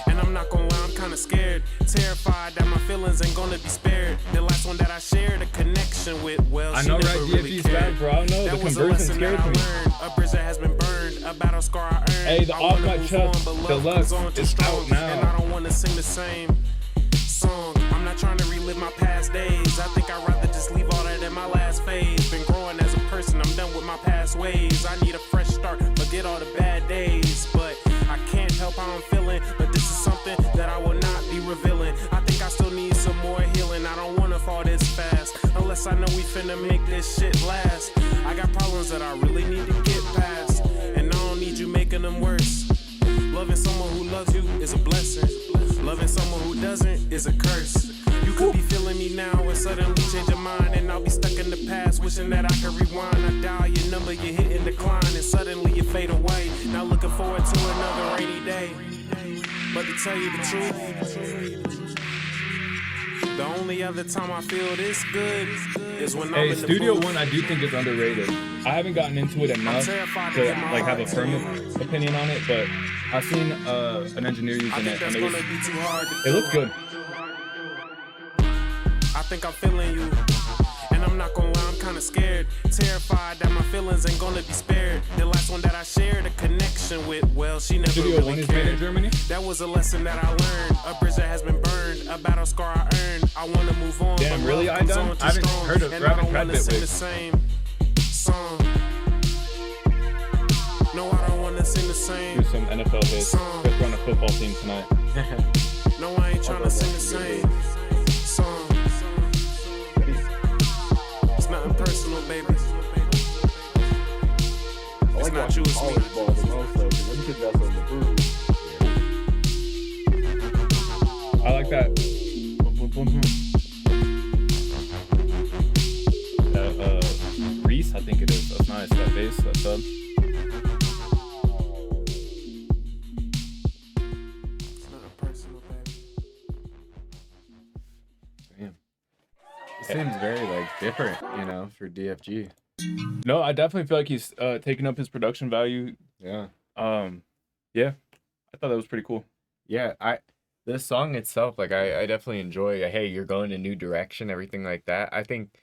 and I'm not gonna lie, I'm kinda scared, terrified that my feelings ain't gonna be spared. The last one that I shared a connection with, well, I she know, never right? really DFG's bad, bro. I don't know. That The was a conversion lesson scared that I me. learned. A bridge that has been burned, a battle scar I earned. Hey, the I Off wanna My move Chest on, but love Deluxe comes on too is strong, out now. and I don't wanna sing the same song. I'm not trying to relive my past days. I think I'd rather just leave all that in my last phase. Been growing as a person, I'm done with my past ways. I need a fresh start, forget all the bad days. But I can't help how I'm feeling, but this is something that I will not be revealing. I think I still need some more healing. I don't wanna fall this fast, unless I know we finna make this shit last. I got problems that I really need to get past, and I don't need you making them worse. Loving someone who loves you is a blessing. Loving someone who doesn't is a curse. You could be feeling me now and suddenly change your mind, and I'll be stuck in the past, wishing that I could rewind. I dial your number, you hit and decline, and suddenly you fade away. Now looking forward to another rainy day. But to tell you the truth, the only other time I feel this good is when I'm in the Studio booth. One, I do think it's underrated. I haven't gotten into it enough to like have a firm opinion on it, but I've seen an engineer using it, and it looks good. I think I'm feeling you, and I'm I'm not gonna lie, I'm kinda scared. Terrified that my feelings ain't gonna be spared. The last one that I shared a connection with, well, she never Studio really One is made in cared. Germany. That was a lesson that I learned. A bridge that has been burned, a battle scar I earned. I wanna move on. Damn, but really, love I comes done? on too I haven't strong, heard of- and or I haven't don't tried wanna sing Bitwig. the same song. No, I don't wanna sing the same. Do some NFL hits. Let's run a football team tonight. No, I ain't tryna sing the same song. It's nothing personal, baby. I It's like not you, it's college me. ball the most though, because them kids got something to prove. I like that. Boom, boom, boom, boom. Reese, I think it is. That's nice. That bass, that sub. It's nothing personal, baby. Damn. It seems very like different, you know, for DFG. No, I definitely feel like he's taking up his production value. Yeah. Yeah, I thought that was pretty cool. Yeah, the song itself, like I definitely enjoy. Hey, you're going a new direction, everything like that. I think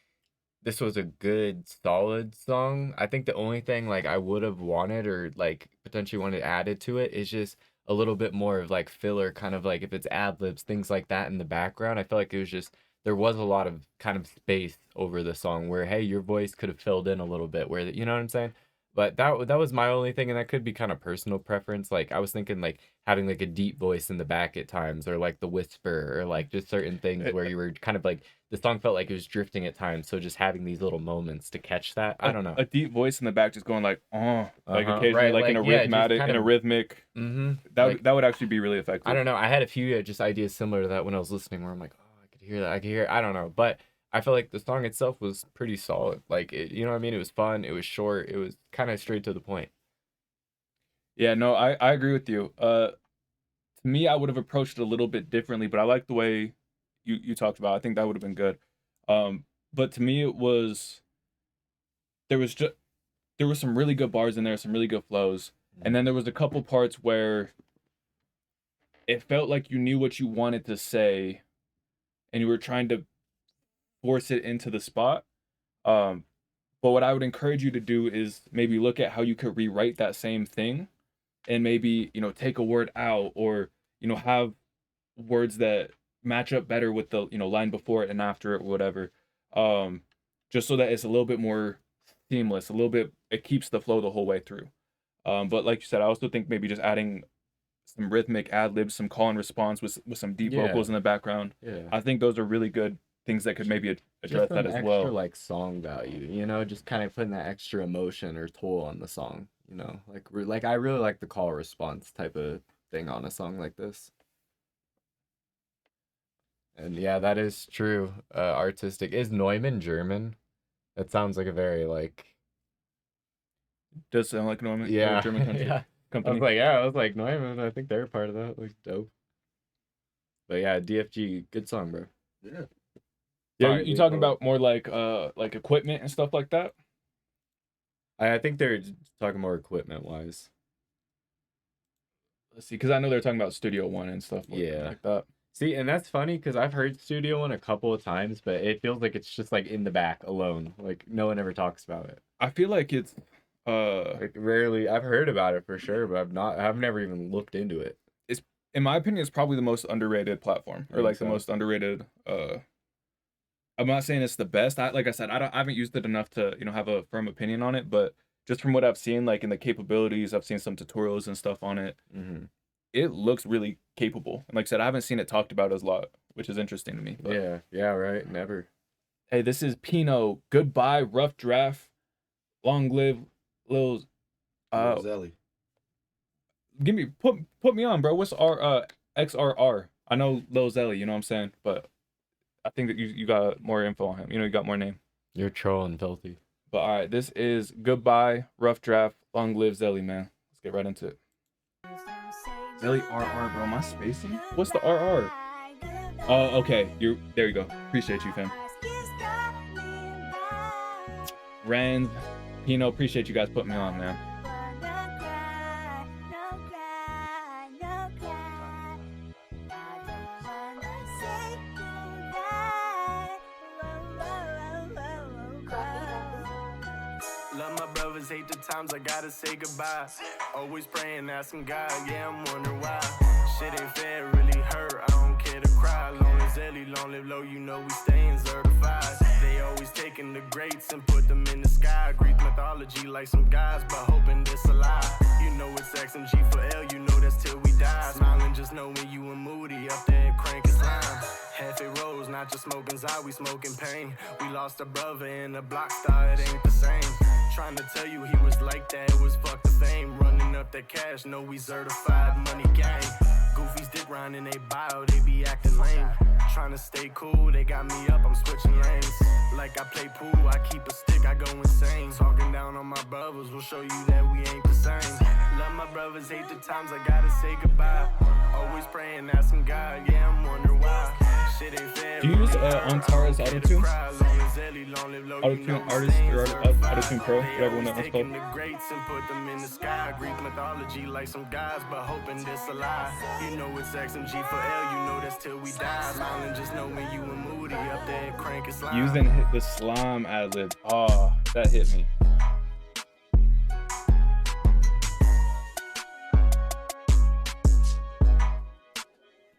this was a good, solid song. I think the only thing like I would have wanted or like potentially wanted added to it is just a little bit more of like filler, kind of like if it's ad libs, things like that in the background. I feel like it was just there was a lot of kind of space over the song where hey, your voice could have filled in a little bit, where you know what I'm saying. But that was my only thing, and that could be kind of personal preference. Like I was thinking, like having like a deep voice in the back at times, or like the whisper, or like just certain things where you were kind of like the song felt like it was drifting at times. So just having these little moments to catch that, I don't know. A deep voice in the back just going like, like occasionally, right, like in a like, yeah, just rhythmic, kind in a of- rhythmic. That Like- that would actually be really effective. I don't know. I had a few just ideas similar to that when I was listening, where I'm like, oh, I could hear that. I could hear it. I don't know, but I feel like the song itself was pretty solid. Like, you know what I mean? It was fun. It was short. It was kind of straight to the point. Yeah, no, I agree with you. To me, I would have approached it a little bit differently, but I like the way you talked about it. I think that would have been good. But to me, it was there was some really good bars in there, some really good flows, and then there was a couple parts where it felt like you knew what you wanted to say, and you were trying to force it into the spot. But what I would encourage you to do is maybe look at how you could rewrite that same thing, and maybe take a word out, or have words that match up better with the line before it and after it, or whatever. Just so that it's a little bit more seamless, it keeps the flow the whole way through. But like you said, I also think maybe just adding some rhythmic ad libs, some call and response with some deep vocals in the background. Yeah. I think those are really good things that could maybe address Just that some as extra, well. like song value, just kind of putting that extra emotion or toll on the song, like I really like the call response type of thing on a song like this. And yeah, that is true. Artistic. Is Neumann German? That sounds like a very like Does sound like Norman? yeah, German country yeah. company. I was like Neumann. I think they're part of that. Like dope. But yeah, DFG, good song, bro. Yeah. Yeah, Sorry, you talking about more like equipment and stuff like that? I think they're talking more equipment wise. Let's see, because I know they're talking about Studio One and stuff like that. See, and that's funny because I've heard Studio One a couple of times, but it feels like it's just like in the back alone. Like no one ever talks about it. I feel like it's like rarely. I've heard about it for sure, but I've never even looked into it. It's, in my opinion, it's probably the most underrated platform, or like the so. most underrated. I'm not saying it's the best. Like I said, I haven't used it enough to have a firm opinion on it, but just from what I've seen, like in the capabilities, I've seen some tutorials and stuff on it. Mm-hmm. It looks really capable, and like I said, I haven't seen it talked about as a lot, which is interesting to me. But. Yeah, right. Never. Hey, this is Pino. Goodbye, rough draft. Long live Lil Zelly. Give me put me on, bro. What's our XRR? I know Lil Zelly, you know what I'm saying, but I think that you got more info on him. You got more name. You're trolling filthy. But all right, this is Goodbye, rough draft. Long live Zelly, man. Let's get right into it. Zelly RR, bro. Am I spacing? What's the RR? Oh, okay. There you go. Appreciate you, fam. Rand, Pino, appreciate you guys putting me on, man. brothers hate the times I gotta say goodbye. Always praying, asking God, yeah, I'm wondering why. Shit ain't fair, really hurt, I don't care to cry. Long as Ellie, long live low, you know we staying certified. They always taking the greats and put them in the sky. Greek mythology like some guys, but hoping this a lie. You know it's XMG for L, you know that's till we die. Smiling just knowing you and Moody up there cranking slime. Half it rolls, not just smoking Zai, we smoking pain. We lost a brother in a block star, it ain't the same. Trying to tell you he was like that, it was fuck the fame. Running up that cash, know we certified money gang. Goofies dick round in they bio, they be acting lame. Trying to stay cool, they got me up, I'm switching lanes. Like I play pool, I keep a stick, I go insane. Talking down on my brothers will show you that we ain't the same. Love my brothers, hate the times I gotta say goodbye. Always praying, asking God, yeah, I'm wondering why. Shit ain't fair. Do you use Antara's Autotune? Autotune Artist or Autotune Pro, whatever one that was called. The greats and put them in the sky. Greek mythology like some guys, but hoping this a lie. You know it's XMG for L, you know that's till we die. Smiling just knowing you and Moody up there cranking slime. Using the slime ad lib. Oh, that hit me.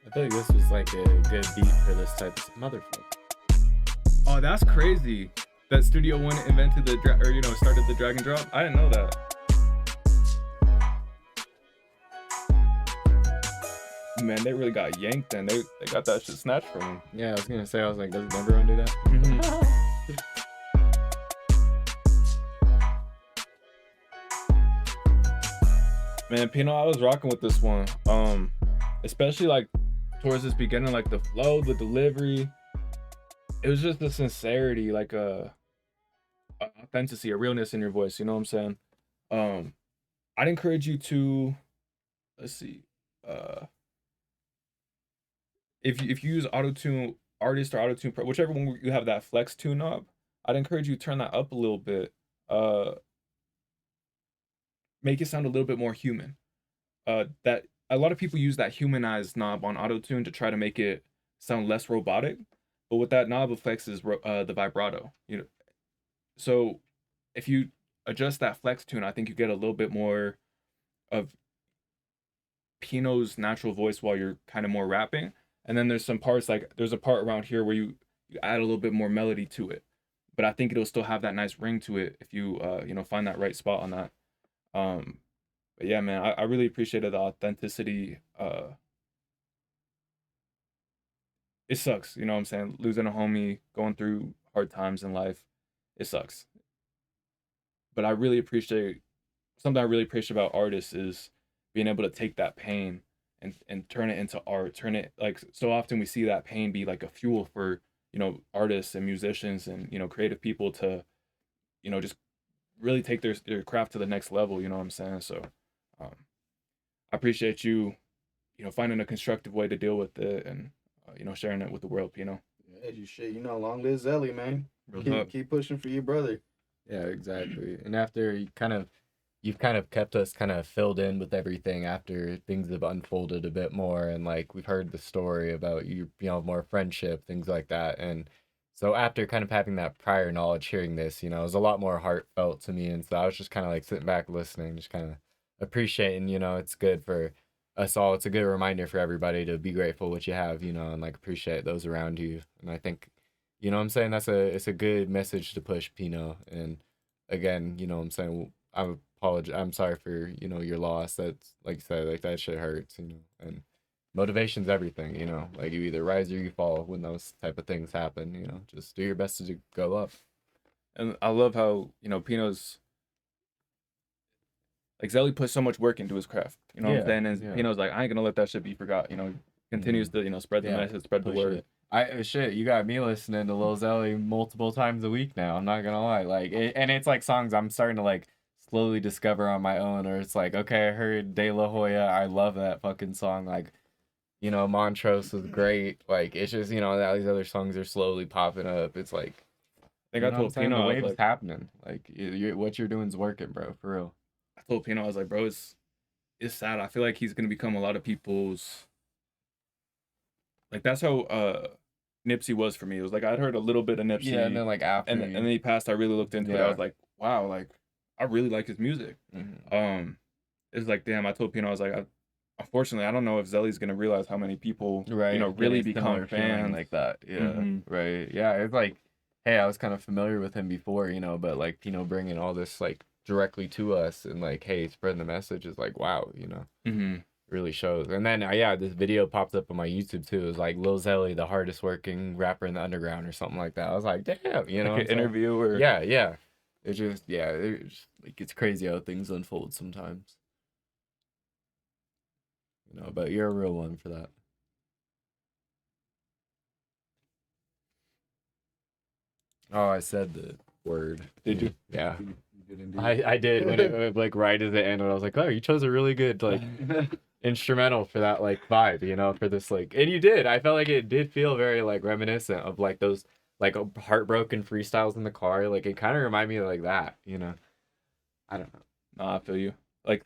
I feel like this was like a good beat for this type of motherfucker. Oh, that's crazy. That Studio One invented the started the drag and drop. I didn't know that. Man, they really got yanked and they got that shit snatched from them. Yeah, I was gonna say, I was like, doesn't everyone do that? Mm-hmm. Man, Pino, I was rocking with this one. Especially like towards this beginning, like the flow, the delivery. It was just the sincerity, like a authenticity, a realness in your voice. You know what I'm saying? I'd encourage you to, let's see, if you use Autotune Artist or Autotune Pro, whichever one you have that flex tune knob, I'd encourage you to turn that up a little bit. Make it sound a little bit more human. That a lot of people use that humanized knob on Autotune to try to make it sound less robotic, but what that knob affects is the vibrato. You know, so if you adjust that flex tune, I think you get a little bit more of Pino's natural voice while you're kind of more rapping. And then there's some parts, like there's a part around here where you add a little bit more melody to it, but I think it'll still have that nice ring to it if you find that right spot on that. But yeah, man, I really appreciated the authenticity. It sucks, you know what I'm saying? Losing a homie, going through hard times in life, it sucks. But I really appreciate, something I really appreciate about artists is being able to take that pain and turn it into art. Turn it, like, so often we see that pain be like a fuel for, artists and musicians and, creative people to, just really take their craft to the next level, you know what I'm saying? So I appreciate you, finding a constructive way to deal with it and, sharing it with the world, Pino. Yeah, long live Zelly, man. Keep pushing for your brother. Yeah, exactly. And after you've kind of kept us kind of filled in with everything after things have unfolded a bit more, and like we've heard the story about more friendship, things like that. And so after kind of having that prior knowledge, hearing this, it was a lot more heartfelt to me. And so I was just kind of like sitting back listening, just kind of appreciating, it's good for us all. It's a good reminder for everybody to be grateful what you have, and like appreciate those around you. And I think, what I'm saying, it's a good message to push, Pino. And again, I'm saying, I apologize. I'm sorry for, your loss. That's, like you said, like that shit hurts, and motivation's everything, like you either rise or you fall when those type of things happen, just do your best to go up. And I love how, Pino's, like, Zelly put so much work into his craft, what I'm saying? And Pino's like, I ain't gonna let that shit be forgot, continues to, spread the message, spread the word. You got me listening to Lil Zelly multiple times a week now, I'm not gonna lie. Like, and it's like songs I'm starting to like slowly discover on my own, or it's like, okay, I heard De La Hoya, I love that fucking song, like, Montrose was great. Like, it's just, all these other songs are slowly popping up. It's like, I think I told Pino, the wave's happening. Like, what you're doing is working, bro, for real. I told Pino, I was like, bro, it's sad. I feel like he's gonna become a lot of people's, like, that's how Nipsey was for me. It was like I'd heard a little bit of Nipsey, and then like after, and then he passed. I really looked into it. I was like, wow, like I really like his music. It's like, damn, I told Pino, I was like, unfortunately, I don't know if Zelly's gonna realize how many people, really become fans like that. Yeah, right. Yeah, it's like, hey, I was kind of familiar with him before, but like Pino bringing all this like directly to us and like, hey, spreading the message is like, wow, really shows. And then this video popped up on my YouTube too. It was like Lil Zelly, the hardest working rapper in the underground or something like that. I was like, damn, like an interview or yeah. It's just like it's crazy how things unfold sometimes. But you're a real one for that. Oh, I said the word. Did you? Yeah. I did when it like right as it ended. I was like, oh, you chose a really good like instrumental for that like vibe, for this like, and you did. I felt like it did feel very like reminiscent of like those like heartbroken freestyles in the car. Like it kind of reminded me of like that, I don't know. Nah, I feel you. Like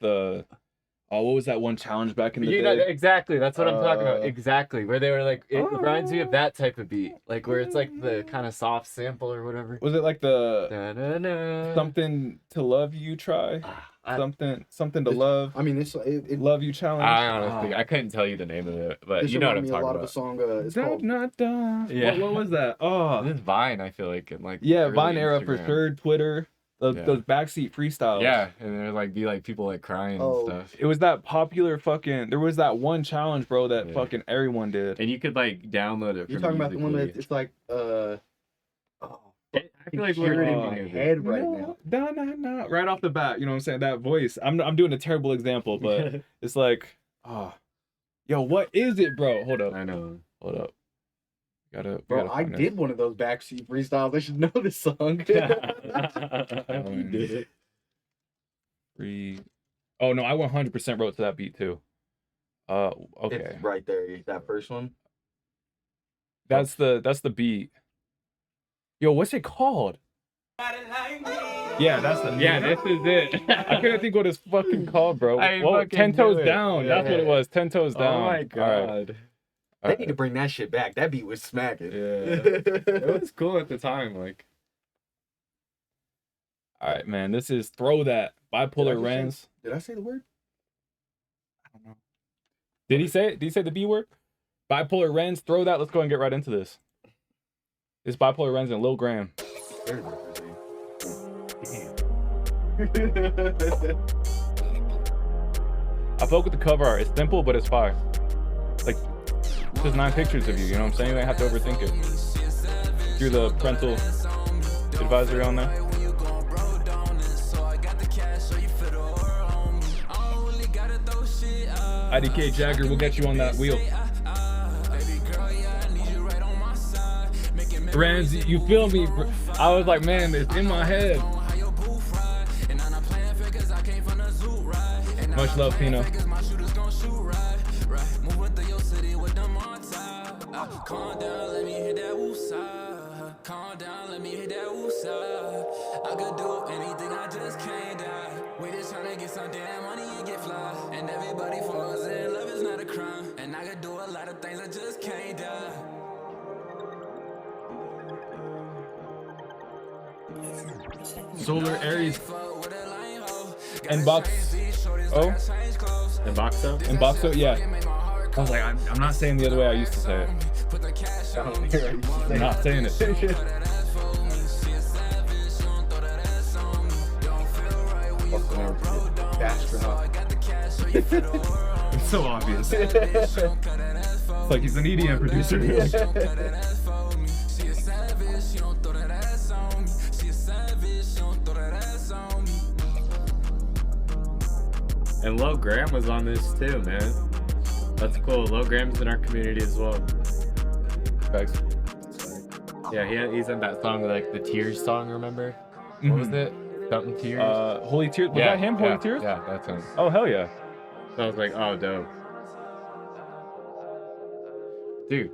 what was that one challenge back in the day? Exactly. That's what I'm talking about. Exactly. Where they were like, it reminds me of that type of beat. Like where it's like the kind of soft sample or whatever. Was it like the something to love you try? Something to love. I mean, it love you challenge. I honestly, I couldn't tell you the name of it, but you know what I'm talking about. A song. It's called. Yeah. What was that? Oh, this Vine. I feel like like Vine era for sure. Twitter. Those backseat freestyles. Yeah, and there like be like people like crying and stuff. It was that popular there was that one challenge, bro, that fucking everyone did. And you could like download it. You're talking about the one that it's like I feel like we're in my head right now. No. Right off the bat, you know what I'm saying? That voice. I'm doing a terrible example, but it's like, yo, what is it, bro? Hold up. I know. Hold up. Bro, I did one of those backseat freestyles. I should know this song. You did it. Oh no, I 100% wrote to that beat too. Okay. It's right there. That first one. That's the beat. Yo, what's it called? Yeah, that's the this is it. I couldn't think what it's fucking called, bro. 10 Toes Down. That's what it was. 10 Toes Down. Oh my god. They need to bring that shit back. That beat was smacking. Yeah. It was cool at the time. Like, all right, man. This is Throw That. Bipolar Renz. Did I say the word? I don't know. Did he say it? Did he say the B word? Bipolar Renz. Throw That. Let's go and get right into this. It's Bipolar Renz and Lil Graham. I fuck with the cover art. It's simple, but it's fire. Like, there's 9 pictures of you, you know what I'm saying? You don't have to overthink it. Do the parental advisory on there. IDK Jagger, we'll get you on that wheel. Renz, you feel me? I was like, man, it's in my head. Much love, Pino. Calm down, let me hit that woosah. Calm down, let me hit that woosah. I could do anything, I just can't die. We just tryna get some damn money and get fly. And everybody falls in love is not a crime. And I could do a lot of things, I just can't die. Solar Aries. Inboxo? Inboxo, yeah. I was like, I'm not saying the other way I used to say it. I'm not saying it. It's so obvious. It's like he's an EDM producer. And Lil Graham was on this too, man. That's cool. Lil Graham's in our community as well. Thanks. Yeah, he's in that song, like the Tears song, remember? What was it? Something Tears? Holy Tears. Was that him, Holy Tears? Yeah, that's him. Oh, hell yeah. So I was like, oh, dope. Dude,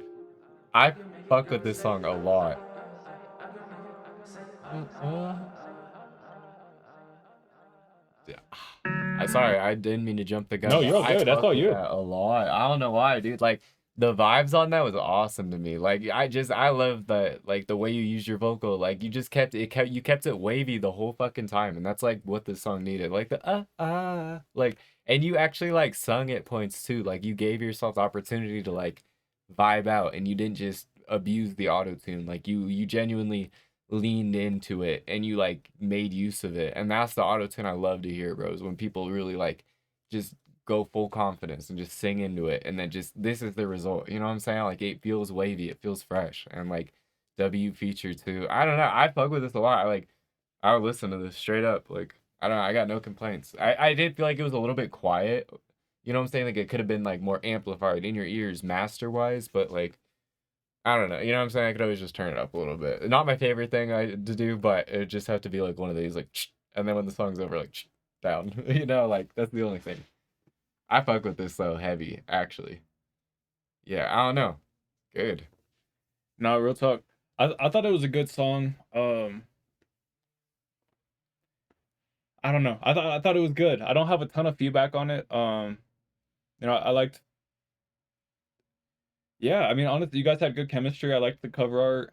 I fuck with this song a lot. Sorry, I didn't mean to jump the gun. No, you're all good. That's all you. A lot. I don't know why, dude. Like, the vibes on that was awesome to me. Like I love the like the way you use your vocal. Like you just kept it wavy the whole fucking time, and that's like what this song needed. Like the like, and you actually like sung at points too. Like you gave yourself the opportunity to like vibe out, and you didn't just abuse the auto tune. Like you genuinely leaned into it, and you like made use of it. And that's the auto tune I love to hear, bros. When people really like just go full confidence and just sing into it, and then just this is the result. You know what I'm saying? Like it feels wavy, it feels fresh, and like W feature too. I don't know. I fuck with this a lot. I would listen to this straight up. Like I don't know. I got no complaints. I did feel like it was a little bit quiet. You know what I'm saying? Like it could have been like more amplified in your ears master wise, but like I don't know. You know what I'm saying? I could always just turn it up a little bit. Not my favorite thing to do, but it just have to be like one of these like, and then when the song's over, like down. You know, like that's the only thing. I fuck with this though heavy, actually. Yeah, I don't know. Good. No, real talk. I thought it was a good song. I don't know. I thought it was good. I don't have a ton of feedback on it. You know, I liked. Yeah, I mean, honestly, you guys had good chemistry. I liked the cover art.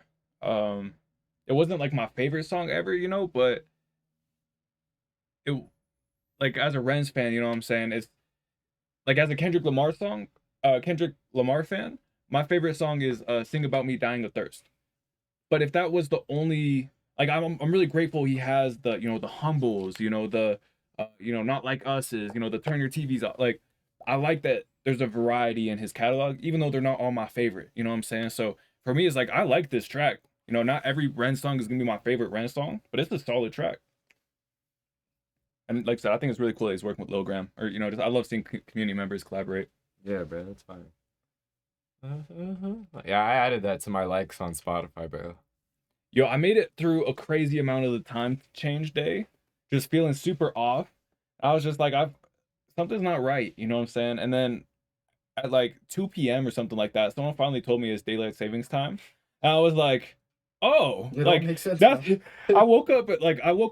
It wasn't like my favorite song ever, you know, but it, like as a Renz fan, you know what I'm saying? It's like as a Kendrick Lamar fan, my favorite song is "Sing About Me Dying of Thirst." But if that was the only, like, I'm really grateful he has the, you know, the humbles, you know, the, you know, Not Like Us is, you know, the Turn Your TVs off. Like, I like that there's a variety in his catalog, even though they're not all my favorite. You know what I'm saying? So for me, it's like I like this track. You know, not every Renz song is gonna be my favorite Renz song, but it's a solid track. And like I said, I think it's really cool that he's working with Lil Graham. Or, you know, just I love seeing community members collaborate. Yeah, bro, that's fine. Yeah, I added that to my likes on Spotify, bro. Yo, I made it through a crazy amount of the time change day, just feeling super off. I was just like, something's not right, you know what I'm saying? And then at like 2 p.m. or something like that, someone finally told me it's daylight savings time. And I was like, oh, It like don't make sense that's, now. I woke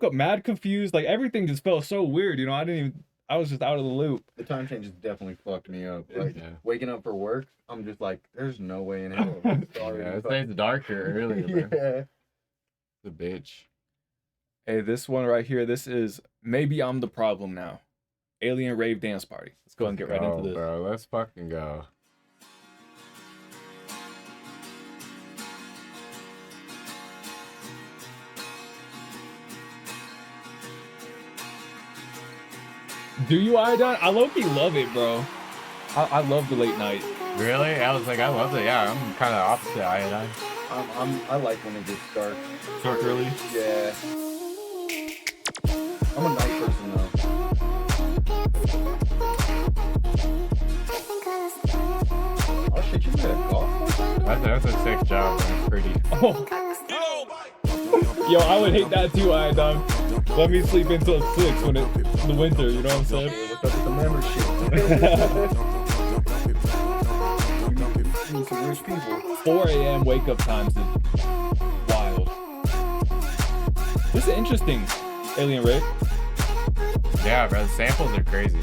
up mad confused. Like everything just felt so weird, you know. I was just out of the loop. The time changes definitely fucked me up. Like waking up for work, I'm just like, there's no way in hell. Yeah, it stays darker earlier, bro. Yeah. The bitch. Hey, this one right here, this is Maybe I'm the Problem Now. Alien Rave Dance Party. Let's go and get right into this. Bro, let's fucking go. Do you, Iodine? I low-key love it, bro. I love the late night. Really? I was like, I love it. Yeah, I'm kind of opposite Iodine. I like when it gets dark. Dark early? Yeah. I'm a night person though. Oh shit, you got a golf? That's a sick job, man. Pretty. Oh. Yo, I would hate that too, Iodine. Let me sleep until 6 when it's the winter, you know what I'm saying? What's up with the membership? 4 a.m. wake up times is wild. This is interesting, Alien Rave. Yeah, bro, the samples are crazy.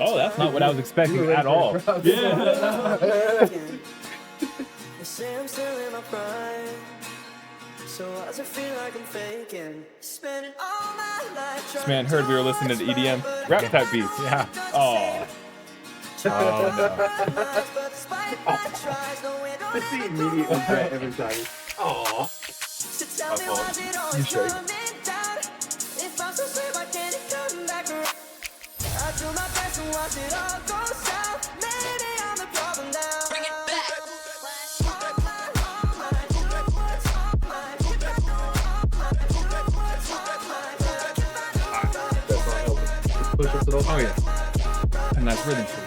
Oh, that's not what I was expecting at all. Yeah. This man heard we were listening to EDM rap type beats. Yeah. Oh. It's the immediate regret every time. Oh. My fault. You straight. Oh yeah. A nice rhythm to it.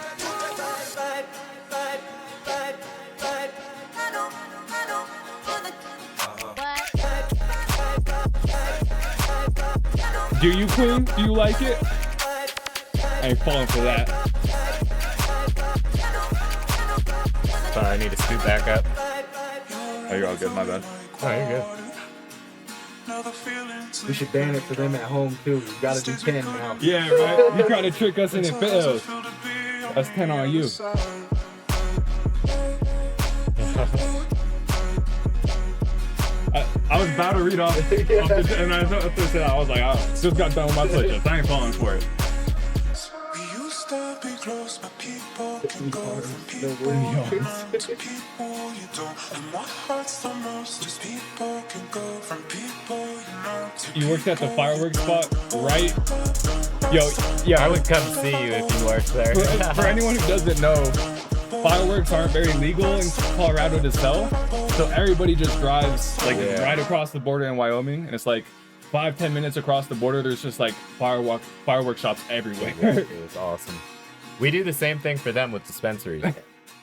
Do you, Queen? Do you like it? I ain't falling for that. Sorry, I need to scoot back up. Oh, you're all good, my bad. Oh, you're good. We should ban it for them at home too. You gotta do 10 now. Yeah, right. You trying to trick us and it fails. That's 10 on you. I was about to read off, and I was like, I just got done with my push-ups. I ain't falling for it. We used to be close, but people can go from people you love to people you don't. And what hurts the most is people can go from people you know to You worked at the fireworks spot, right? Yo, yeah. I would come see you if you worked there. For anyone who doesn't know, fireworks aren't very legal in Colorado to sell, so everybody just drives like right across the border in Wyoming, and it's like 5-10 minutes across the border. There's just like firework shops everywhere. It's awesome. We do the same thing for them with dispensaries.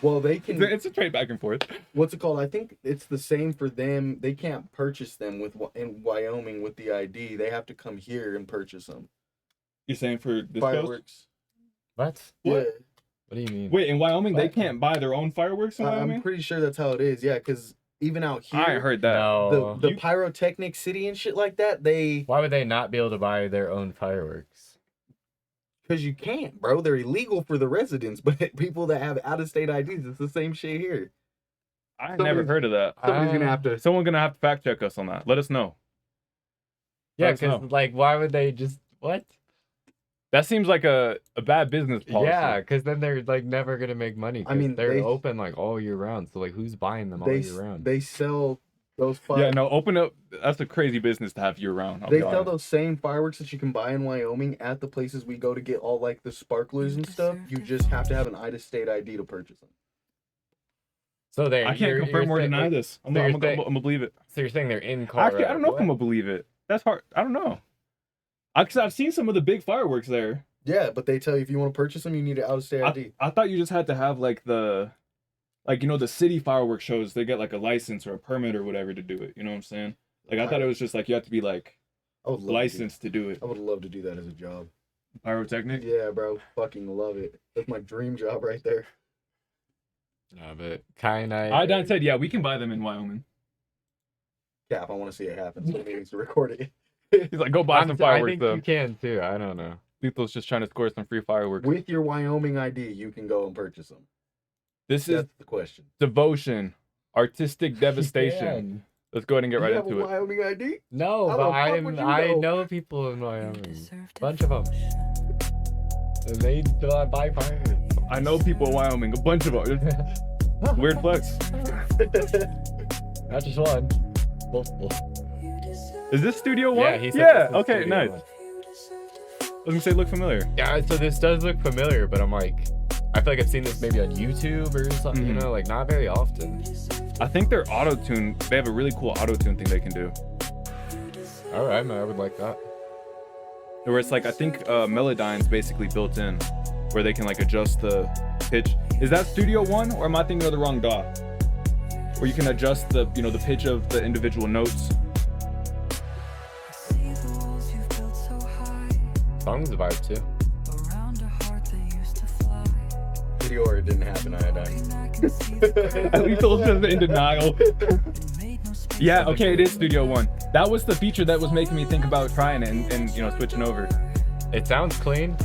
Well, they can. It's a trade back and forth. What's it called? I think it's the same for them. They can't purchase them in Wyoming with the ID. They have to come here and purchase them. You're saying for this fireworks? What? Yeah. What do you mean? Wait, in Wyoming they can't buy their own fireworks in Wyoming? I'm pretty sure that's how it is. Yeah, because even out here, I ain't heard that. No. The pyrotechnic city and shit like that, Why would they not be able to buy their own fireworks? Because you can't, bro. They're illegal for the residents, but people that have out-of-state IDs, it's the same shit here. I never heard of that. Someone's gonna have to fact check us on that. Let us know. Yeah, because like, why would they just what? That seems like a bad business policy. Yeah, because then they're like never gonna make money. I mean, they're open like all year round. So like, who's buying them all year round? They sell those Yeah, no, open up. That's a crazy business to have year round. They sell those same fireworks that you can buy in Wyoming at the places we go to get all like the sparklers and stuff. You just have to have an out-of-state ID to purchase them. So they. I can't confirm or deny this. I'm gonna believe it. So you're saying they're in Colorado? Actually, I don't know if I'm gonna believe it. That's hard. I don't know. Because I've seen some of the big fireworks there. Yeah, but they tell you if you want to purchase them, you need an out-of-state ID. I thought you just had to have like the city fireworks shows. They get like a license or a permit or whatever to do it. You know what I'm saying? Like I thought it was just like you have to be like licensed to do it. I would love to do that as a job. Pyrotechnic? Yeah, bro. Fucking love it. That's my dream job right there. No, but Kyanite. Iodine said, yeah, we can buy them in Wyoming. Cap, I want to see it happen. So he needs to record it. He's like, go buy some fireworks, I think though. you can too. I don't know. Lethal's just trying to score some free fireworks. With your Wyoming ID, you can go and purchase them. That's the question. Devotion, artistic devastation. Let's go ahead and get right into it. Wyoming ID? No, but I know people in Wyoming. Bunch of them. And they buy fireworks. I know people in Wyoming. A bunch of them. Weird flex. Not just one. Multiple. Is this Studio One? Yeah, he said this is okay, Studio nice. One. I was gonna say, look familiar. Yeah, so this does look familiar, but I'm like, I feel like I've seen this maybe on YouTube or something, you know, like not very often. I think their auto-tune, they have a really cool auto-tune thing they can do. All right, man, I would like that. Where it's like, I think Melodyne's basically built in, where they can like adjust the pitch. Is that Studio One, or am I thinking of the wrong DAW? Where you can adjust the, the pitch of the individual notes. Song's a vibe too. Video or it didn't happen, Iodine. Lethal's just in denial. Yeah, okay, it is Studio One. That was the feature that was making me think about trying it and switching over. It sounds clean.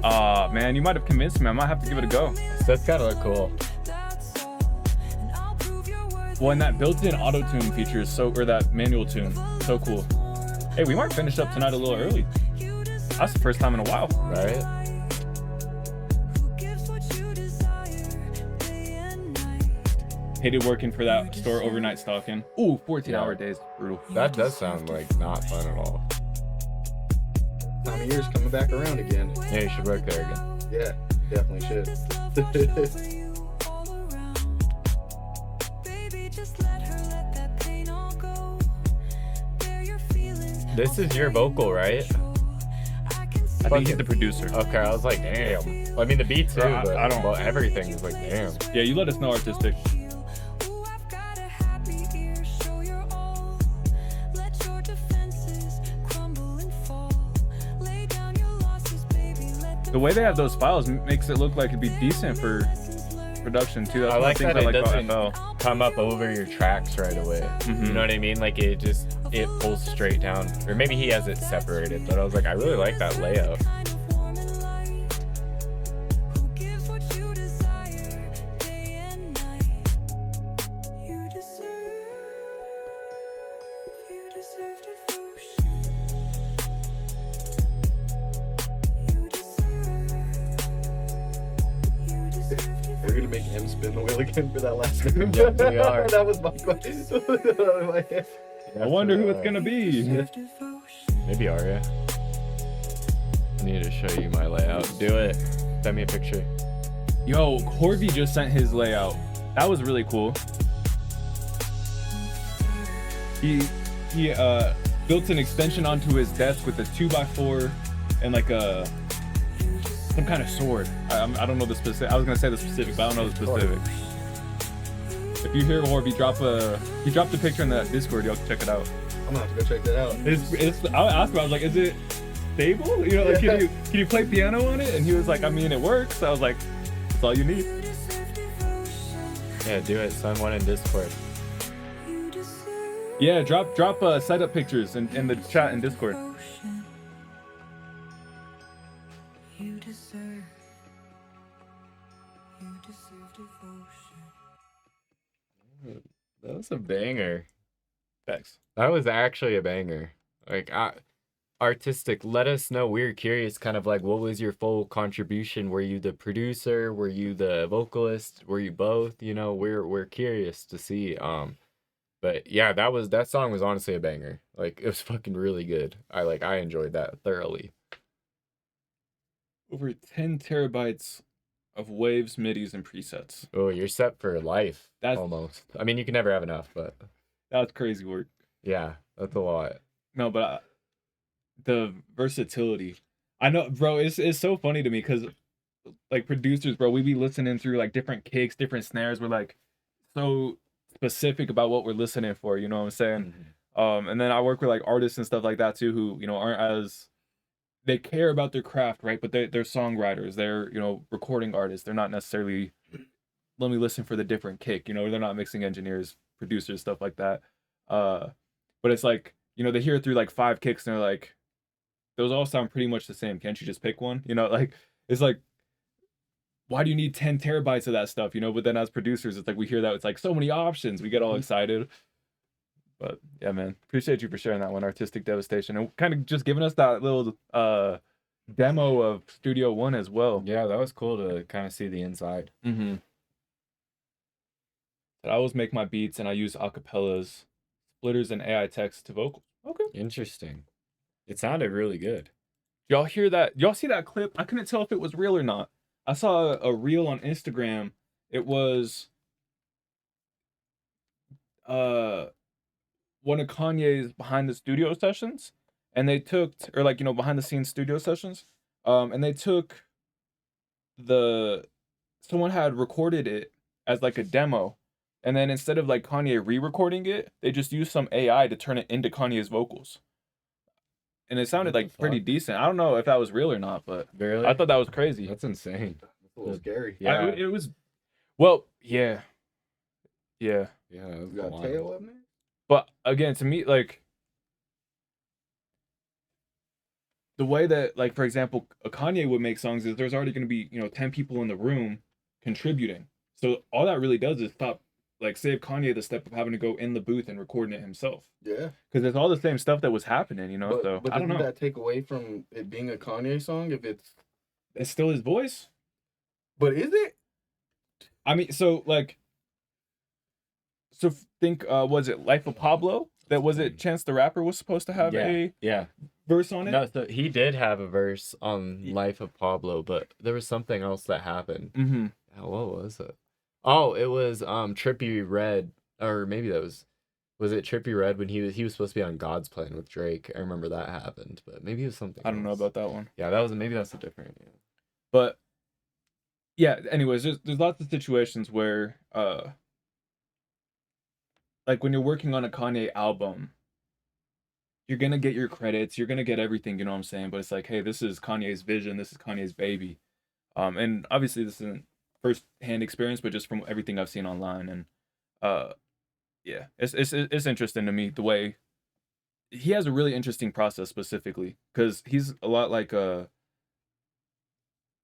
Man, you might have convinced me. I might have to give it a go. That's gotta look cool. Well, and that built-in auto-tune feature is or that manual tune, so cool. Hey, we might finish up tonight a little early. That's the first time in a while. Right? Hated working for that store overnight stalking. Ooh, 14-hour days. Brutal. That does sound like not fun at all. Time of year's coming back around again. Yeah, you should work there again. Yeah, definitely should. This is your vocal, right? I think he's the producer. Okay, I was like, damn. I mean, the beat too, but I don't. Well, everything is like, damn. Yeah, you let us know, artistic. The way they have those files makes it look like it'd be decent for production too. That's I one like of the that things it I like about doesn't FL. come up over your tracks right away. You know what I mean? Like it pulls straight down. Or maybe he has it separated, but I was like, I really like that layout. We're gonna make him spin the wheel again for that last move. Yeah, we are. That was my question. In my head. I wonder who it's gonna be. Maybe Arya. I need to show you my layout. Do it. Send me a picture. Yo, Corby just sent his layout. That was really cool. He built an extension onto his desk with a 2x4 and like some kind of sword. I don't know the specific. I was gonna say the specific, but I don't know the specifics. If you hear Corby he dropped a picture in the Discord. Y'all can check it out. I'm gonna have to go check that out. I asked him. I was like, "Is it stable? You know, like can you play piano on it?" And he was like, "I mean, it works." I was like, "That's all you need." Yeah, do it. Send one in Discord. Yeah, drop setup pictures in the chat in Discord. That was a banger. Thanks. That was actually a banger. Like, artistic. Let us know. We're curious. Kind of like, what was your full contribution? Were you the producer? Were you the vocalist? Were you both? You know, we're curious to see. But yeah, that song was honestly a banger. Like, it was fucking really good. I enjoyed that thoroughly. Over 10 terabytes of waves, midis, and presets. Oh, you're set for life. That's almost. I mean, you can never have enough, but that's crazy work. Yeah, that's a lot. No, but the versatility. I know, bro. It's so funny to me because, like, producers, bro, we be listening through like different kicks, different snares. We're like so specific about what we're listening for. You know what I'm saying? Mm-hmm. And then I work with like artists and stuff like that too, who aren't as, they care about their craft, right? But they're songwriters. They're recording artists. They're not necessarily, let me listen for the different kick. They're not mixing engineers, producers, stuff like that. But it's like they hear it through like 5 kicks and they're like, those all sound pretty much the same. Can't you just pick one? Like it's like, why do you need 10 terabytes of that stuff? But then as producers, it's like we hear that it's like so many options. We get all excited. But yeah, man, appreciate you for sharing that one, Artistic Devastation, and kind of just giving us that little demo of Studio One as well. Yeah, that was cool to kind of see the inside. Mm-hmm. I always make my beats and I use acapellas, splitters, and AI text to vocals. Okay. Interesting. It sounded really good. Y'all hear that? Y'all see that clip? I couldn't tell if it was real or not. I saw a reel on Instagram. It was one of Kanye's behind the studio sessions, and they took, or like behind the scenes studio sessions, and they took someone had recorded it as like a demo, and then instead of like Kanye re-recording it, they just used some AI to turn it into Kanye's vocals, and it sounded like pretty decent. I don't know if that was real or not, but really? I thought that was crazy. That's insane. That's a little scary. Yeah, it was. Well, yeah. Yeah, You got Teo up, man? But again, to me, like, the way that, like, for example, a Kanye would make songs is there's already going to be, 10 people in the room contributing. So all that really does is save Kanye the step of having to go in the booth and recording it himself. Yeah. Because it's all the same stuff that was happening, But, so but I don't know. doesn't that take away from it being a Kanye song if it's still his voice? But is it? I mean, so think, was it Life of Pablo? That was it Chance the Rapper was supposed to have a verse on it? No, so he did have a verse on Life of Pablo, but there was something else that happened. Mm-hmm. What was it? Oh, it was Trippie Redd, or maybe that was it Trippie Redd when he was supposed to be on God's Plan with Drake? I remember that happened, but maybe it was something I don't know about that one. Yeah, maybe that's a different. Yeah. But yeah, anyways, there's lots of situations where like when you're working on a Kanye album, you're gonna get your credits, you're gonna get everything, you know what I'm saying? But it's like, hey, this is Kanye's vision, this is Kanye's baby. And obviously this isn't first-hand experience, but just from everything I've seen online. And yeah, it's interesting to me the way he has a really interesting process specifically, because he's a lot like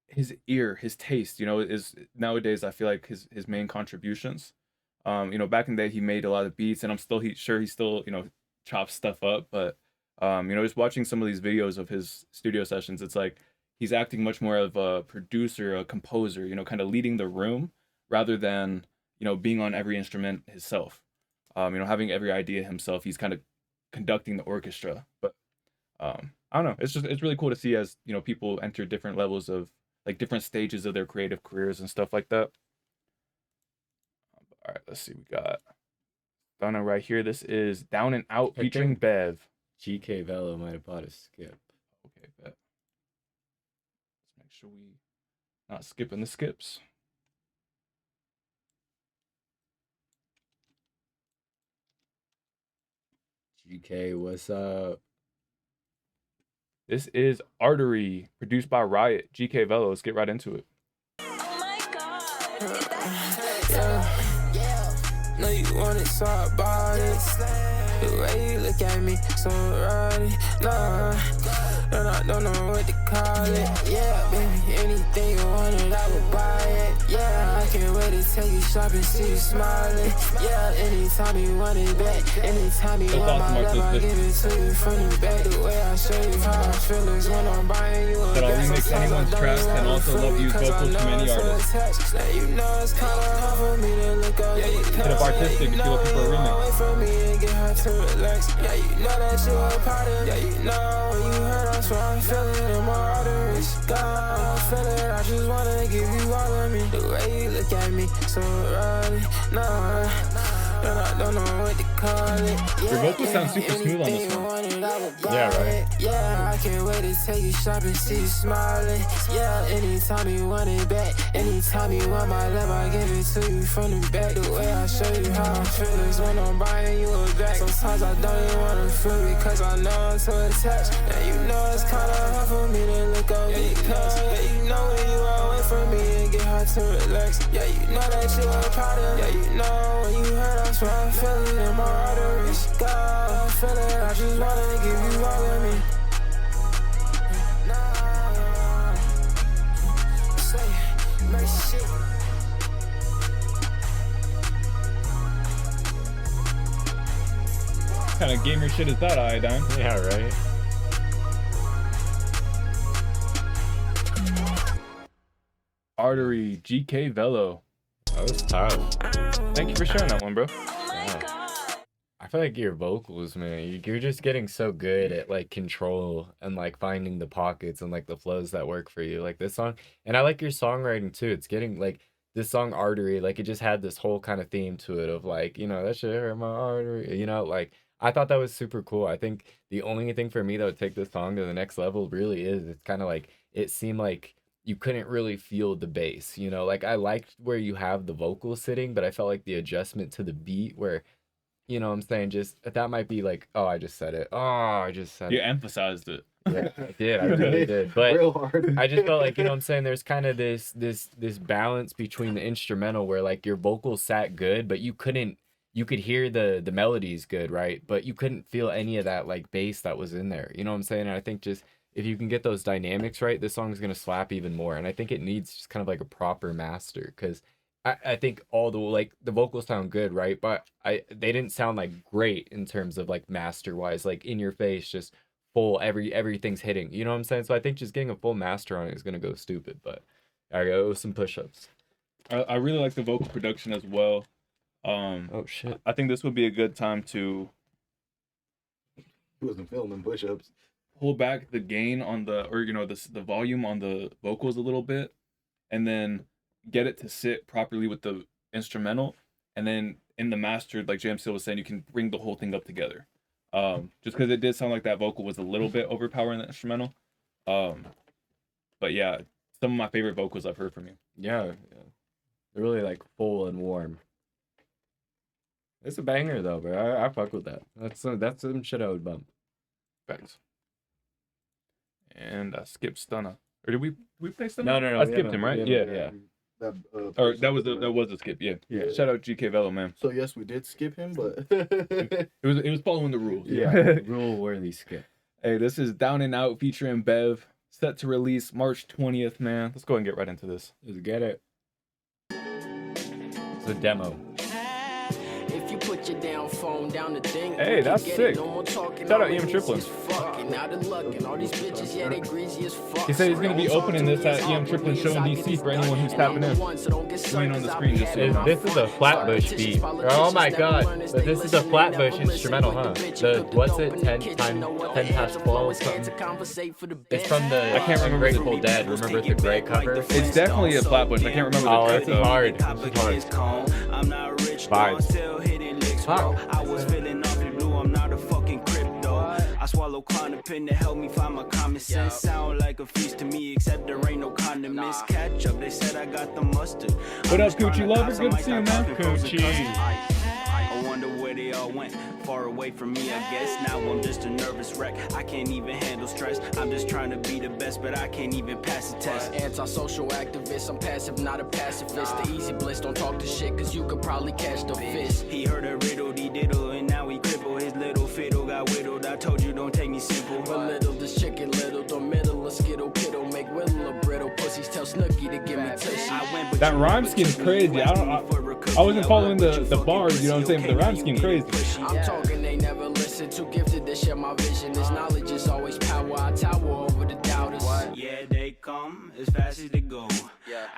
his ear, his taste, is nowadays I feel like his main contributions. Back in the day he made a lot of beats, and I'm still sure he still chops stuff up, but just watching some of these videos of his studio sessions, it's like he's acting much more of a producer, a composer, kind of leading the room rather than being on every instrument himself. Having every idea himself, he's kind of conducting the orchestra. But I don't know, it's really cool to see as people enter different levels of like different stages of their creative careers and stuff like that. All right, let's see, we got Donna right here. This is Down and Out featuring Bev. GK Velo might have bought a skip. Okay, bet. Let's make sure we not skipping the skips. GK, what's up? This is Artery, produced by Riot. GK Velo, let's get right into it. No, you want it, so I bought it. The way you look at me, so early. Nah, and I don't know what to call it. Yeah, baby, anything you wanted, I would buy it. Yeah, I can't wait to take you shopping, see you smiling. Yeah, anytime you want it back, anytime you want my love, I give it to you from the back. The way I show you how I feel is when I'm buying you a That I'll remix anyone's tracks and also love use vocals from any artist. Now you know it's kinda hard for me to look over. Hit up Artistic if you're looking for a remix. From me and get her to relax. Yeah, you know that you a part of. Yeah, you know when you hurt, I'm strong, feeling in my arteries. God, I'm feeling, I just wanna give you all of me. The way you look at me, so early, nah. And I don't know what to call it. Yeah, your vocals sound super smooth on this one. Yeah, right. Yeah, I can't wait to take you shopping, see you smiling. Yeah, anytime you want it back, anytime you want my love, I give it to you from the back. The way I show you how I feel is when I'm buying you a back. Sometimes I don't even wanna feel because I know I'm too attached. Now you know it's kinda hard for me to look over your clothes. Yeah, you know when you are away from me and get hard to relax. Yeah, you know that you a part of. Yeah, you know when you hurt, that's why I'm feeling in my arteries. God, I'm feeling, I just wanna give you all of me. Nah, say, mercy shit. What kind of gamer shit is that, Iodine? Yeah, right. Artery, GK Velo. That was tough. Thank you for sharing that one, bro. I feel like your vocals, man, you're just getting so good at like control and like finding the pockets and like the flows that work for you. Like this song, and I like your songwriting too. It's getting like this song Artery, like it just had this whole kind of theme to it of like, that shit hurt my artery, like I thought that was super cool. I think the only thing for me that would take this song to the next level really is it's kind of like it seemed like you couldn't really feel the bass, like I liked where you have the vocals sitting, but I felt like the adjustment to the beat where I'm saying, just that might be like, oh, I just said it. Oh, I just said You it. emphasized it. Yeah, I did. I really did. But Real hard. I just felt like, I'm saying, there's kind of this balance between the instrumental where like your vocals sat good, but you could hear the melodies good, right? But you couldn't feel any of that like bass that was in there. You know what I'm saying? And I think just if you can get those dynamics right, this song is gonna slap even more. And I think it needs just kind of like a proper master, because I think all the vocals sound good, right? But they didn't sound like great in terms of like master wise, like in your face, just full everything's hitting. You know what I'm saying? So I think just getting a full master on it is gonna go stupid. But I go some push-ups. I really like the vocal production as well. Oh shit! I think this would be a good time to. He wasn't filming push-ups. Pull back the gain on the volume on the vocals a little bit, and then get it to sit properly with the instrumental, and then in the mastered, like JMCL was saying, you can bring the whole thing up together. Just because it did sound like that vocal was a little bit overpowering the instrumental. But yeah, some of my favorite vocals I've heard from you. Yeah. They're really like full and warm. It's a banger though, bro. I fuck with that. That's some shit I would bump. Thanks. And I skipped Stunna. Or did we play Stunna? No. I skipped him, right? Yeah. Or that was a skip. Yeah. Yeah. Shout out GK Velo, man. So yes, we did skip him, but It was following the rules. Yeah, rule worthy skip. Hey, this is Down and Out featuring Bev, set to release March 20th, man. Let's go ahead and get right into this. Let's get it. It's a demo. If you put your damn phone down the thing, Hey, that's sick. Shout out EM Triplin. He said he's gonna be opening this at EM Triplin show in DC for anyone who's tapping in. Screen on the screen, just so you know. This is a Flatbush beat. Oh my god. But this is a Flatbush instrumental, huh? What's it? 10 past 12 something? It's from the I can't remember Grateful Dead. Remember the gray cover? It's definitely a Flatbush. I can't remember the track this is hard. Vibes. I was feeling awfully blue, I'm not a fucking crypto. I swallow Clonopin to help me find my common sense. Sound like a feast to me, except there ain't no condiments. Catch up, they said I got the mustard. What up, Coochie Lover? Good to see you, man. Coochie. I wonder where they all went. Far away from me, I guess. Now I'm just a nervous wreck. I can't even handle stress. I'm just trying to be the best, but I can't even pass the test. Anti-social activist, I'm passive, not a pacifist. The easy bliss, don't talk to shit, cause you could probably catch the fist. He heard a riddle, he diddle, and now he crippled. His little fiddle got whittled. I told you, don't take me simple. Belittle this chicken little, the middle of skittle kittle, make whittle a brittle. Pussies tell Snooki to give me tushy. That rhyme scheme's crazy. I wasn't following the bars, you know what I'm saying? But the rhyme scheme crazy. I'm talking, they never listen. Too gifted to share my vision. This knowledge is always power. I tower over the doubters. Yeah, they come as fast as they go.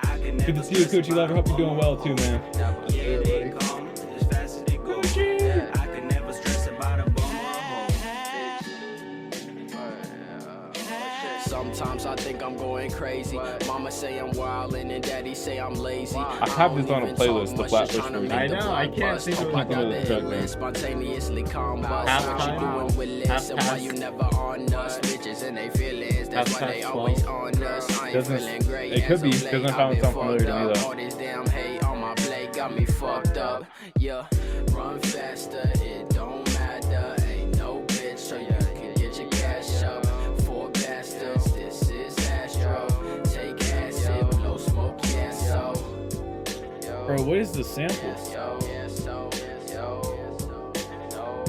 I can Good to see you, Coochie Lover. Hope you're doing well too, man. Yeah, they come as fast as they go. I can never stress about a bum or a hoe. Sometimes I think I'm going crazy. Mama say I'm wildin' and daddy say I'm lazy. I have this on a playlist, the Flatbush version. I know, I can't think of it. Spontaneously calm bust. What you doing with this and why you never on us? Bitches and they feelings, that's why they always on us. I ain't feeling great. It could be, doesn't sound familiar to me though. All this damn hate on my plate got me fucked up. Yeah, run faster, it don't matter. Ain't no bitch, so you can get your cash up. Four bastards, this is Astro. Take acid, blow smoke, yeah, so. Bro, what is the sample?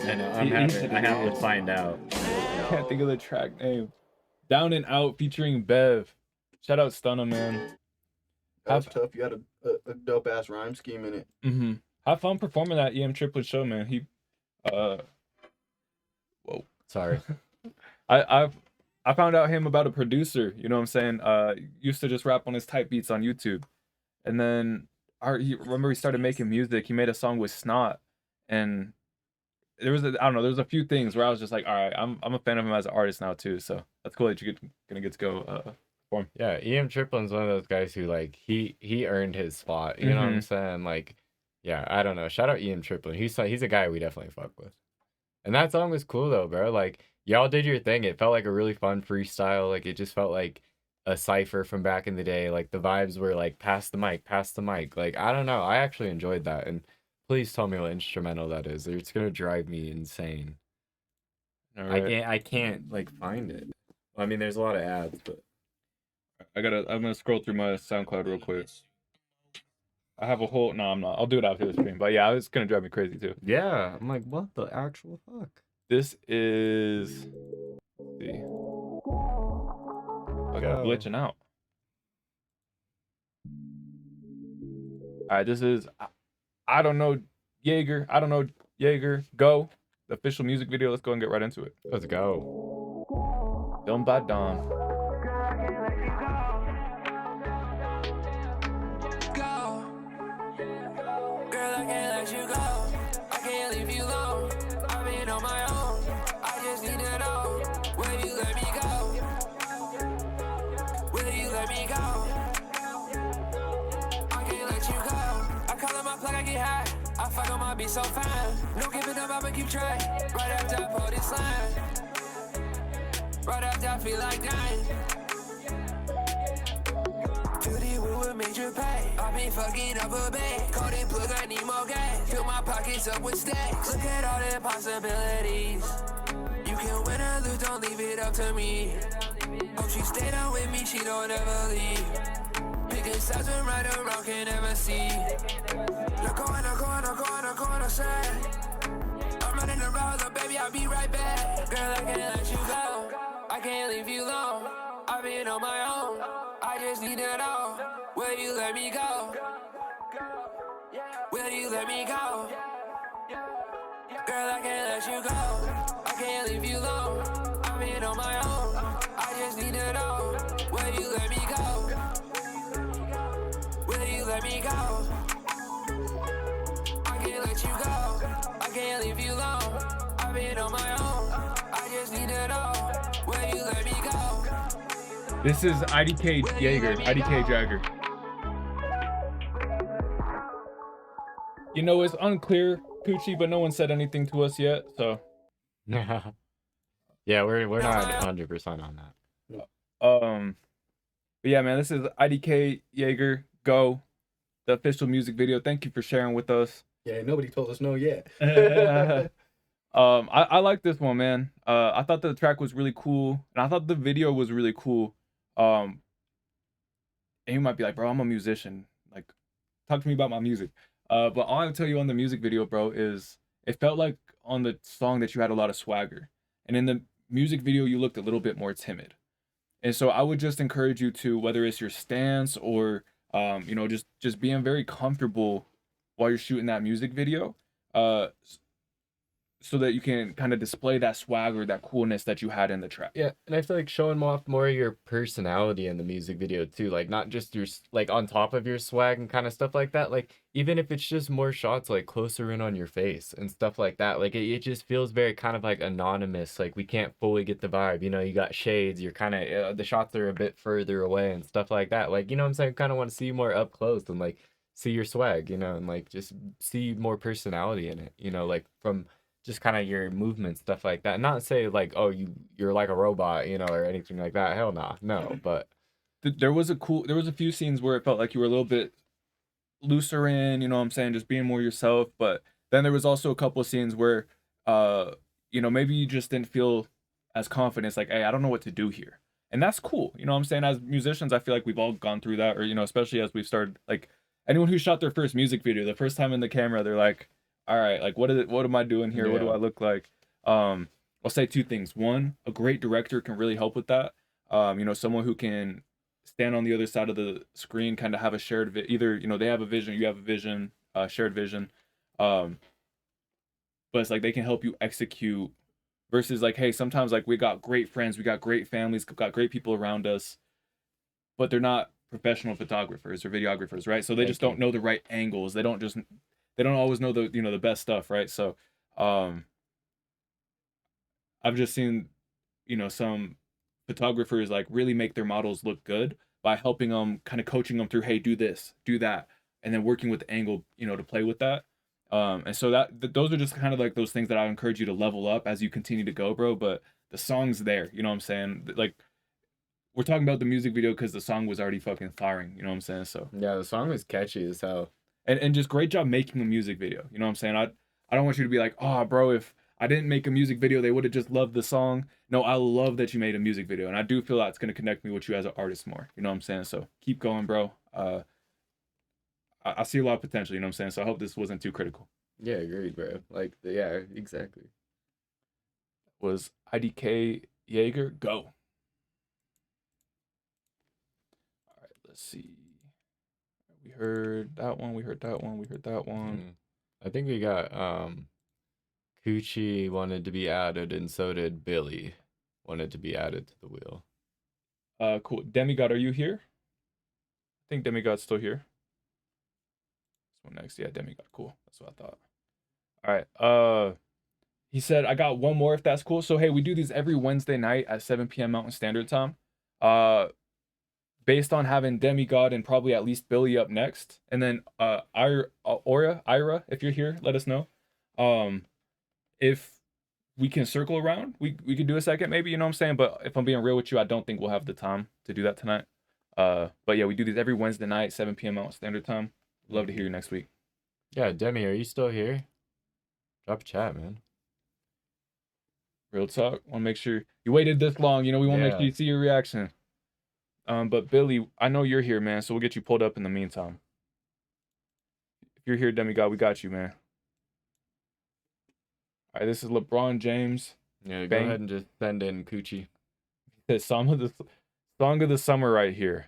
I know, I have to find out. I can't think of the track name. Down and Out featuring Bev. Shout out Stunna, man. That's tough. You had a dope ass rhyme scheme in it. Mm-hmm. Have fun performing that EM Triplet show, man. He, whoa, sorry. I found out him about a producer. You know what I'm saying? Used to just rap on his type beats on YouTube, and then remember he started making music. He made a song with Snot, and there was there's a few things where I was just like, all right, I'm a fan of him as an artist now too. So that's cool that you're gonna get to go perform. Yeah, EM Triplin's one of those guys who like he earned his spot. You know what I'm saying? Like, yeah, I don't know. Shout out EM Triplin. He's a guy we definitely fuck with. And that song was cool though, bro. Like y'all did your thing. It felt like a really fun freestyle. Like it just felt like a cypher from back in the day. Like the vibes were like pass the mic. Like I don't know. I actually enjoyed that. And please tell me what instrumental that is. It's gonna drive me insane. Right. I can't like find it. I mean, there's a lot of ads, but I'm gonna scroll through my SoundCloud real quick. I have a whole. No, I'm not. I'll do it after the stream. But yeah, it's gonna drive me crazy too. Yeah, I'm like, what the actual fuck? This is. Let's see. Okay, glitching out. All right, this is. I don't know Jaeger. I don't know Jaeger. Go. The official music video. Let's go and get right into it. Let's go. Filmed by Dom. Be so fine, no giving up, I'ma keep trying. Right after I pull this line, right after I feel like dying. Filthy with major pay. I've been fucking up a bag. Caught in plug, I need more gas. Fill my pockets up with stacks. Look at all the possibilities. You can win or lose, don't leave it up to me. Hope she stay down with me, she don't ever leave. Taking sides when right or wrong can never see. Look on the corner, say. I'm running around, so baby, I'll be right back. Girl, I can't let you go. I can't leave you alone. I've been on my own. I just need it all. Will you let me go? Will you let me go? Girl, I can't let you go. I can't leave you alone. I've been on my own. I just need it all. Will you let me go? Will you let me go? I can't let you go. I can't leave you alone. I've been on my own. I just need it all. Will you let me go? This is IDK Jaeger. IDK Jagger. You know, it's unclear, Coochie, but no one said anything to us yet, so. Yeah, we're not 100% on that. But yeah, man, this is IDK Jaeger Go, the official music video. Thank you for sharing with us. Yeah, nobody told us no yet. I like this one, man. I thought the track was really cool, and I thought the video was really cool. And you might be like, bro, I'm a musician. Like, talk to me about my music. But all I'll tell you on the music video, bro, is it felt like on the song that you had a lot of swagger. And in the music video, you looked a little bit more timid. And so I would just encourage you to, whether it's your stance or, you know, just being very comfortable while you're shooting that music video, so that you can kind of display that swagger, that coolness that you had in the track. Yeah, and I feel like showing off more of your personality in the music video too, like not just your like on top of your swag and kind of stuff like that. Like even if it's just more shots like closer in on your face and stuff like that, like it just feels very kind of like anonymous. Like we can't fully get the vibe. You know, you got shades. You're kind of the shots are a bit further away and stuff like that. Like you know what I'm saying? Kind of want to see you more up close and like see your swag. You know, and like just see more personality in it. You know, like from just kind of your movements, stuff like that. Not say like, oh, you're like a robot, you know, or anything like that. Hell nah, no. But there was a few scenes where it felt like you were a little bit looser in, you know what I'm saying, just being more yourself. But then there was also a couple of scenes where, you know, maybe you just didn't feel as confident. It's like, hey, I don't know what to do here. And that's cool. You know what I'm saying? As musicians, I feel like we've all gone through that, or, you know, especially as we've started, like anyone who shot their first music video, the first time in the camera, they're like, all right, like what am I doing here? Yeah. What do I look like? I'll say two things. One, a great director can really help with that. You know, someone who can stand on the other side of the screen, kind of have a shared either, you know, they have a vision, you have a vision, shared vision. But it's like they can help you execute versus like, hey, sometimes like we got great friends, we got great families, got great people around us, but they're not professional photographers or videographers, right? So they just don't know the right angles. They don't always know the, you know, the best stuff, right? So I've just seen, you know, some photographers like really make their models look good by helping them, kind of coaching them through, hey, do this, do that, and then working with the angle, you know, to play with that. And so those are just kind of like those things that I encourage you to level up as you continue to go, bro. But the song's there, you know what I'm saying? Like we're talking about the music video because the song was already fucking firing, you know what I'm saying? So yeah, the song was catchy as hell. And just great job making a music video. You know what I'm saying? I don't want you to be like, oh, bro, if I didn't make a music video, they would have just loved the song. No, I love that you made a music video. And I do feel that's going to connect me with you as an artist more. You know what I'm saying? So keep going, bro. I see a lot of potential, you know what I'm saying? So I hope this wasn't too critical. Yeah, agreed, bro. Like, yeah, exactly. Was IDK Jaeger. Go. All right, let's see. We heard that one. We heard that one. We heard that one. I think we got Coochie wanted to be added, and so did Billy wanted to be added to the wheel. Cool. Demigod, are you here? I think Demigod's still here. This one next. Yeah, Demigod. Cool. That's what I thought. All right. He said, I got one more if that's cool. So, hey, we do these every Wednesday night at 7 p.m. Mountain Standard Time. Based on having Demigod and probably at least Billy up next. And then Ira, if you're here, let us know. If we can circle around, we could do a second maybe, you know what I'm saying? But if I'm being real with you, I don't think we'll have the time to do that tonight. But yeah, we do these every Wednesday night, 7 p.m. Mountain Standard Time. Love to hear you next week. Yeah, Demi, are you still here? Drop a chat, man. Real talk. Want to make sure you waited this long. You know, we want to make sure you see your reaction. But Billy, I know you're here, man, so we'll get you pulled up in the meantime. If you're here, Demigod, we got you, man. All right, this is LeBron James. Yeah, go ahead and just send in Coochie. The song of the summer right here.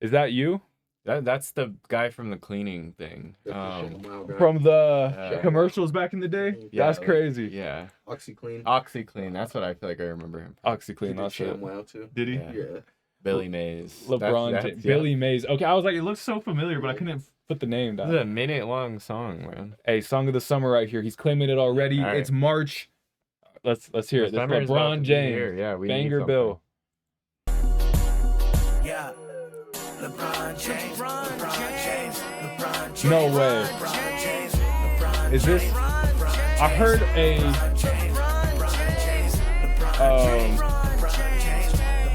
Is that you? That's the guy from the cleaning thing. From the commercials back in the day? Yeah, that's crazy. Yeah. OxyClean. That's what I feel like I remember him. OxyClean. That's it. Wow too. Did he? Yeah. Billy Mays. LeBron James. Billy Mays. Okay, I was like, it looks so familiar, but I couldn't put the name down. This is a minute-long song, man. Hey, song of the summer right here. He's claiming it already. All right. It's March. Let's hear it. This is LeBron James. Yeah, we Banger Bill. Yeah. LeBron James. LeBron James. LeBron James. No way. LeBron James. LeBron Is this? I heard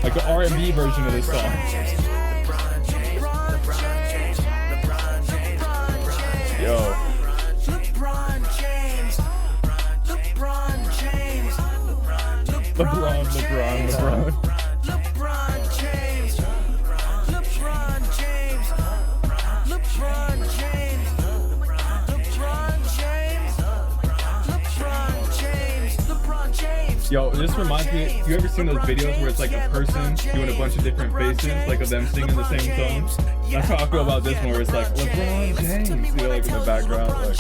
like an R&B version of this song. Yo. LeBron James. LeBron James. LeBron. LeBron James. LeBron James. LeBron James. LeBron James. LeBron James. Yo, this reminds me, you ever seen those videos where it's like a person doing a bunch of different faces, like of them singing the same song? That's how I feel about this one, where it's like LeBron James, you know, like in the background, like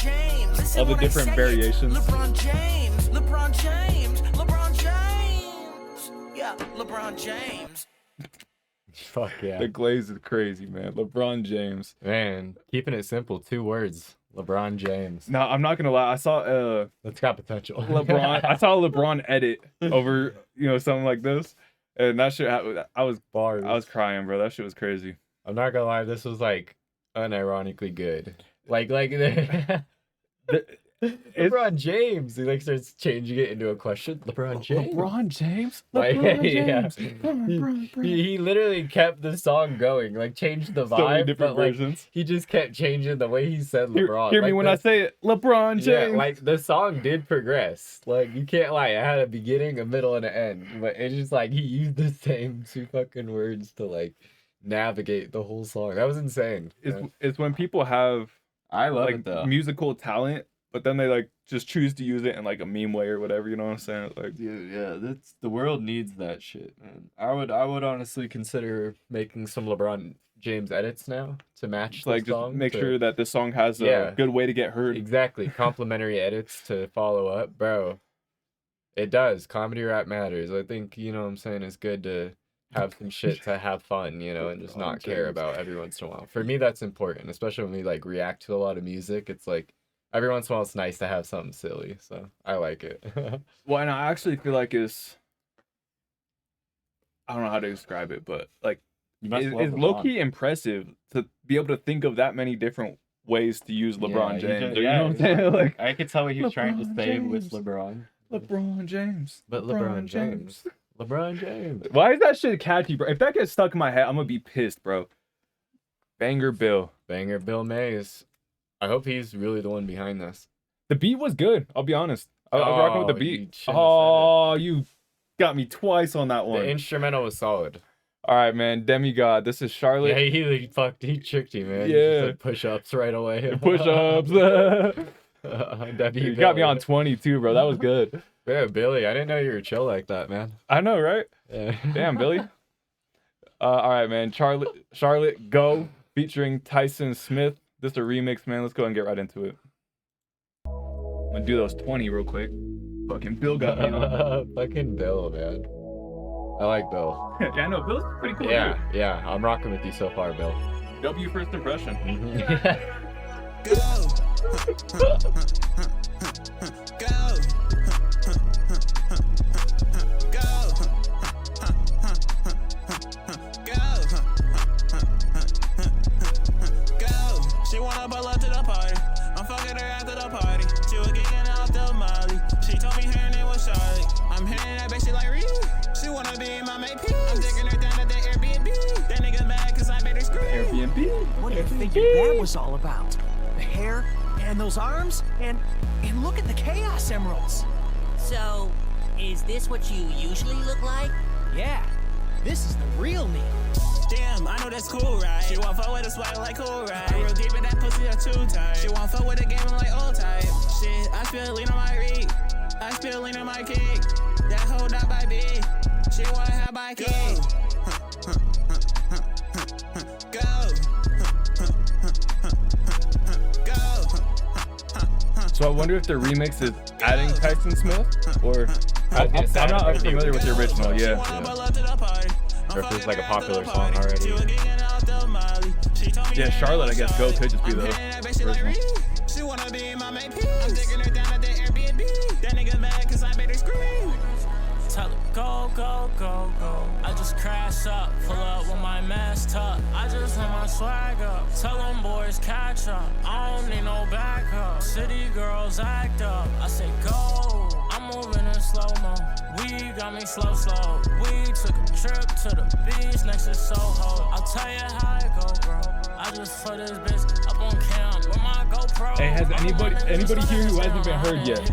all the different variations. LeBron James. LeBron James. LeBron James. Yeah, LeBron James. Fuck yeah. The glaze is crazy, man. LeBron James. Man, keeping it simple, 2 words. LeBron James. No, I'm not gonna lie. I saw That's got potential. LeBron. I saw LeBron edit over, something like this, and that shit. I was crying, bro. That shit was crazy. I'm not gonna lie. This was like unironically good. Like LeBron James. He like starts changing it into a question. LeBron James. LeBron James. Like, LeBron James. Yeah. He literally kept the song going. Like changed the vibe. So many different but, like, versions. he just kept changing the way he said LeBron. Hear me like, when I say it. LeBron James. Yeah, like the song did progress. Like you can't lie. It had a beginning, a middle, and an end. But it's just like he used the same 2 fucking words to like navigate the whole song. That was insane. It's when people have I love like it though. musical talent, but then they like just choose to use it in like a meme way or whatever. You know what I'm saying? Like, Dude, yeah, that's the world needs that shit, man. I would honestly consider making some LeBron James edits now to match the like song. just make sure that this song has a good way to get heard. Exactly, complimentary edits to follow up, bro. It does. Comedy rap matters. I think what I'm saying. It's good to have some shit to have fun, and just not care about every once in a while. For me, that's important, especially when we like react to a lot of music. It's like every once in a while, it's nice to have something silly. So I like it. Well, and I actually feel like I don't know how to describe it, but like it's low-key impressive to be able to think of that many different ways to use LeBron James. You know what I'm saying? Like, I could tell what he was trying to say James. with LeBron. LeBron James. But LeBron James. LeBron James. Why is that shit catchy, bro? If that gets stuck in my head, I'm gonna be pissed, bro. Banger Bill. Banger Bill Mays. I hope he's really the one behind this. The beat was good. I'll be honest. I was rocking with the beat. You got me twice on that one. The instrumental was solid. All right, man. Demigod. This is Charlotte. Yeah, he tricked you, man. Yeah. Like push-ups right away. Push-ups. You got me on 22, bro. That was good. Yeah, Billy. I didn't know you were chill like that, man. I know, right? Yeah. Damn, Billy. All right, man. Charlotte Go featuring Tyson Smith. This is a remix, man. Let's go and get right into it. I'm gonna do those 20 real quick. Fucking Bill got me on. Fucking Bill, man. I like Bill. Yeah, I know. Bill's pretty cool. Yeah. I'm rocking with you so far, Bill. W first impression. She wanna pull up to the party. I'm fucking her after the party. She was getting out the Molly. She told me her name was Charlotte. I'm hitting that bitch, she like Reed. She wanna be my mate piece. I'm taking her down to the Airbnb. That nigga mad cause I made her scream. Airbnb? What do you figure that was all about? The hair and those arms and look at the Chaos Emeralds. So, is this what you usually look like? Yeah, this is the real me. Damn, I know that's cool, right? She want fuck with a swagger like cool, right? I real deep in that pussy, I'm too tight. She want fuck with a game, I'm like old type. Shit, I feel lean on my reek. I feel lean on my kick. That hoe not by B. She wanna have my kick. So I wonder if the remix is adding Tyson Smith, or I'm not familiar with the original. Yeah. Or if it's like a popular song already. Yeah, Charlotte, I guess Go could just be the original. She wanna be my main piece. I'm taking her down at the Airbnb. That nigga mad cause I made her scream. Tell her go, go, go, go. I just crash up, pull up with my mask tucked. I just want my swag up. Tell them boys catch up. I don't need no backup. City girls act up. I say go. I'm moving in slow-mo. We got me slow, slow. We took a trip to the beach next to Soho. I'll tell you how it go, bro. I just put this bitch up on cam with my GoPro. Hey, has anybody here who hasn't been heard yet?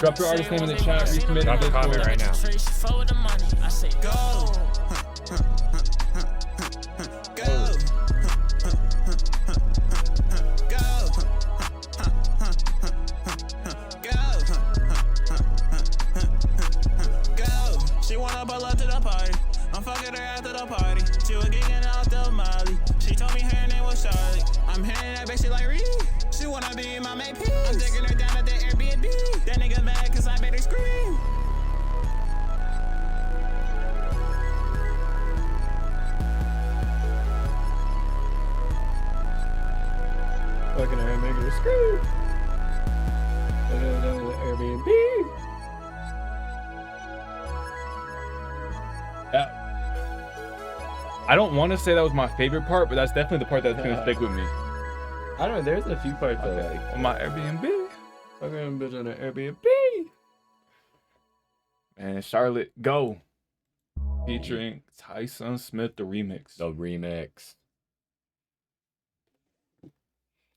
Drop your artist name in the chat, resubmit on Discord right now. I say go. She wanna pull up to the party. I'm fucking her after the party. She was geeking out the Molly. She told me her name was Charlie. I'm hearing that bitch, she like Reed. She wanna be my main piece. I'm taking her down at the Airbnb. That nigga mad cause I made her scream. Fucking her and making her scream. Airbnb. I don't want to say that was my favorite part, but that's definitely the part that's gonna stick with me. I don't know. There's a few parts I like. On my Airbnb. Fucking a bitch on an Airbnb. And Charlotte Go, featuring Tyson Smith, the remix. The remix.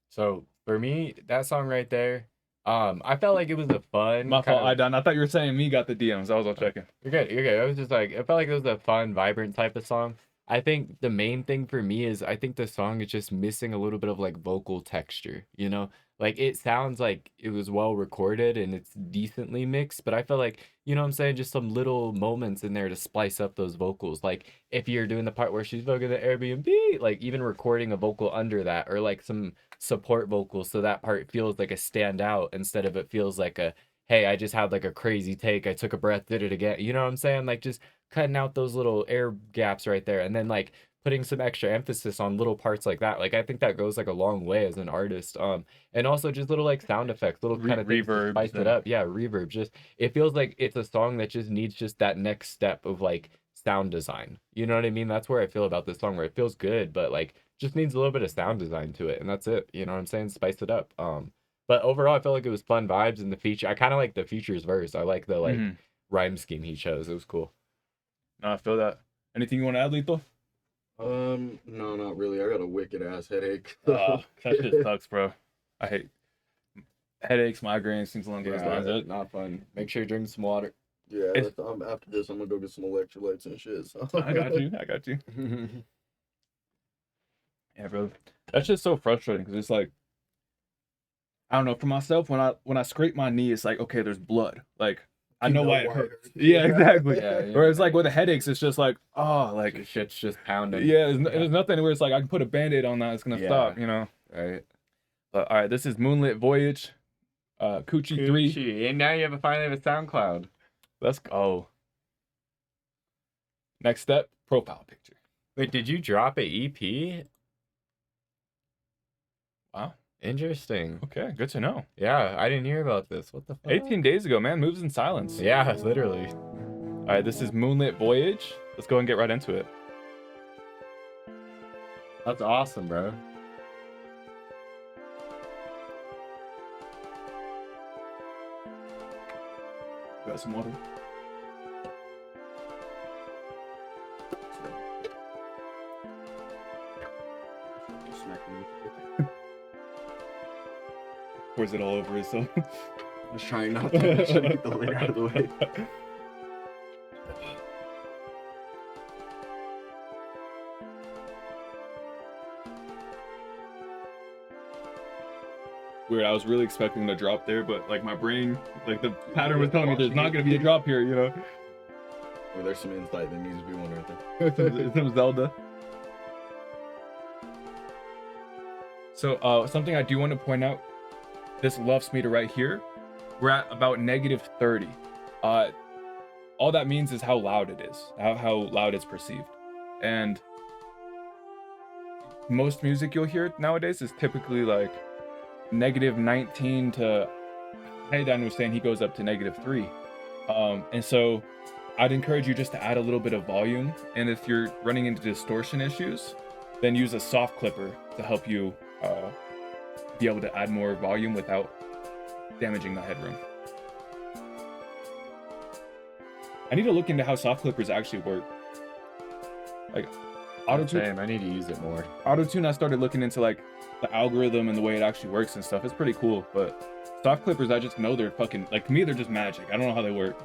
So for me, that song right there, I felt like it was a fun. My fault, I thought you were saying me got the DMs. I was all checking. You're good. You're good. I was just like, I felt like it was a fun, vibrant type of song. I think the main thing for me is I think the song is just missing a little bit of like vocal texture, you know? Like it sounds like it was well recorded and it's decently mixed, but I feel like, you know what I'm saying, just some little moments in there to splice up those vocals. Like if you're doing the part where she's fucking the Airbnb, like even recording a vocal under that or like some support vocals so that part feels like a standout instead of it feels like a, hey, I just had like a crazy take, I took a breath, did it again. You know what I'm saying? Like just cutting out those little air gaps right there and then like putting some extra emphasis on little parts like that. Like I think that goes like a long way as an artist. And also just little like sound effects, little kind of reverb, spice it up. Yeah, reverb. Just it feels like it's a song that just needs just that next step of like sound design. You know what I mean? That's where I feel about this song, where it feels good, but like just needs a little bit of sound design to it, and that's it. You know what I'm saying? Spice it up. But overall, I felt like it was fun vibes, and the feature. I kind of like the features verse. I like the like rhyme scheme he chose. It was cool. No, I feel that. Anything you want to add, Lethal? No, not really. I got a wicked ass headache. That shit sucks, bro. I hate headaches, migraines, things along those lines. Not fun. Make sure you drink some water. Yeah, after this, I'm gonna go get some electrolytes and shit. So. I got you. Yeah, bro. That's just so frustrating because it's like, I don't know. For myself, when I scrape my knee, it's like, okay, there's blood. Like I know why it hurts. Yeah, exactly. Whereas like with the headaches, it's just like, oh, like shit's just pounding. Yeah, there's nothing where it's like I can put a Band-Aid on that, it's gonna stop, you know. Right. But all right, this is Moonlit Voyage, Coochie 3. And now you finally have a SoundCloud. Let's go. Next step, profile picture. Wait, did you drop a EP? Wow. Interesting. Okay, good to know. Yeah, I didn't hear about this. What the fuck? 18 days ago, man. Moves in silence. Yeah, literally. All right, this is Moonlit Voyage. Let's go and get right into it. That's awesome, bro. Got some water. Pours it all over himself. I was trying not to get the lid out of the way. Weird, I was really expecting to drop there, but like my brain, like the pattern was telling me there's not gonna be a drop here, you know? Or there's some insight that needs to be one right there. Some Zelda. So something I do want to point out, this lufs meter right here, we're at about -30. All that means is how loud it is, how loud it's perceived. And most music you'll hear nowadays is typically like -19 to, Haydan was saying he goes up to -3. And so I'd encourage you just to add a little bit of volume. And if you're running into distortion issues, then use a soft clipper to help you be able to add more volume without damaging the headroom. I need to look into how soft clippers actually work. Like Auto-Tune, I need to use it more. Auto-Tune, I started looking into like the algorithm and the way it actually works and stuff. It's pretty cool, but soft clippers, I just know they're fucking, like, to me, they're just magic. I don't know how they work.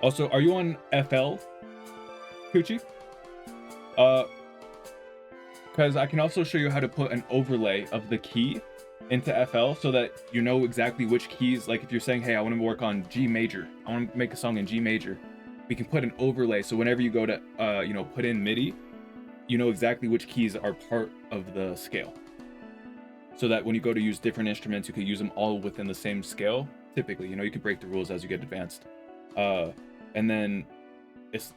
Also, are you on FL, Coochie? Because I can also show you how to put an overlay of the key into FL so that you know exactly which keys. Like if you're saying, hey, I want to work on G major, I want to make a song in G major, we can put an overlay. So whenever you go to, put in MIDI, you know exactly which keys are part of the scale. So that when you go to use different instruments, you can use them all within the same scale. Typically, you can break the rules as you get advanced. And then it's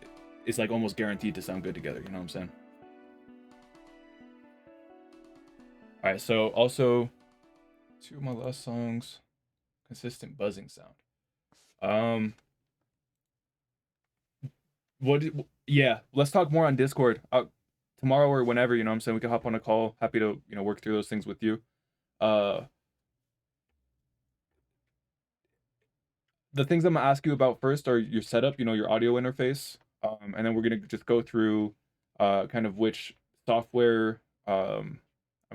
like almost guaranteed to sound good together. You know what I'm saying? All right. So also, 2 of my last songs, consistent buzzing sound. Let's talk more on Discord tomorrow or whenever. You know what I'm saying? We can hop on a call. Happy to work through those things with you. The things I'm gonna ask you about first are your setup, your audio interface, and then we're gonna just go through kind of which software, I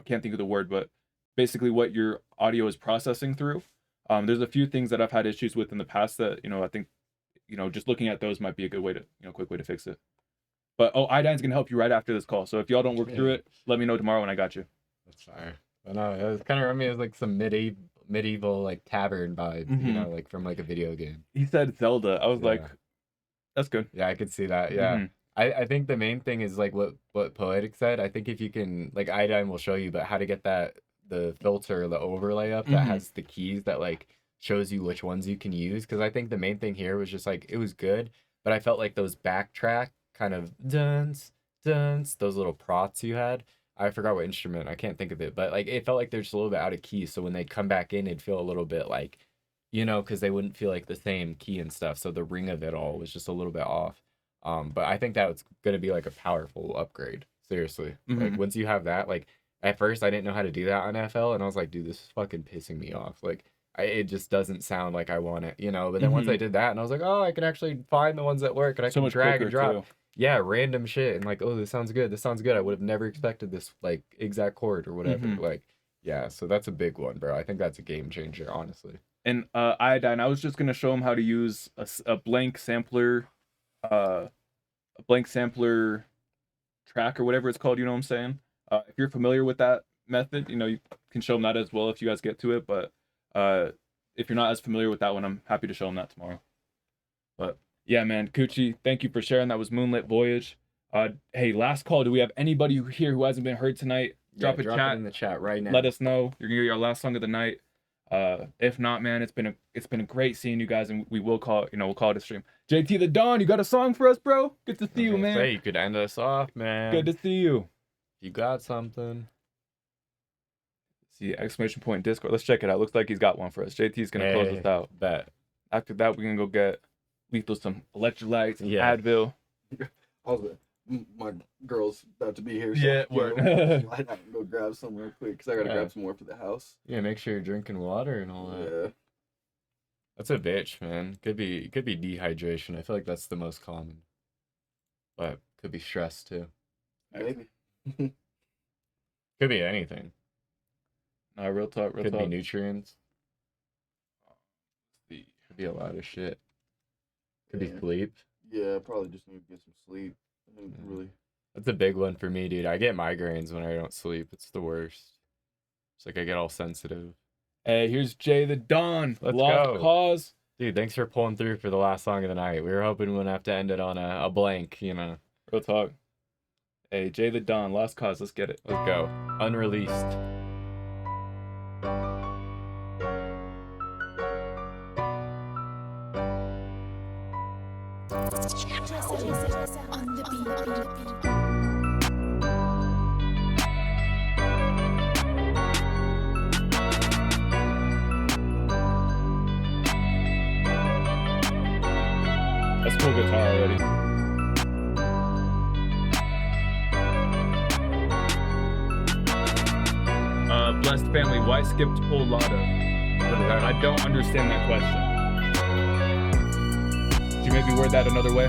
can't think of the word, but basically what your audio is processing through. There's a few things that I've had issues with in the past that I think just looking at those might be a good way to quick way to fix it. But Idine's gonna help you right after this call, so if y'all don't work through it, let me know tomorrow and I got you. That's fire. But no, it was kind of reminded me of like some medieval like tavern vibes, like from like a video game. He said Zelda. I was like, that's good. Yeah, I could see that. Yeah. I think the main thing is like what Poetic said. I think if you can, like, Idine will show you, but how to get the filter, the overlay up that has the keys that like shows you which ones you can use. Because I think the main thing here was just like it was good, but I felt like those backtrack kind of those little prots you had. I forgot what instrument. I can't think of it, but like it felt like they're just a little bit out of key. So when they'd come back in, it'd feel a little bit like, because they wouldn't feel like the same key and stuff. So the ring of it all was just a little bit off. But I think that was gonna be like a powerful upgrade. Seriously, like once you have that, like at first I didn't know how to do that on FL, and I was like, dude, this is fucking pissing me off. Like it just doesn't sound like I want it, But then once I did that, and I was like, oh, I can actually find the ones that work, and I can drag and drop. Too. Yeah, random shit, and like, oh, this sounds good. This sounds good. I would have never expected this like exact chord or whatever. Like, yeah, so that's a big one, bro. I think that's a game changer, honestly. And Iodine, I was just gonna show him how to use a blank sampler, track or whatever it's called. You know what I'm saying? If you're familiar with that method, you can show him that as well if you guys get to it. But if you're not as familiar with that one, I'm happy to show him that tomorrow. But yeah, man, Coochie, thank you for sharing. That was Moonlit Voyage. Hey, last call. Do we have anybody here who hasn't been heard tonight? Drop it in the chat right now. Let us know. You're gonna get our last song of the night. If not, man, it's been a great seeing you guys, and we will call we'll call it a stream. JT the Dawn, you got a song for us, bro? Good to see you, man. Say you could end us off, man. Good to see you. You got something? See, exclamation point Discord. Let's check it out. Looks like he's got one for us. JT's gonna close us out. Bet. After that, we're gonna go get Lethal some electrolytes, Advil. My girl's about to be here. So yeah, I have to go grab some real quick because I gotta grab some more for the house. Yeah, make sure you're drinking water and all that. Yeah. That's a bitch, man. Could be dehydration. I feel like that's the most common. But could be stress too. Maybe. Could be anything. Real talk. Could be nutrients. Could be a lot of shit. Could be Yeah. sleep. Yeah, I probably just need to get some sleep. I think really. That's a big one for me, dude. I get migraines when I don't sleep. It's the worst. It's like I get all sensitive. Hey, here's Jay the Don. Let's Lost go. Cause. Dude, thanks for pulling through for the last song of the night. We were hoping we wouldn't have to end it on a blank, you know. Real talk. Hey, Jay the Don. Lost Cause. Let's get it. Let's go. Unreleased. On the beat. That's cool guitar already. Blessed family, why skipped whole lotta? I don't understand that question. Could you maybe word that another way?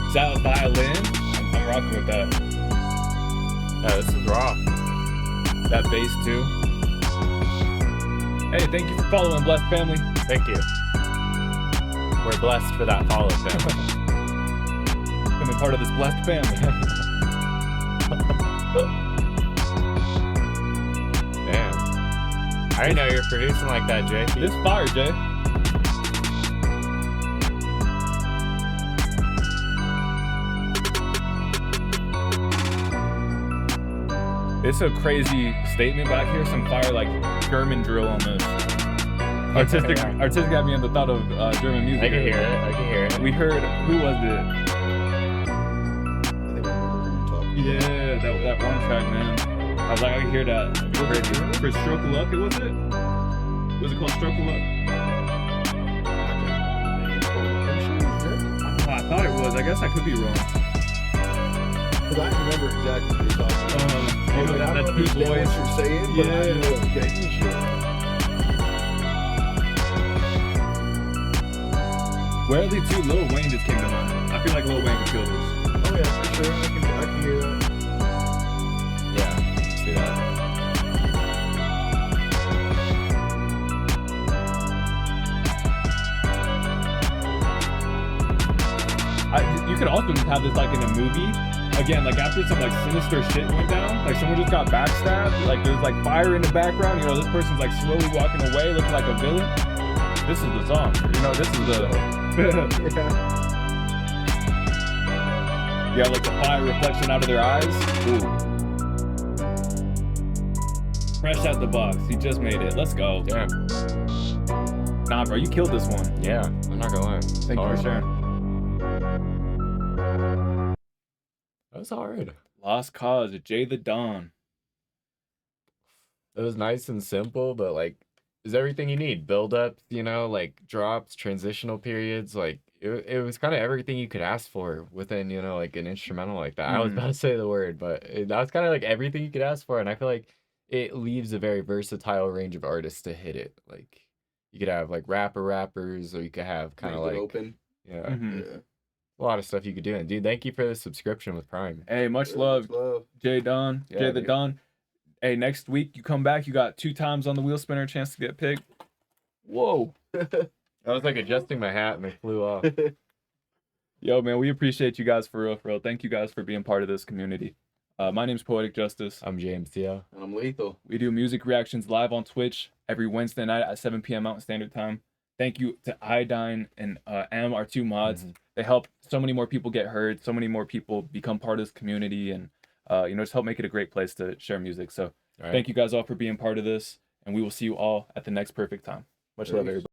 Is that a violin? I'm rocking with that. Yeah, this is raw. That bass too. Hey, thank you for following, Blessed Family. Thank you. We're blessed for that follow, family. Becoming part of this blessed family. Damn. I didn't know you were producing like that, Jay. This fire, Jay. It's a crazy statement, but I hear some fire like German drill on this. Artistic got me on the thought of German music. I can hear it. We heard, who was it? Yeah, that one track, man. I was like, I can hear that. Crazy. For Stroke of Luck, was it? Was it called Stroke of Luck? I thought it was. I guess I could be wrong. Because I remember exactly what you're talking about. You know, that's two boys. What you're saying, but I know exactly what you're Weirdly too, Lil Wayne just came to mind. I feel like Lil Wayne could kill this. Oh yeah, for sure. I can hear that. Yeah, see that. You could also just have this like in a movie. Again, like after some like sinister shit went down, like someone just got backstabbed, like there's like fire in the background, you know, this person's like slowly walking away looking like a villain. This is the song. You know, this is the yeah, like the fire reflection out of their eyes. Ooh. Fresh out the box. He just made it. Let's go. Damn. Nah, bro, you killed this one. Yeah, I'm not gonna lie. Thank you for sharing. That was hard. Lost Cause, Jay the Don. It was nice and simple, but like, is everything you need. Build ups, you know, like drops, transitional periods, like it was kind of everything you could ask for within, you know, like an instrumental like that. I was about to say the word, but that was kind of like everything you could ask for, and I feel like it leaves a very versatile range of artists to hit it. Like you could have like rappers, or you could have kind of like open. Yeah. A lot of stuff you could do. And dude, thank you for the subscription with Prime. Hey, much love, Jay Don, Yeah, Jay the dude. Don. Hey, next week you come back, you got 2 times on the wheel spinner, chance to get picked. Whoa. I was like adjusting my hat and it flew off. Yo, man, we appreciate you guys for real. Thank you guys for being part of this community. My name's Poetic Justus. I'm JMCL. And I'm Lethal. We do music reactions live on Twitch every Wednesday night at 7 p.m. Mountain Standard Time. Thank you to Iodine and M, our 2 mods. They help so many more people get heard, so many more people become part of this community, and you know, just help make it a great place to share music. So thank you guys all for being part of this, and we will see you all at the next perfect time. Much love, everybody.